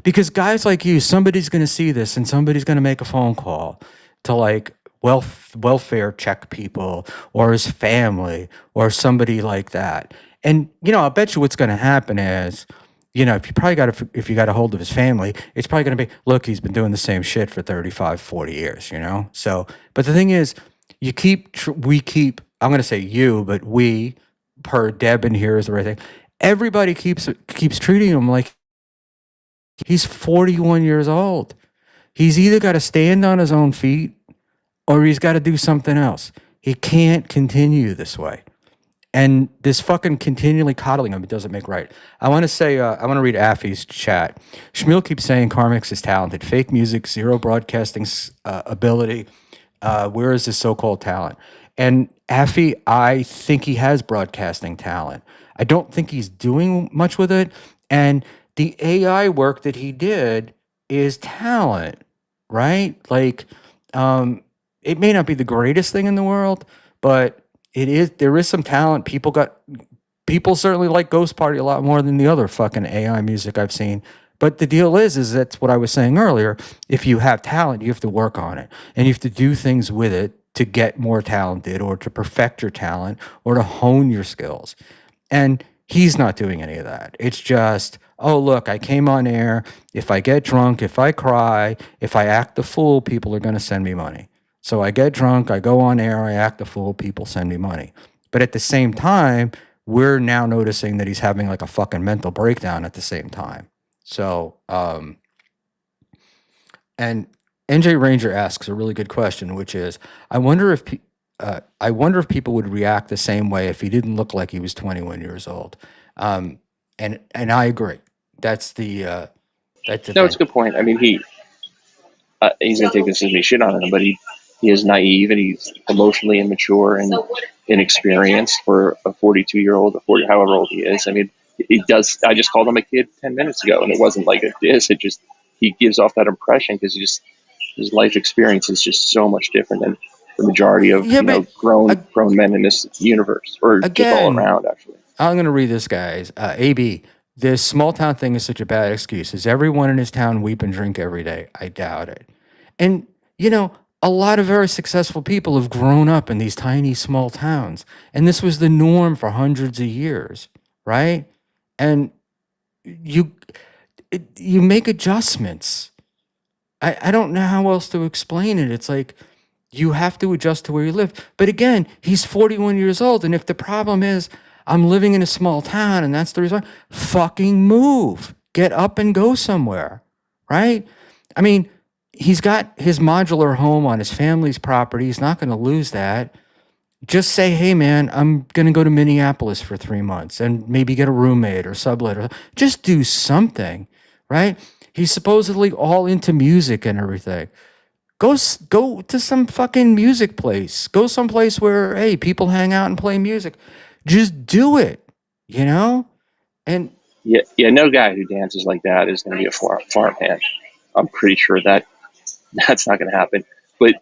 Because guys like you, somebody's going to see this and somebody's going to make a phone call to like welfare check people or his family or somebody like that. And I'll bet you what's going to happen is, if you got a hold of his family, it's probably going to be, look, he's been doing the same shit for 35, 40 years, So, but the thing is, we keep, I'm going to say you, but we, per Deb in here is the right thing. Everybody keeps treating him like he's 41 years old. He's either got to stand on his own feet or he's got to do something else. He can't continue this way. And this fucking continually coddling him, it doesn't make right. I want to say, I want to read Affy's chat. Schmuel keeps saying Karmic is talented. Fake music, zero broadcasting ability. Where is his so-called talent? And Affy, I think he has broadcasting talent. I don't think he's doing much with it. And the AI work that he did is talent, right? Like, it may not be the greatest thing in the world, but there is some talent. People certainly like Ghost Party a lot more than the other fucking AI music I've seen. But the deal is that's what I was saying earlier. If you have talent, you have to work on it. And you have to do things with it to get more talented or to perfect your talent or to hone your skills. And he's not doing any of that. It's just, oh, look, I came on air. If I get drunk, if I cry, if I act the fool, people are going to send me money. So I get drunk, I go on air, I act the fool, people send me money. But at the same time, we're now noticing that he's having like a fucking mental breakdown at the same time. So, and NJ Ranger asks a really good question, which is, I wonder if people would react the same way if he didn't look like he was 21 years old. And I agree. That's the No, it's a good point. He's gonna take this as me shit on him, but he is naive and he's emotionally immature and inexperienced for a 42-year-old, or 40, however old he is. I mean, it does. I just called him a kid 10 minutes ago, and it wasn't like a diss. It just he gives off that impression because his life experience is just so much different than the majority of grown men in this universe, or just all around. Actually, I'm going to read this, guys. AB, this small town thing is such a bad excuse. Is everyone in his town weep and drink every day? I doubt it. And a lot of very successful people have grown up in these tiny, small towns, and this was the norm for hundreds of years, right? And you make adjustments. I don't know how else to explain it. It's like you have to adjust to where you live. But again, he's 41 years old, and if the problem is I'm living in a small town and that's the reason, fucking move. Get up and go somewhere, right? I mean, he's got his modular home on his family's property. He's not going to lose that. Just say, hey, man, I'm going to go to Minneapolis for 3 months and maybe get a roommate or sublet. Or just do something, right? He's supposedly all into music and everything. Go to some fucking music place. Go someplace where, hey, people hang out and play music. Just do it, And no guy who dances like that is going to be a farmhand. I'm pretty sure that's not going to happen. But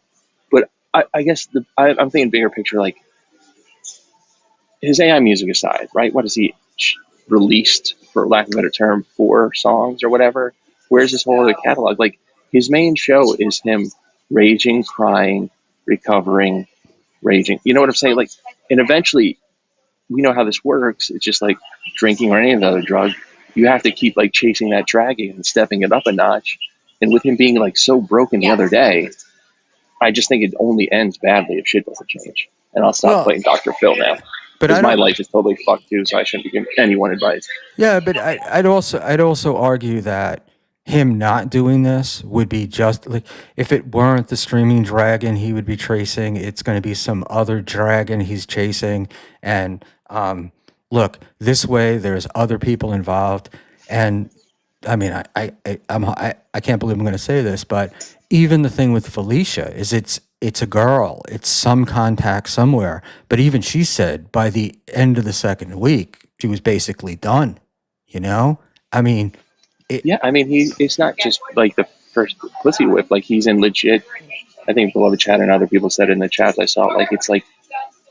I guess I'm thinking bigger picture, like his AI music aside, right? What has he released, for lack of a better term, 4 songs or whatever? Where's his whole other catalog? Like his main show is him raging, crying, recovering, raging. You know what I'm saying? Like, and eventually, we know how this works. It's just like drinking or any other drug. You have to keep like chasing that dragon and stepping it up a notch. And with him being like so broken the other day, I just think it only ends badly if shit doesn't change. And I'll stop playing Dr. Phil now. Because my life is totally fucked too, so I shouldn't be giving anyone advice. Yeah, but I'd also argue that him not doing this would be just like, if it weren't the streaming dragon he would be chasing, it's going to be some other dragon he's chasing. And look, this way there's other people involved. And I mean, I can't believe I'm going to say this, but even the thing with Felicia is it's a girl, it's some contact somewhere. But even she said by the end of the second week, she was basically done. I mean, it's not just like the first pussy whip. Like he's in legit. I think Beloved Chat and other people said it in the chat I saw. Like it's like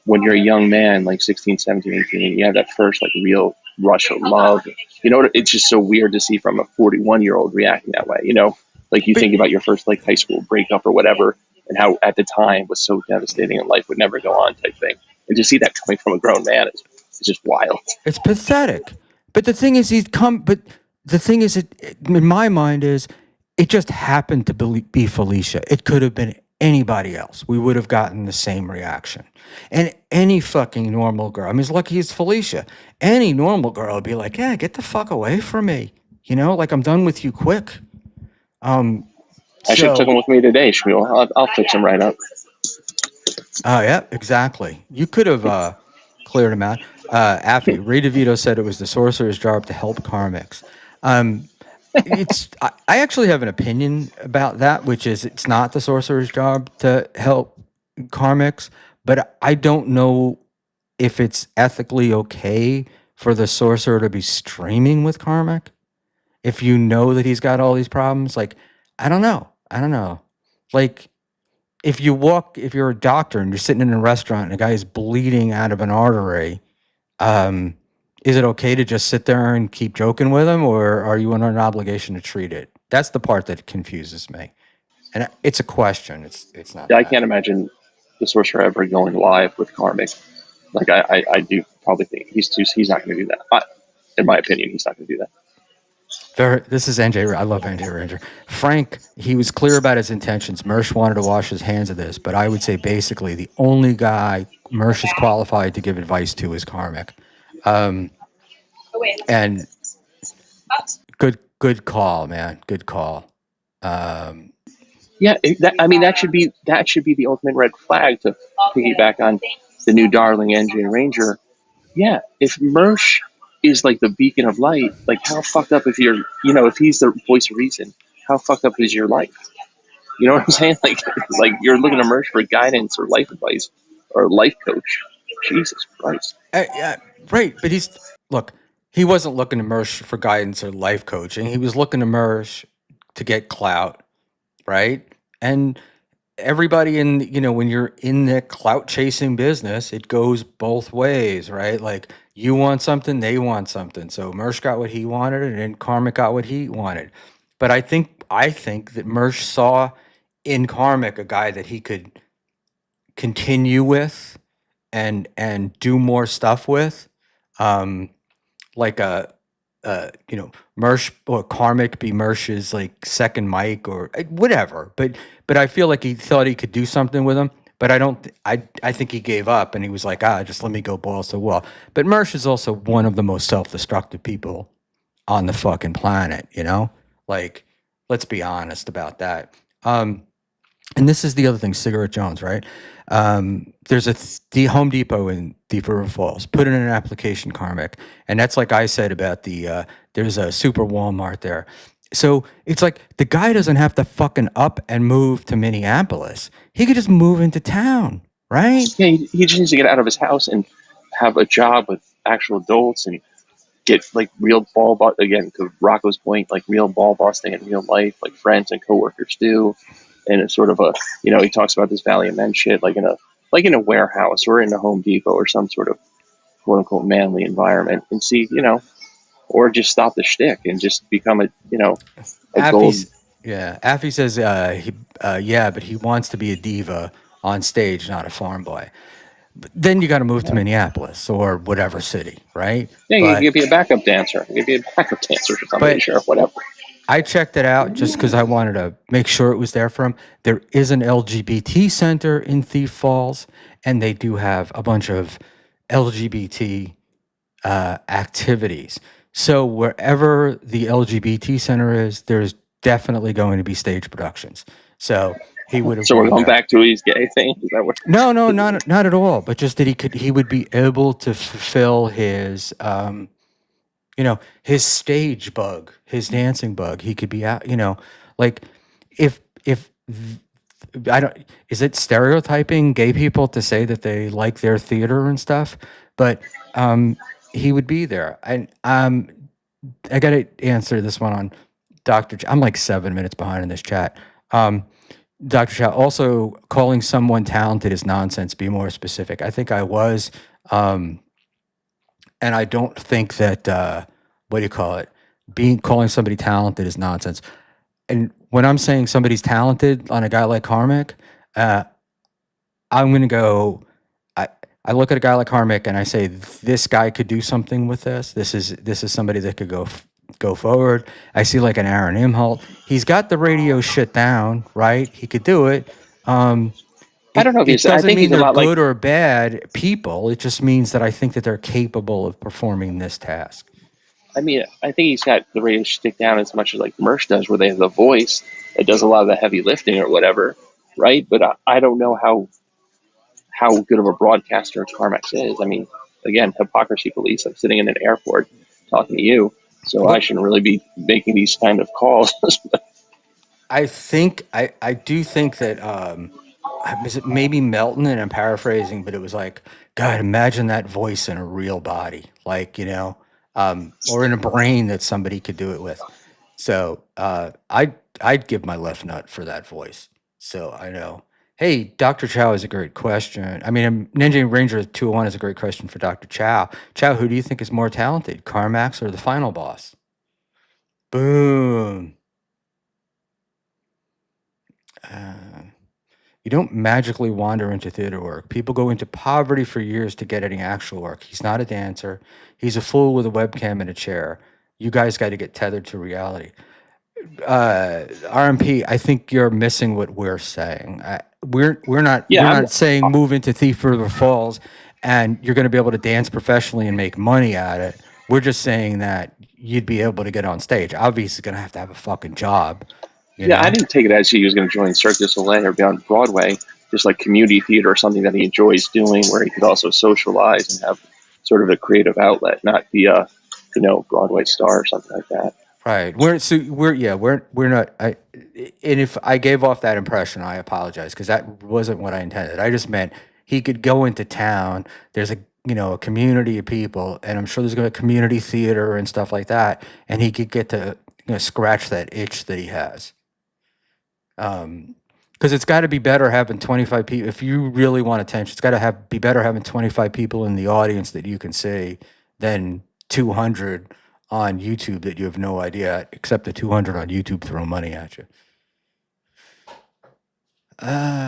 when you're a young man, like 16, 17, 18, you have that first like real rush of love. It's just so weird to see from a 41-year-old reacting that way. Like you think about your first like high school breakup or whatever, and how at the time was so devastating and life would never go on type thing. And to see that coming from a grown man is just wild. It's pathetic. But the thing is, in my mind is, it just happened to be Felicia. It could have been anybody else. We would have gotten the same reaction. And any fucking normal girl, I mean, as lucky as Felicia, any normal girl would be like, yeah, get the fuck away from me. Like I'm done with you quick. I should have took him with me today, Schmuel. I'll fix him right up. Oh, yeah, exactly. You could have cleared him out. Affy, Ray DeVito said it was the sorcerer's job to help karmics. I actually have an opinion about that, which is it's not the sorcerer's job to help karmics, but I don't know if it's ethically okay for the sorcerer to be streaming with karmic. If you know that he's got all these problems, like, I don't know. Like, if you're a doctor and you're sitting in a restaurant and a guy is bleeding out of an artery, is it okay to just sit there and keep joking with him, or are you under an obligation to treat it? That's the part that confuses me. And it's a question. It's not. Yeah, I can't imagine the sorcerer ever going live with Karmic. Like I do probably think he's not going to do that. In my opinion, he's not going to do that. This is NJ. I love NJ Ranger. Frank, he was clear about his intentions. Mersh wanted to wash his hands of this, but I would say basically the only guy Mersh is qualified to give advice to is Karmic. And good call, man. Good call. That should be the ultimate red flag to piggyback on the new darling NJ Ranger. Yeah, if Mersh is like the beacon of light, like how fucked up if he's the voice of reason, how fucked up is your life? You know what I'm saying? Like you're looking to Mersh for guidance or life advice or life coach. Jesus Christ. Right, but he wasn't looking to Mersh for guidance or life coaching. He was looking to Mersh to get clout, right? And everybody when you're in the clout chasing business, it goes both ways, right? Like you want something, they want something. So Mersh got what he wanted and then Karmic got what he wanted. But I think that Mersh saw in Karmic a guy that he could continue with and do more stuff with. Like Mersh or Karmic be Mersh's like second mic or whatever. But I feel like he thought he could do something with him. But I don't. I think he gave up and he was like, just let me go balls to the wall. But Mersh is also one of the most self-destructive people on the fucking planet. Like let's be honest about that. And this is the other thing, Cigarette Jones, right? There's the Home Depot in Deep River Falls. Put in an application, Karmic, and that's like I said about there's a super Walmart there. So it's like the guy doesn't have to fucking up and move to Minneapolis. He could just move into town, right? Yeah, he just needs to get out of his house and have a job with actual adults and get like real ball boss again. To Rocco's point, like real ball bossing in real life, like friends and coworkers do. And it's sort of he talks about this Valley of Men shit, like in a warehouse or in a Home Depot or some sort of quote unquote manly environment, and see, or just stop the shtick and just become a gold. Yeah, Affy says but he wants to be a diva on stage, not a farm boy. But then you got to move to Minneapolis or whatever city, right? Yeah, you could be a backup dancer. You could be a backup dancer for somebody, sure, whatever. I checked it out just because I wanted to make sure it was there for him. There is an LGBT center in Thief Falls, and they do have a bunch of LGBT activities. So wherever the LGBT center is, there's definitely going to be stage productions. So he would have. So we're going back to his gay thing. Is that what? No, not at all. But just that he would be able to fulfill his. His stage bug, his dancing bug. He could be out, like if I don't, is it stereotyping gay people to say that they like their theater and stuff? But he would be there. And I got to answer this one on Dr. I'm like 7 minutes behind in this chat. Dr. Chow, also calling someone talented is nonsense. Be more specific. I think I was. And I don't think that what do you call it? Calling somebody talented is nonsense. And when I'm saying somebody's talented on a guy like Karmic, I'm gonna go. I look at a guy like Karmic and I say, this guy could do something with this. This is somebody that could go forward. I see like an Aaron Imholt. He's got the radio shit down, right? He could do it. I don't know if it doesn't I think mean he's they're a lot good or bad people. It just means that I think that they're capable of performing this task. I mean, I think he's got the radio stick down as much as like Mersh does, where they have the voice that does a lot of the heavy lifting or whatever, right? But I don't know how good of a broadcaster Karmic is. I mean, again, hypocrisy police. I'm sitting in an airport talking to you, so I shouldn't really be making these kind of calls. I do think that is it maybe Melton, and I'm paraphrasing, but it was like, God, imagine that voice in a real body, like, or in a brain that somebody could do it with. So I'd give my left nut for that voice. So I know. Hey, Dr. Chow is a great question. I mean, Ninja Ranger 201 is a great question for Dr. Chow. Chow, who do you think is more talented, Carmax or the final boss? Boom. You don't magically wander into theater work. People go into poverty for years to get any actual work. He's not a dancer. He's a fool with a webcam and a chair. You guys got to get tethered to reality. RMP, I think you're missing what we're saying. We're not saying move into Thief River Falls and you're going to be able to dance professionally and make money at it. We're just saying that you'd be able to get on stage. Obviously, going to have a fucking job. You know? I didn't take it as he was going to join Cirque du Soleil or be on Broadway, just like community theater or something that he enjoys doing, where he could also socialize and have sort of a creative outlet, not be a Broadway star or something like that. Right. We're not. And if I gave off that impression, I apologize because that wasn't what I intended. I just meant he could go into town. There's a community of people, and I'm sure there's going to be community theater and stuff like that, and he could get to scratch that itch that he has. Because it's got to be better having 25 people. If you really want attention, it's got to be better having 25 people in the audience that you can see than 200 on YouTube that you have no idea, except the 200 on YouTube throw money at you.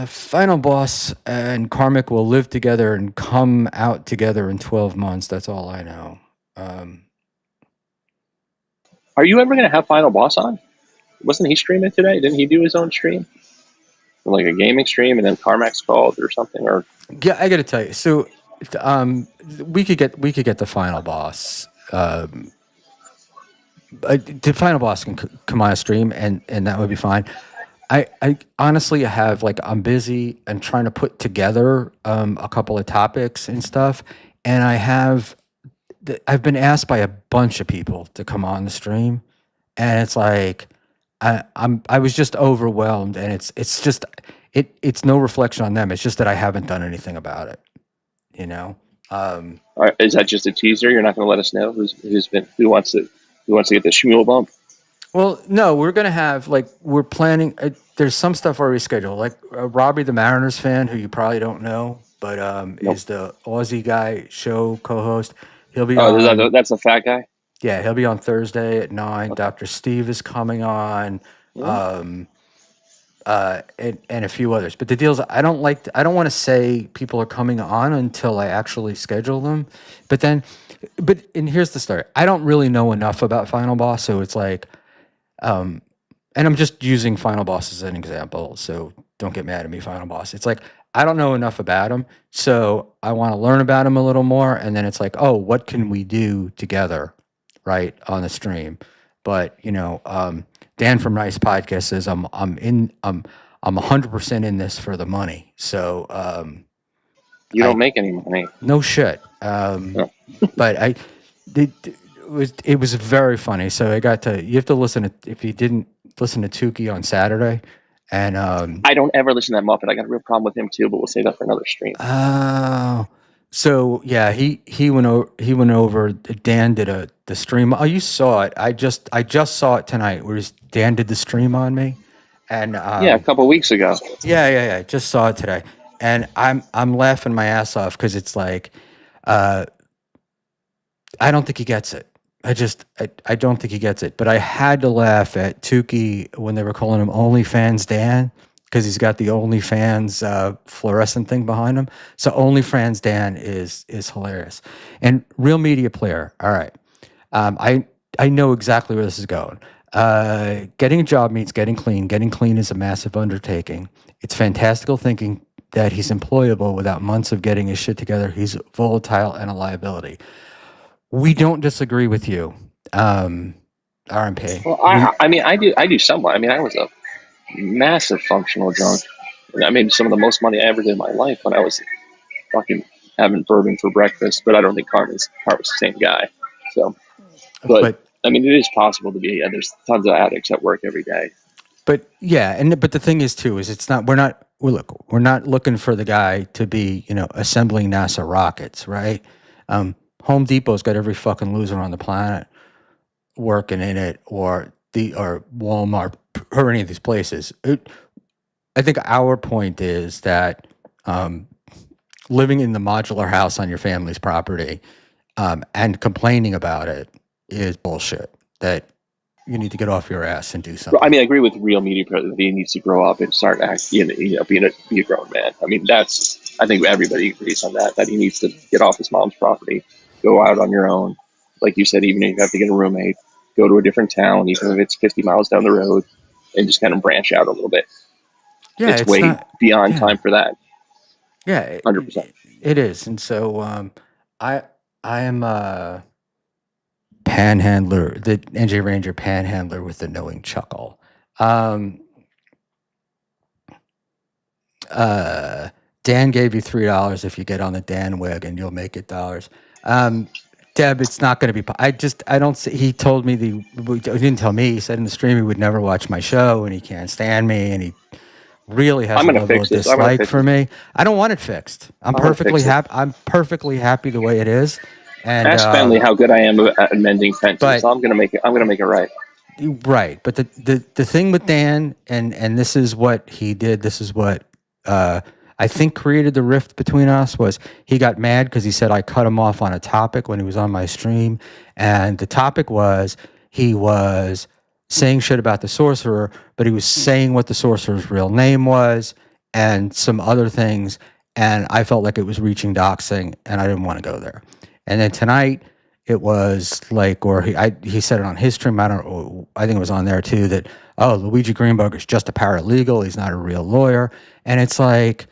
Final Boss and Karmic will live together and come out together in 12 months. That's all I know. Are you ever going to have Final Boss on? Wasn't he streaming today? Didn't he do his own stream? Like a gaming stream, and then Carmac's called or something? Or yeah, I got to tell you. So, we could get the Final Boss. The Final Boss can come on a stream, and that would be fine. I honestly have I'm busy and trying to put together a couple of topics and stuff, and I've been asked by a bunch of people to come on the stream, and it's like I was just overwhelmed, and it's just it's no reflection on them. It's just that I haven't done anything about it, is that just a teaser? You're not going to let us know who wants to get the Schmuel bump? Well, no, we're gonna have we're planning. There's some stuff already scheduled. Robbie, the Mariners fan, who you probably don't know, but Nope. is the Aussie guy show co-host. He'll be on. That's a fat guy. Yeah, he'll be on Thursday at 9. Okay. Dr. Steve is coming on, and a few others. But the deal is, I don't want to say people are coming on until I actually schedule them. And here's the story. I don't really know enough about Final Boss, so it's and I'm just using Final Boss as an example, so don't get mad at me, Final Boss. It's I don't know enough about him, so I want to learn about him a little more, and then it's oh, what can we do together, right, on the stream? But Dan from Nice Podcast says I'm 100% in this for the money. So you don't make any money. No shit. But it was very funny. So you have to listen if you didn't listen to Tukey on Saturday. And I don't ever listen to that Muppet. I got a real problem with him too, but we'll save that for another stream. So yeah, he went over. Dan did the stream. Oh, you saw it. I just saw it tonight. Where Dan did the stream on me, and a couple of weeks ago. Yeah. Just saw it today, and I'm laughing my ass off because it's I don't think he gets it. I don't think he gets it. But I had to laugh at Tukey when they were calling him OnlyFans Dan, because he's got the OnlyFans fluorescent thing behind him. So OnlyFans Dan is hilarious. And Real Media Player. All right. I know exactly where this is going. Getting a job means getting clean. Getting clean is a massive undertaking. It's fantastical thinking that he's employable without months of getting his shit together. He's volatile and a liability. We don't disagree with you, RMP. Well, I do somewhat. I mean, I was a massive functional drunk. I made some of the most money I ever did in my life when I was fucking having bourbon for breakfast. But I don't think Carl was the same guy. So, but I mean, it is possible to be. There's tons of addicts at work every day. But yeah, but the thing is too is we're not looking for the guy to be assembling NASA rockets, right? Home Depot's got every fucking loser on the planet working in it, or Walmart, or any of these places. I think our point is that living in the modular house on your family's property and complaining about it is bullshit. That you need to get off your ass and do something. I mean, I agree with Real Media Player that he needs to grow up and start acting, be a grown man. I mean, I think everybody agrees on that he needs to get off his mom's property, go out on your own. Like you said, even if you have to get a roommate, go to a different town, even if it's 50 miles down the road, and just kind of branch out a little bit. Yeah, it's way beyond time for that. Yeah, 100%. It is. And so I am a panhandler, the NJ Ranger panhandler with the knowing chuckle. Dan gave you $3 if you get on the Dan wagon, you'll make it dollars. Deb, it's not going to be. I don't see. He told me he didn't tell me. He said in the stream he would never watch my show and he can't stand me and he really has I'm a gonna level fix of this. I'm gonna dislike fix for this. me. I don't want it fixed. I'm I'm gonna perfectly fix it. happy. I'm perfectly happy the way it is. And Ask Bentley how good I am at mending fences. but So I'm gonna make it. I'm gonna make it right. right. But the thing with Dan and this is what he did. This is what I think created the rift between us was he got mad because he said I cut him off on a topic when he was on my stream, and the topic was he was saying shit about the sorcerer, but he was saying what the sorcerer's real name was and some other things, and I felt like it was reaching doxing, and I didn't want to go there. And then tonight it was like, or he said it on his stream. I don't know. I think it was on there too that Luigi Greenberg is just a paralegal. He's not a real lawyer, and it's like.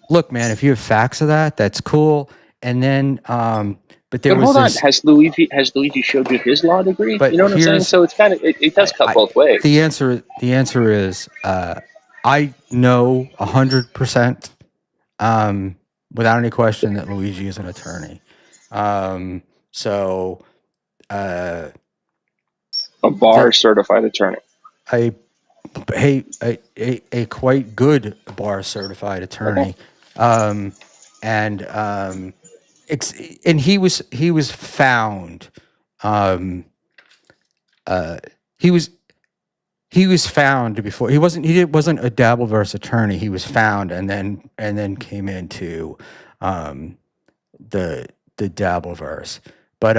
Look, man, if you have facts of that, that's cool. And then, but there was hold on, this, has Luigi showed you his law degree? but You know what I'm saying? So it's kind of it does cut both ways. The answer is, I know 100%, without any question that Luigi is an attorney. So, A bar certified attorney. A quite good bar certified attorney. Okay. And he was found he was found before he wasn't a Dabbleverse attorney. He was found and then came into the Dabbleverse. But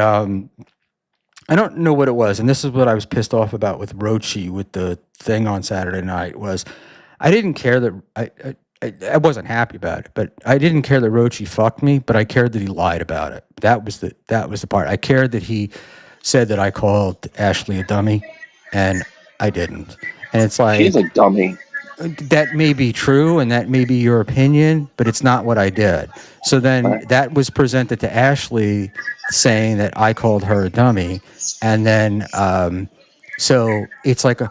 I don't know what it was, and this is what I was pissed off about with Rochi with the thing on Saturday night was I didn't care that I wasn't happy about it, but I didn't care that Rochi fucked me, but I cared that he lied about it. That was the part. I cared that he said that I called Ashley a dummy, and I didn't. And it's like she's a dummy. That may be true, and that may be your opinion, but it's not what I did. So then that was presented to Ashley, saying that I called her a dummy, and then so it's like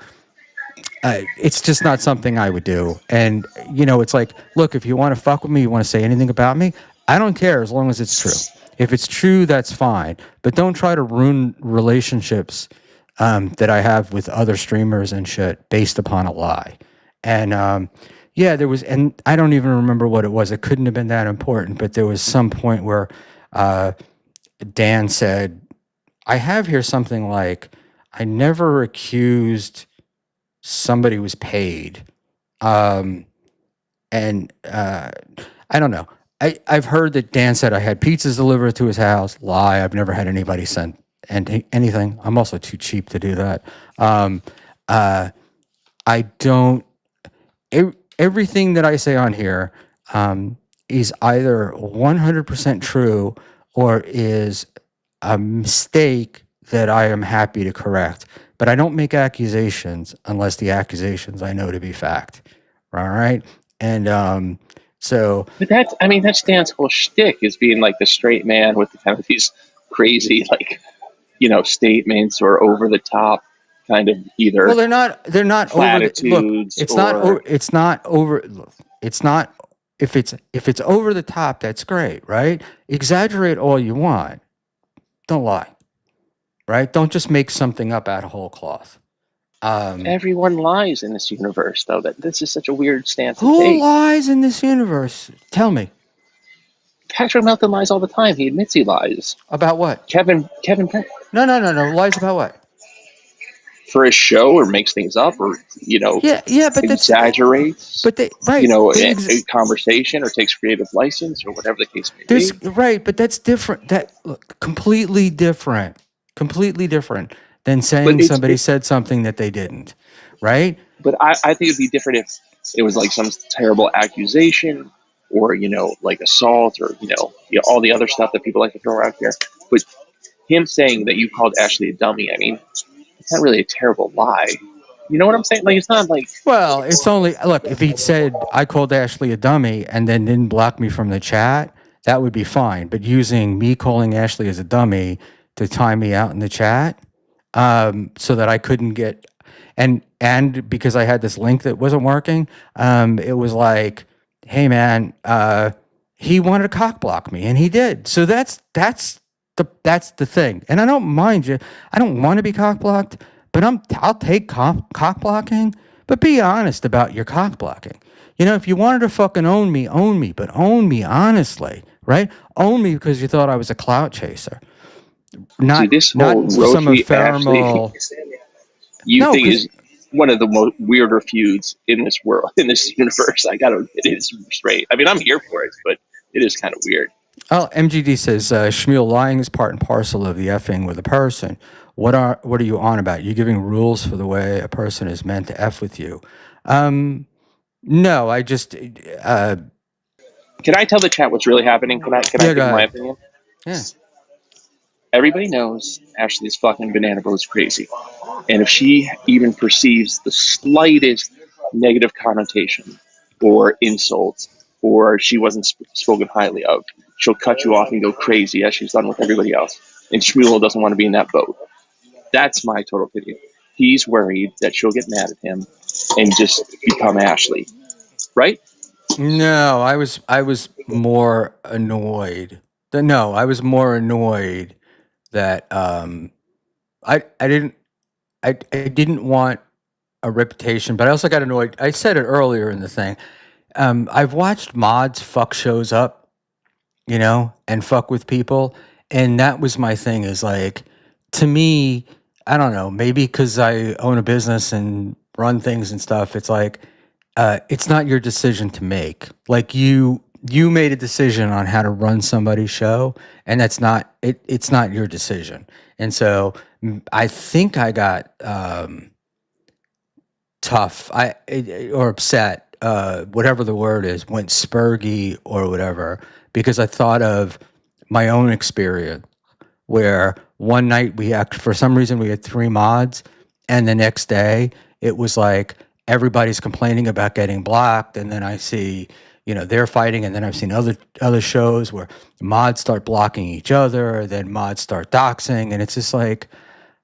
it's just not something I would do. And it's like, look, if you want to fuck with me, you want to say anything about me, I don't care as long as it's true. If it's true, that's fine, but don't try to ruin relationships that I have with other streamers and shit based upon a lie. And there was, and I don't even remember what it was. It couldn't have been that important, but there was some point where Dan said, I have here something like, I never accused somebody was paid. And I don't know. I've heard that Dan said I had pizzas delivered to his house. Lie. I've never had anybody send anything. I'm also too cheap to do that. I don't. Everything that I say on here is either 100% true or is a mistake that I am happy to correct. But I don't make accusations unless the accusations I know to be fact. All right? And so... But that's Dan's whole shtick, is being like the straight man with kind of these crazy, like, statements or over the top kind of either. Well, they're not platitudes. It's not over. If it's over the top, that's great, right? Exaggerate all you want. Don't lie, right? Don't just make something up out of whole cloth. Everyone lies in this universe, though. This is such a weird stance to Who take. lies in this universe? Tell me. Patrick Melton lies all the time. He admits he lies. About what? Kevin. No. Lies about what? For his show, or makes things up, or but exaggerates. But a conversation, or takes creative license, or whatever the case may be. Right, but that's different. Completely different than saying somebody said something that they didn't. Right. But I think it'd be different if it was like some terrible accusation, or like assault, or all the other stuff that people like to throw out here. But him saying that you called Ashley a dummy, it's not really a terrible lie. You know what I'm saying? Like, it's not like... Well, it's only... Look, if he'd said, I called Ashley a dummy and then didn't block me from the chat, that would be fine. But using me calling Ashley as a dummy to time me out in the chat so that I couldn't get... And because I had this link that wasn't working, it was like, hey, man, he wanted to cock block me, and he did. So that's that's the thing. And I don't mind you. I don't want to be cock blocked, but I'll take cock blocking. But be honest about your cock blocking. You know, if you wanted to fucking own me, but own me honestly, right? Own me because you thought I was a clout chaser. Not this whole not some Roshi ephemeral. You think is one of the most weirder feuds in this world, in this universe. I gotta admit, it is straight. I mean, I'm here for it, but it is kind of weird. Oh, MGD says Schmuel, lying is part and parcel of the effing with a person. What are you on about? You giving rules for the way a person is meant to F with you? No, I just. Can I tell the chat what's really happening? Can I give my opinion? Yeah. Everybody knows Ashley's fucking banana bro is crazy, and if she even perceives the slightest negative connotation or insult, or she wasn't spoken highly of, she'll cut you off and go crazy as she's done with everybody else. And Schmuel doesn't want to be in that boat. That's my total opinion. He's worried that she'll get mad at him and just become Ashley, right? No, I was more annoyed. I was more annoyed that I didn't want a reputation, but I also got annoyed. I said it earlier in the thing. I've watched mods fuck shows up, you know, and fuck with people, and that was my thing. Is like, to me, I don't know, maybe because I own a business and run things and stuff. It's like, it's not your decision to make. Like you made a decision on how to run somebody's show, and that's not it. It's not your decision. And so I think I got tough, or upset, whatever the word is, went spurgy or whatever, because I thought of my own experience where one night for some reason we had 3 mods, and the next day it was like everybody's complaining about getting blocked, and then I see, you know, they're fighting, and then I've seen other shows where mods start blocking each other, then mods start doxing, and it's just like,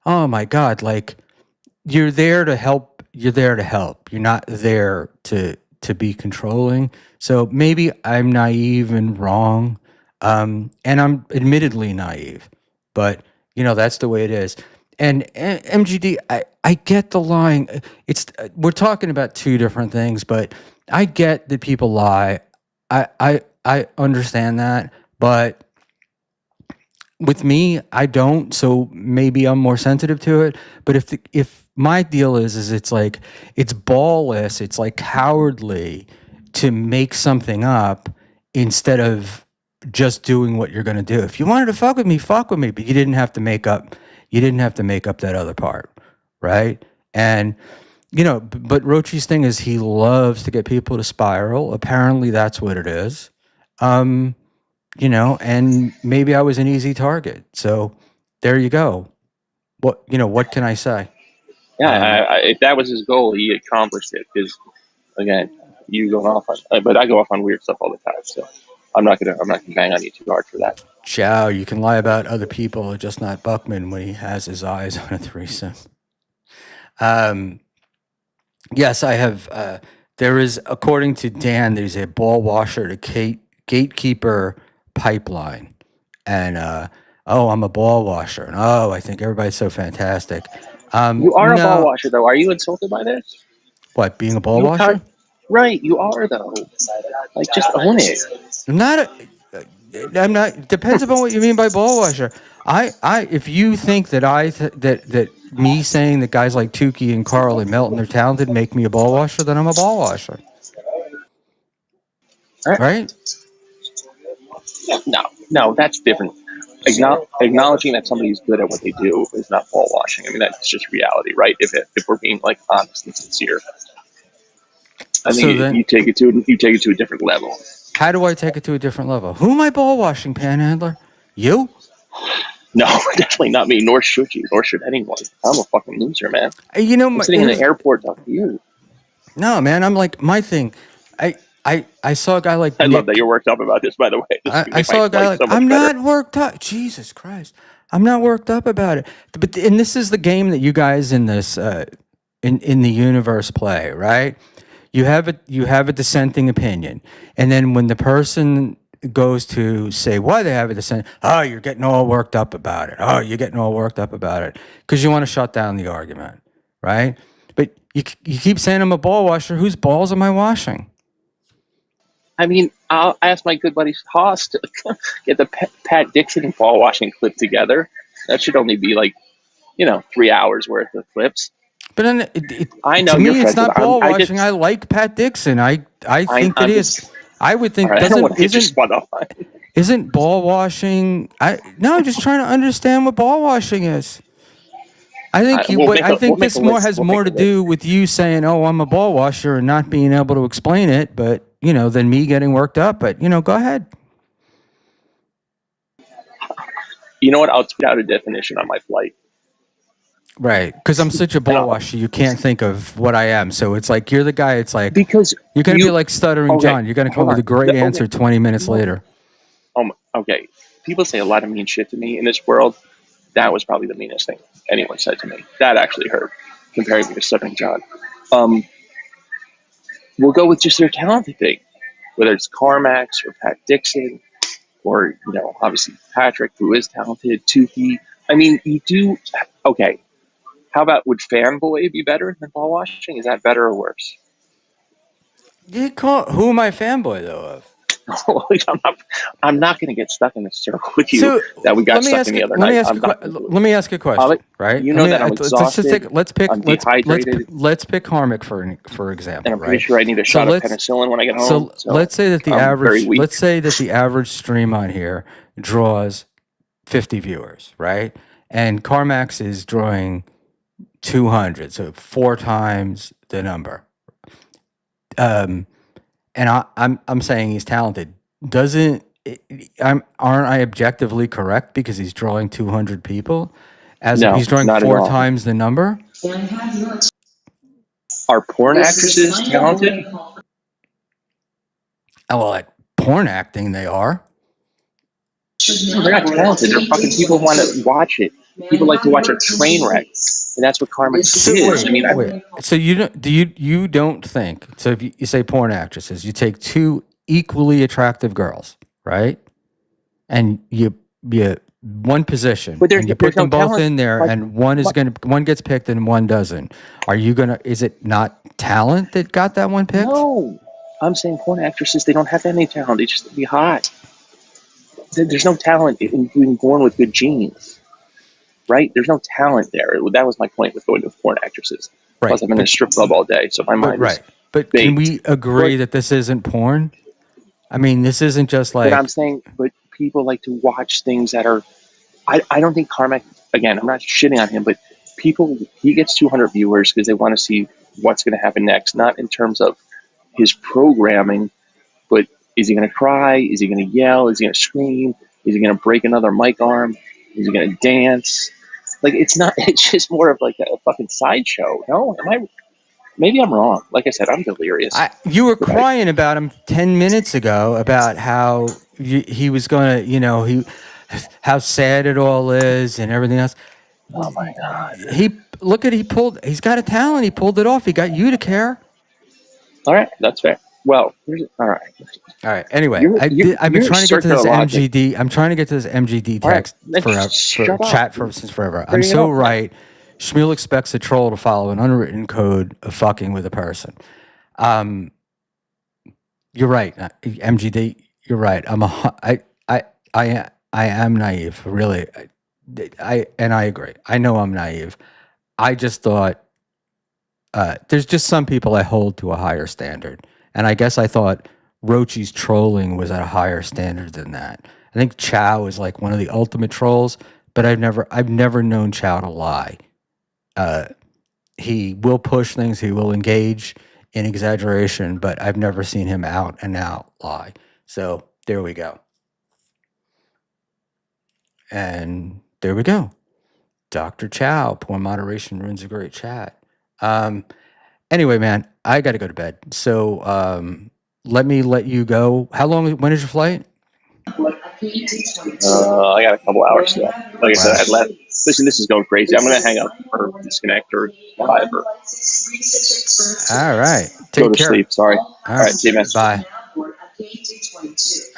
oh my God, like, you're there to help. You're there to help. You're not there to be controlling. So maybe I'm naive and wrong, and I'm admittedly naive, but you know, that's the way it is. And MGD, I get the lying. We're talking about 2 different things, but I get that people lie. I understand that, but with me, I don't. So maybe I'm more sensitive to it. But if my deal is it's like, it's ballless, it's like cowardly to make something up instead of just doing what you're going to do. If you wanted to fuck with me, but you didn't have to make up that other part, right? And you know, but Rochi's thing is he loves to get people to spiral. Apparently that's what it is. You know, and maybe I was an easy target. So there you go. What can I say? Yeah, if that was his goal, he accomplished it. Because again, you go off on, but I go off on weird stuff all the time. So I'm not gonna bang on you too hard for that. Chow, you can lie about other people, just not Buckman when he has his eyes on a threesome. Yes, I have. There is, according to Dan, there's a ball washer to gatekeeper pipeline, and I'm a ball washer, and I think everybody's so fantastic. You are a ball washer, though. Are you insulted by this? What, being a ball washer? Right, you are, though. Like, just own it. I'm not. Depends upon what you mean by ball washer. If you think that that me saying that guys like Tukey and Karl and Melton are talented make me a ball washer, then I'm a ball washer. Right? No, that's different. Acknowledging that somebody's good at what they do is not ball washing. I mean, that's just reality, right? If we're being like honest and sincere, I think you take it to a different level. How do I take it to a different level? Who am I ball washing, Panhandler? You? No, definitely not me. Nor should you. Nor should anyone. I'm a fucking loser, man. You know, I'm sitting in the airport talking to you. No, man. I'm like, my thing. I saw a guy like I Nick. love that you're worked up about this, by the way. I saw a guy like, I'm not worked up. Jesus Christ. I'm not worked up about it. And this is the game that you guys in this in the universe play, right? You have a dissenting opinion, and then when the person goes to say why they have it, saying, "Oh, you're getting all worked up about it. Oh, you're getting all worked up about it," because you want to shut down the argument, right? But you keep saying I'm a ball washer. Whose balls am I washing? I mean, I'll ask my good buddy Haas to get the Pat Dixon ball washing clip together. That should only be like, 3 hours worth of clips. But then I know to me, you're it's not ball washing. I I like Pat Dixon. I think it is. I would think right, I don't want to get you spun off. Isn't ball washing? I'm just trying to understand what ball washing is. I think this has more to do with you saying, "Oh, I'm a ball washer," and not being able to explain it. But than me getting worked up. But go ahead. You know what? I'll tweet out a definition on my flight. Right, because I'm such a ball washer, you can't think of what I am. So it's like you're the guy. It's like because you're gonna be like stuttering John. You're gonna come up with a great answer 20 minutes later. Okay. People say a lot of mean shit to me in this world. That was probably the meanest thing anyone said to me. That actually hurt, comparing me to stuttering John. We'll go with just their talented thing, whether it's Carmax or Pat Dixon, or obviously Patrick, who is talented, Tukey. I mean, you do okay. How about, would fanboy be better than ball washing? Is that better or worse? Who am I fanboy though of? I'm not going to get stuck in this circle with you that we got stuck in the other night. Let me ask a question, right? You know that I'm exhausted. Let's pick Karmic for example. And I'm pretty sure I need a shot of penicillin when I get home. So let's say that the average stream on here draws 50 viewers, right? And Carmax is drawing 200, so 4 times the number. And I'm saying he's talented. Aren't I objectively correct because he's drawing 200 people? No, he's drawing 4 times the number. Are porn actresses talented? Well, at porn acting, they are. No, they're not talented. They're fucking people who want to watch it. People like to watch a train wreck, and that's what Karmic is. So you don't think so? If you say porn actresses, you take 2 equally attractive girls, right? And you one position, and you put them both in there, and one gets picked and one doesn't. Is it not talent that got that one picked? No, I'm saying porn actresses, they don't have any talent. They just be hot. There's no talent in being born with good genes, right? There's no talent there. That was my point with going to porn actresses. Right. Plus, I'm in a strip club all day, so my mind is But baked. Can we agree that this isn't porn? I mean, this isn't just like... But I'm saying, people like to watch things that are... I don't think Karmic, again, I'm not shitting on him, but he gets 200 viewers because they want to see what's going to happen next, not in terms of his programming, but is he going to cry? Is he going to yell? Is he going to scream? Is he going to break another mic arm? Is he going to dance? Like, it's just more of like a fucking sideshow. No? Maybe I'm wrong. Like I said, I'm delirious. You were crying about him 10 minutes ago about how he was going to, how sad it all is and everything else. Oh my God. He's got a talent. He pulled it off. He got you to care. All right. That's fair. Well, all right. Anyway, I've been trying to get to this MGD. I'm trying to get to this MGD text for chat since forever. I'm so right. Schmuel expects a troll to follow an unwritten code of fucking with a person. You're right, MGD. You're right. I am naive, really. I agree. I know I'm naive. I just thought there's just some people I hold to a higher standard, and I guess I thought Rochi's trolling was at a higher standard than that. I think Chow is like one of the ultimate trolls, but I've never known Chow to lie. He will push things. He will engage in exaggeration, but I've never seen him out and out lie. So there we go. And there we go. Dr. Chow, poor moderation ruins a great chat. Anyway, man, I got to go to bed. So let me let you go. When is your flight? I got a couple hours still. Like I said, I left. Listen, this is going crazy. I'm going to hang up or disconnect or whatever. All right. Go to sleep. Sorry. All right. See you, man. Bye.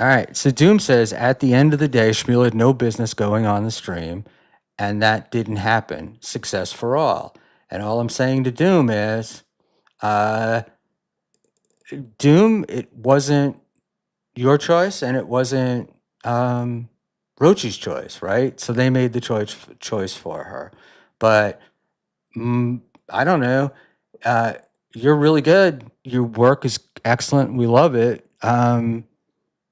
All right. So Doom says at the end of the day, Schmuel had no business going on the stream, and that didn't happen. Success for all. And all I'm saying to Doom is, Doom, it wasn't your choice, and it wasn't Rochi's choice, right? So they made the choice for her. But I don't know. You're really good. Your work is excellent. We love it.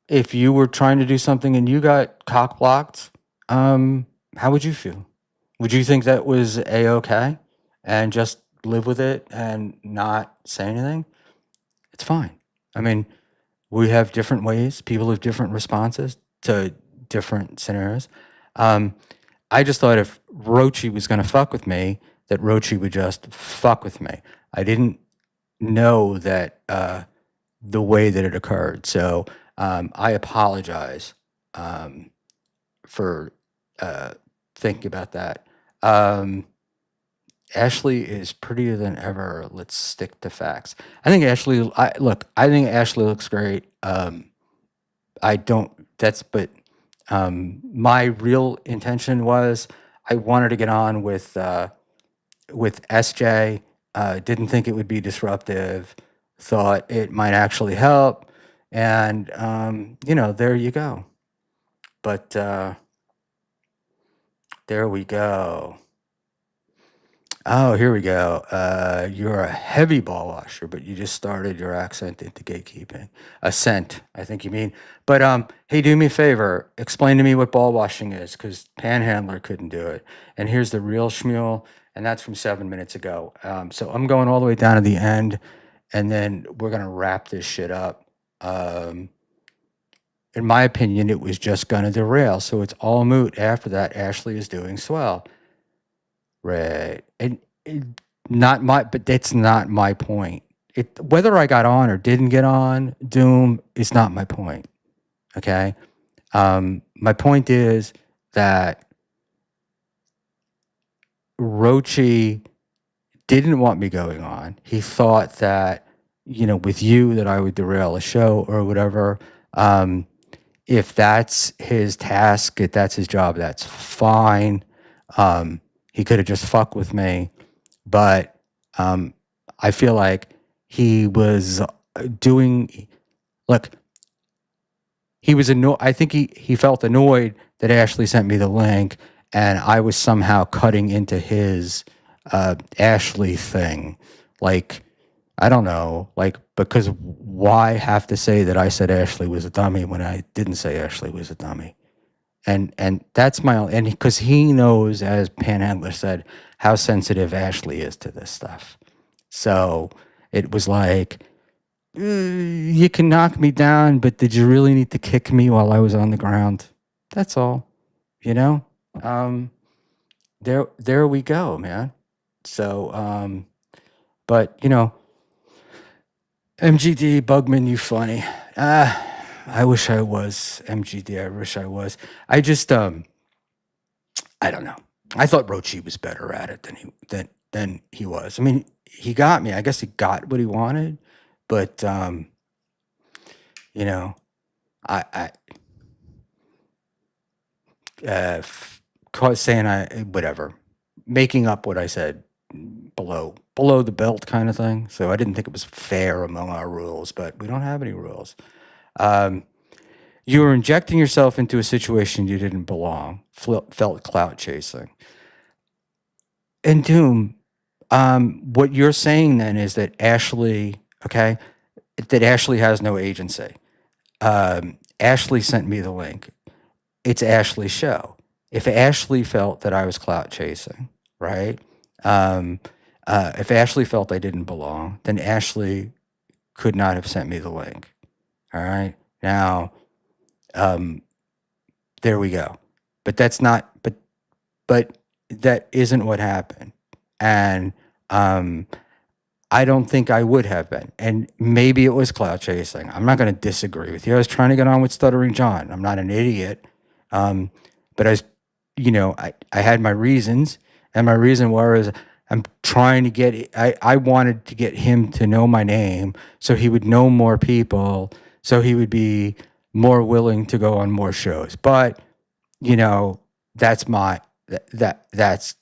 If you were trying to do something and you got cock blocked, how would you feel? Would you think that was a-okay and just live with it and not say anything? It's fine. I mean, we have different ways. People have different responses to different scenarios. I just thought if Rochi was going to fuck with me, that Rochi would just fuck with me. I didn't know that the way that it occurred. So I apologize for thinking about that. Ashley is prettier than ever. Let's stick to facts. I think Ashley, I think Ashley looks great. My real intention was I wanted to get on with SJ. Didn't think it would be disruptive. Thought it might actually help. And, there you go. But there we go. Oh, here we go. You're a heavy ball washer, but you just started your accent into gatekeeping. Ascent, I think you mean. But hey, do me a favor. Explain to me what ball washing is, because Panhandler couldn't do it. And here's the real Schmuel, and that's from 7 minutes ago. So I'm going all the way down to the end, and then we're going to wrap this shit up. In my opinion, it was just going to derail. So it's all moot after that. Ashley is doing swell. Right. And but that's not my point. Whether I got on or didn't get on, Doom is not my point. Okay. My point is that Rochi didn't want me going on. He thought that, with you that I would derail a show or whatever. If that's his task, if that's his job, that's fine. He could have just fucked with me, but I feel like he was he was annoyed. I think he felt annoyed that Ashley sent me the link and I was somehow cutting into his Ashley thing. Like, I don't know, because why have to say that I said Ashley was a dummy when I didn't say Ashley was a dummy? And that's and because he knows, as Panhandler said, how sensitive Ashley is to this stuff. So it was like, you can knock me down, but did you really need to kick me while I was on the ground? That's all, There we go, man. So, but MGD Bugman, you funny. I wish I was MGD. I wish I was. I just, I don't know. I thought Rochi was better at it than he was. I mean, he got me. I guess he got what he wanted, but whatever, making up what I said below the belt kind of thing. So I didn't think it was fair among our rules, but we don't have any rules. You were injecting yourself into a situation you didn't belong, felt clout chasing. And Doom, what you're saying then is that Ashley has no agency. Ashley sent me the link. It's Ashley's show. If Ashley felt that I was clout chasing, right? If Ashley felt I didn't belong, then Ashley could not have sent me the link. All right. Now, there we go. But that's not. But that isn't what happened, and I don't think I would have been. And maybe it was clout chasing. I'm not going to disagree with you. I was trying to get on with Stuttering John. I'm not an idiot, but I was, I had my reasons, and my reason was I'm trying to I wanted to get him to know my name so he would know more people, so he would be more willing to go on more shows. But you know, that's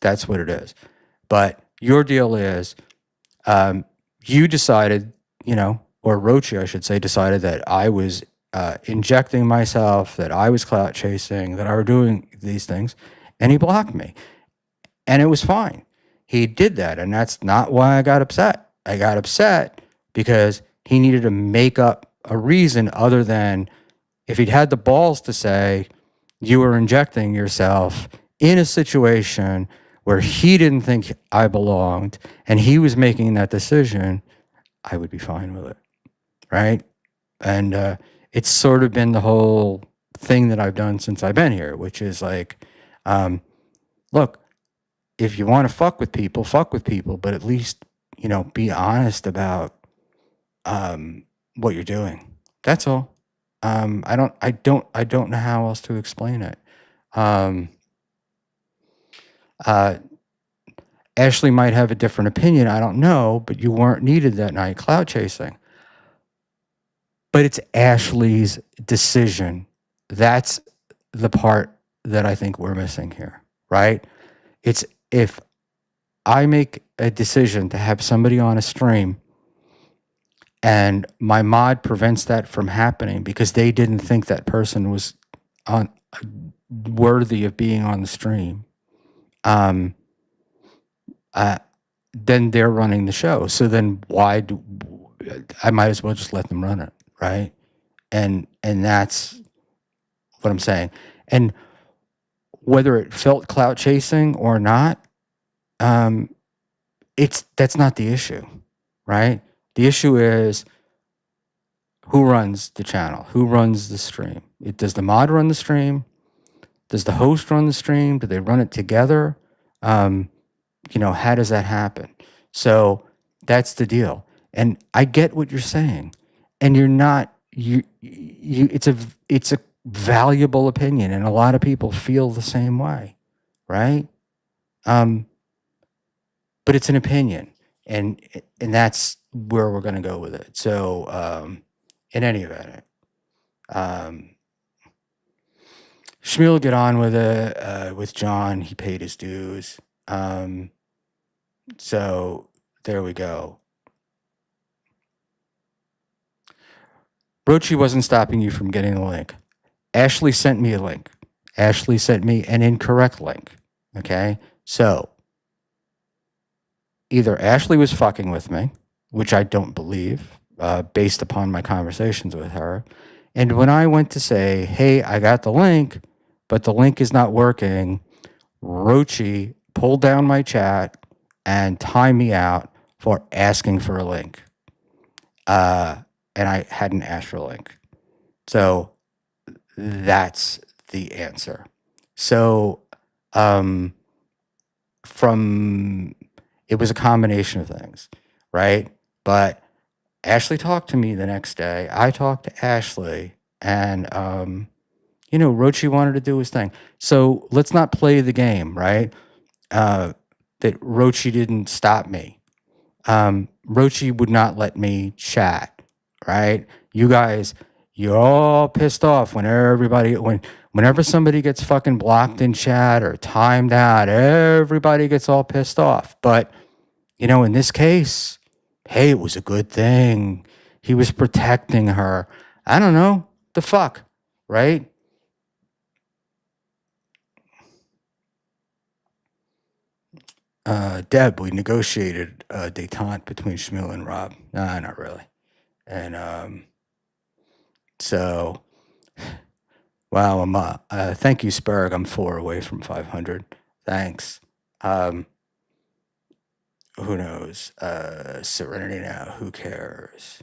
that's what it is. But your deal is, you decided, you know, or Rochi, I should say, decided that I was injecting myself, that I was clout chasing, that I were doing these things, and he blocked me. And it was fine. He did that, and that's not why I got upset. I got upset because he needed to make up a reason other than if he'd had the balls to say, you were injecting yourself in a situation where he didn't think I belonged and he was making that decision, I would be fine with it. Right? And it's sort of been the whole thing that I've done since I've been here, which is like, look, if you want to fuck with people, but at least, you know, be honest about what you're doing. That's all. I don't know how else to explain it. Ashley might have a different opinion. I don't know, but you weren't needed that night cloud chasing. But it's Ashley's decision. That's the part that I think we're missing here, right? It's if I make a decision to have somebody on a stream and my mod prevents that from happening because they didn't think that person was worthy of being on the stream, then they're running the show. So then I might as well just let them run it, right? And that's what I'm saying. And whether it felt clout chasing or not, that's not the issue, right? The issue is who runs the channel, who runs the stream. Does the mod run the stream? Does the host run the stream? Do they run it together? You know, how does that happen? So that's the deal. And I get what you're saying. And you're not, it's a valuable opinion, and a lot of people feel the same way, right? But it's an opinion, and that's where we're going to go with it. So, in any event, Schmuel, get on with it. With John, he paid his dues. So there we go. Rochi wasn't stopping you from getting the link. Ashley sent me a link. Ashley sent me an incorrect link. Okay? So either Ashley was fucking with me, which I don't believe, based upon my conversations with her. And when I went to say, hey, I got the link, but the link is not working, Rochi pulled down my chat and timed me out for asking for a link. And I hadn't asked for a link. So that's the answer. So it was a combination of things, right? But Ashley talked to me the next day. I talked to Ashley, and you know, Rochi wanted to do his thing. So let's not play the game, right? That Rochi didn't stop me. Rochi would not let me chat, right? You guys, you're all pissed off whenever somebody gets fucking blocked in chat or timed out, everybody gets all pissed off. But, you know, in this case, hey, it was a good thing. He was protecting her. I don't know. The fuck, right? Deb, we negotiated a detente between Schmuel and Rob. Nah, not really. And so, wow, thank you, Spurg. I'm 4 away from 500. Thanks. Who knows? Serenity now. Who cares?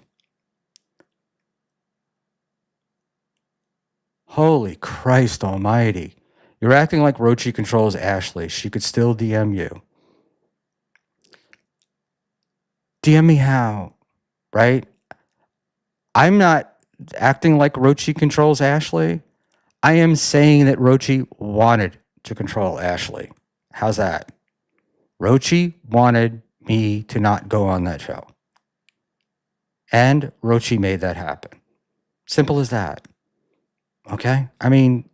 Holy Christ almighty. You're acting like Rochi controls Ashley. She could still DM you. DM me how, right? I'm not acting like Rochi controls Ashley. I am saying that Rochi wanted to control Ashley. How's that? Rochi wanted me to not go on that show. And Rochi made that happen. Simple as that. Okay? I mean,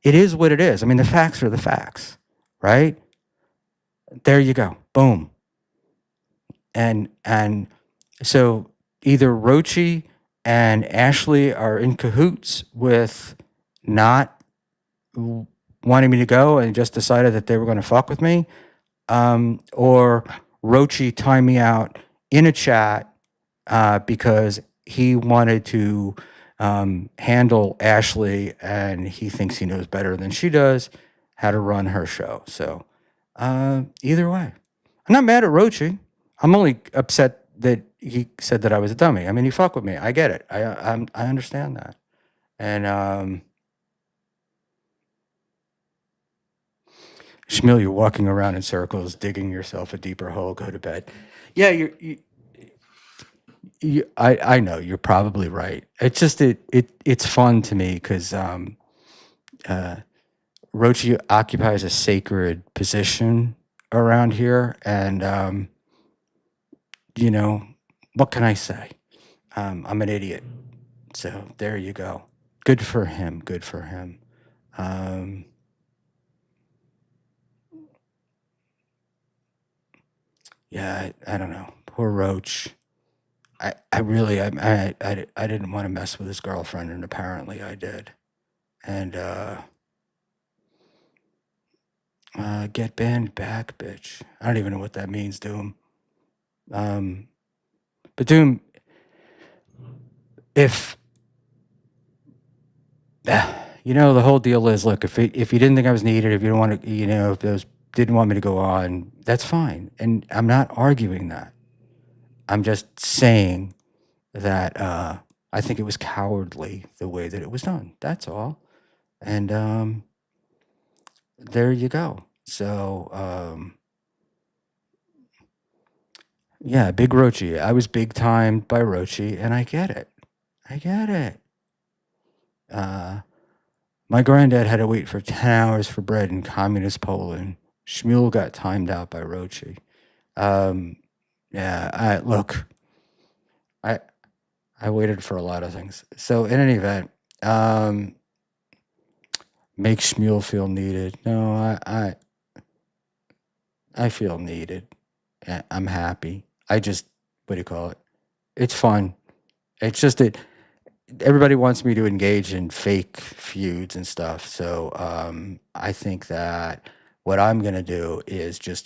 it is what it is. I mean, the facts are the facts, right? There you go. Boom. And so either Rochi and Ashley are in cahoots with not wanting me to go and just decided that they were going to fuck with me, or Rochi timed me out in a chat because he wanted to handle Ashley, and he thinks he knows better than she does how to run her show. So either way, I'm not mad at Rochi. I'm only upset that he said that I was a dummy. I mean, he fucked with me. I get it. I understand that. And Schmuel, you're walking around in circles, digging yourself a deeper hole. Go to bed. Yeah, I know you're probably right. It's just it's fun to me because Rochi occupies a sacred position around here, and you know, what can I say? I'm an idiot. So there you go. Good for him. Good for him. Yeah, I don't know. Poor Roach. I really I didn't want to mess with his girlfriend, and apparently I did. And get banned back, bitch. I don't even know what that means, Doom. But Doom, if you know, the whole deal is, look, if you didn't think I was needed, if you don't want to, you know, if those didn't want me to go on, that's fine. And I'm not arguing that. I'm just saying that I think it was cowardly the way that it was done. That's all. And there you go. So yeah, big Rochi. I was big timed by Rochi, and I get it. I get it. My granddad had to wait for 10 hours for bread in communist Poland. Schmuel got timed out by Rochi. Yeah, look, I waited for a lot of things. So in any event, make Schmuel feel needed. No, I feel needed. I'm happy. I just, what do you call it? It's fun. It's just that everybody wants me to engage in fake feuds and stuff. So I think that what I'm going to do is just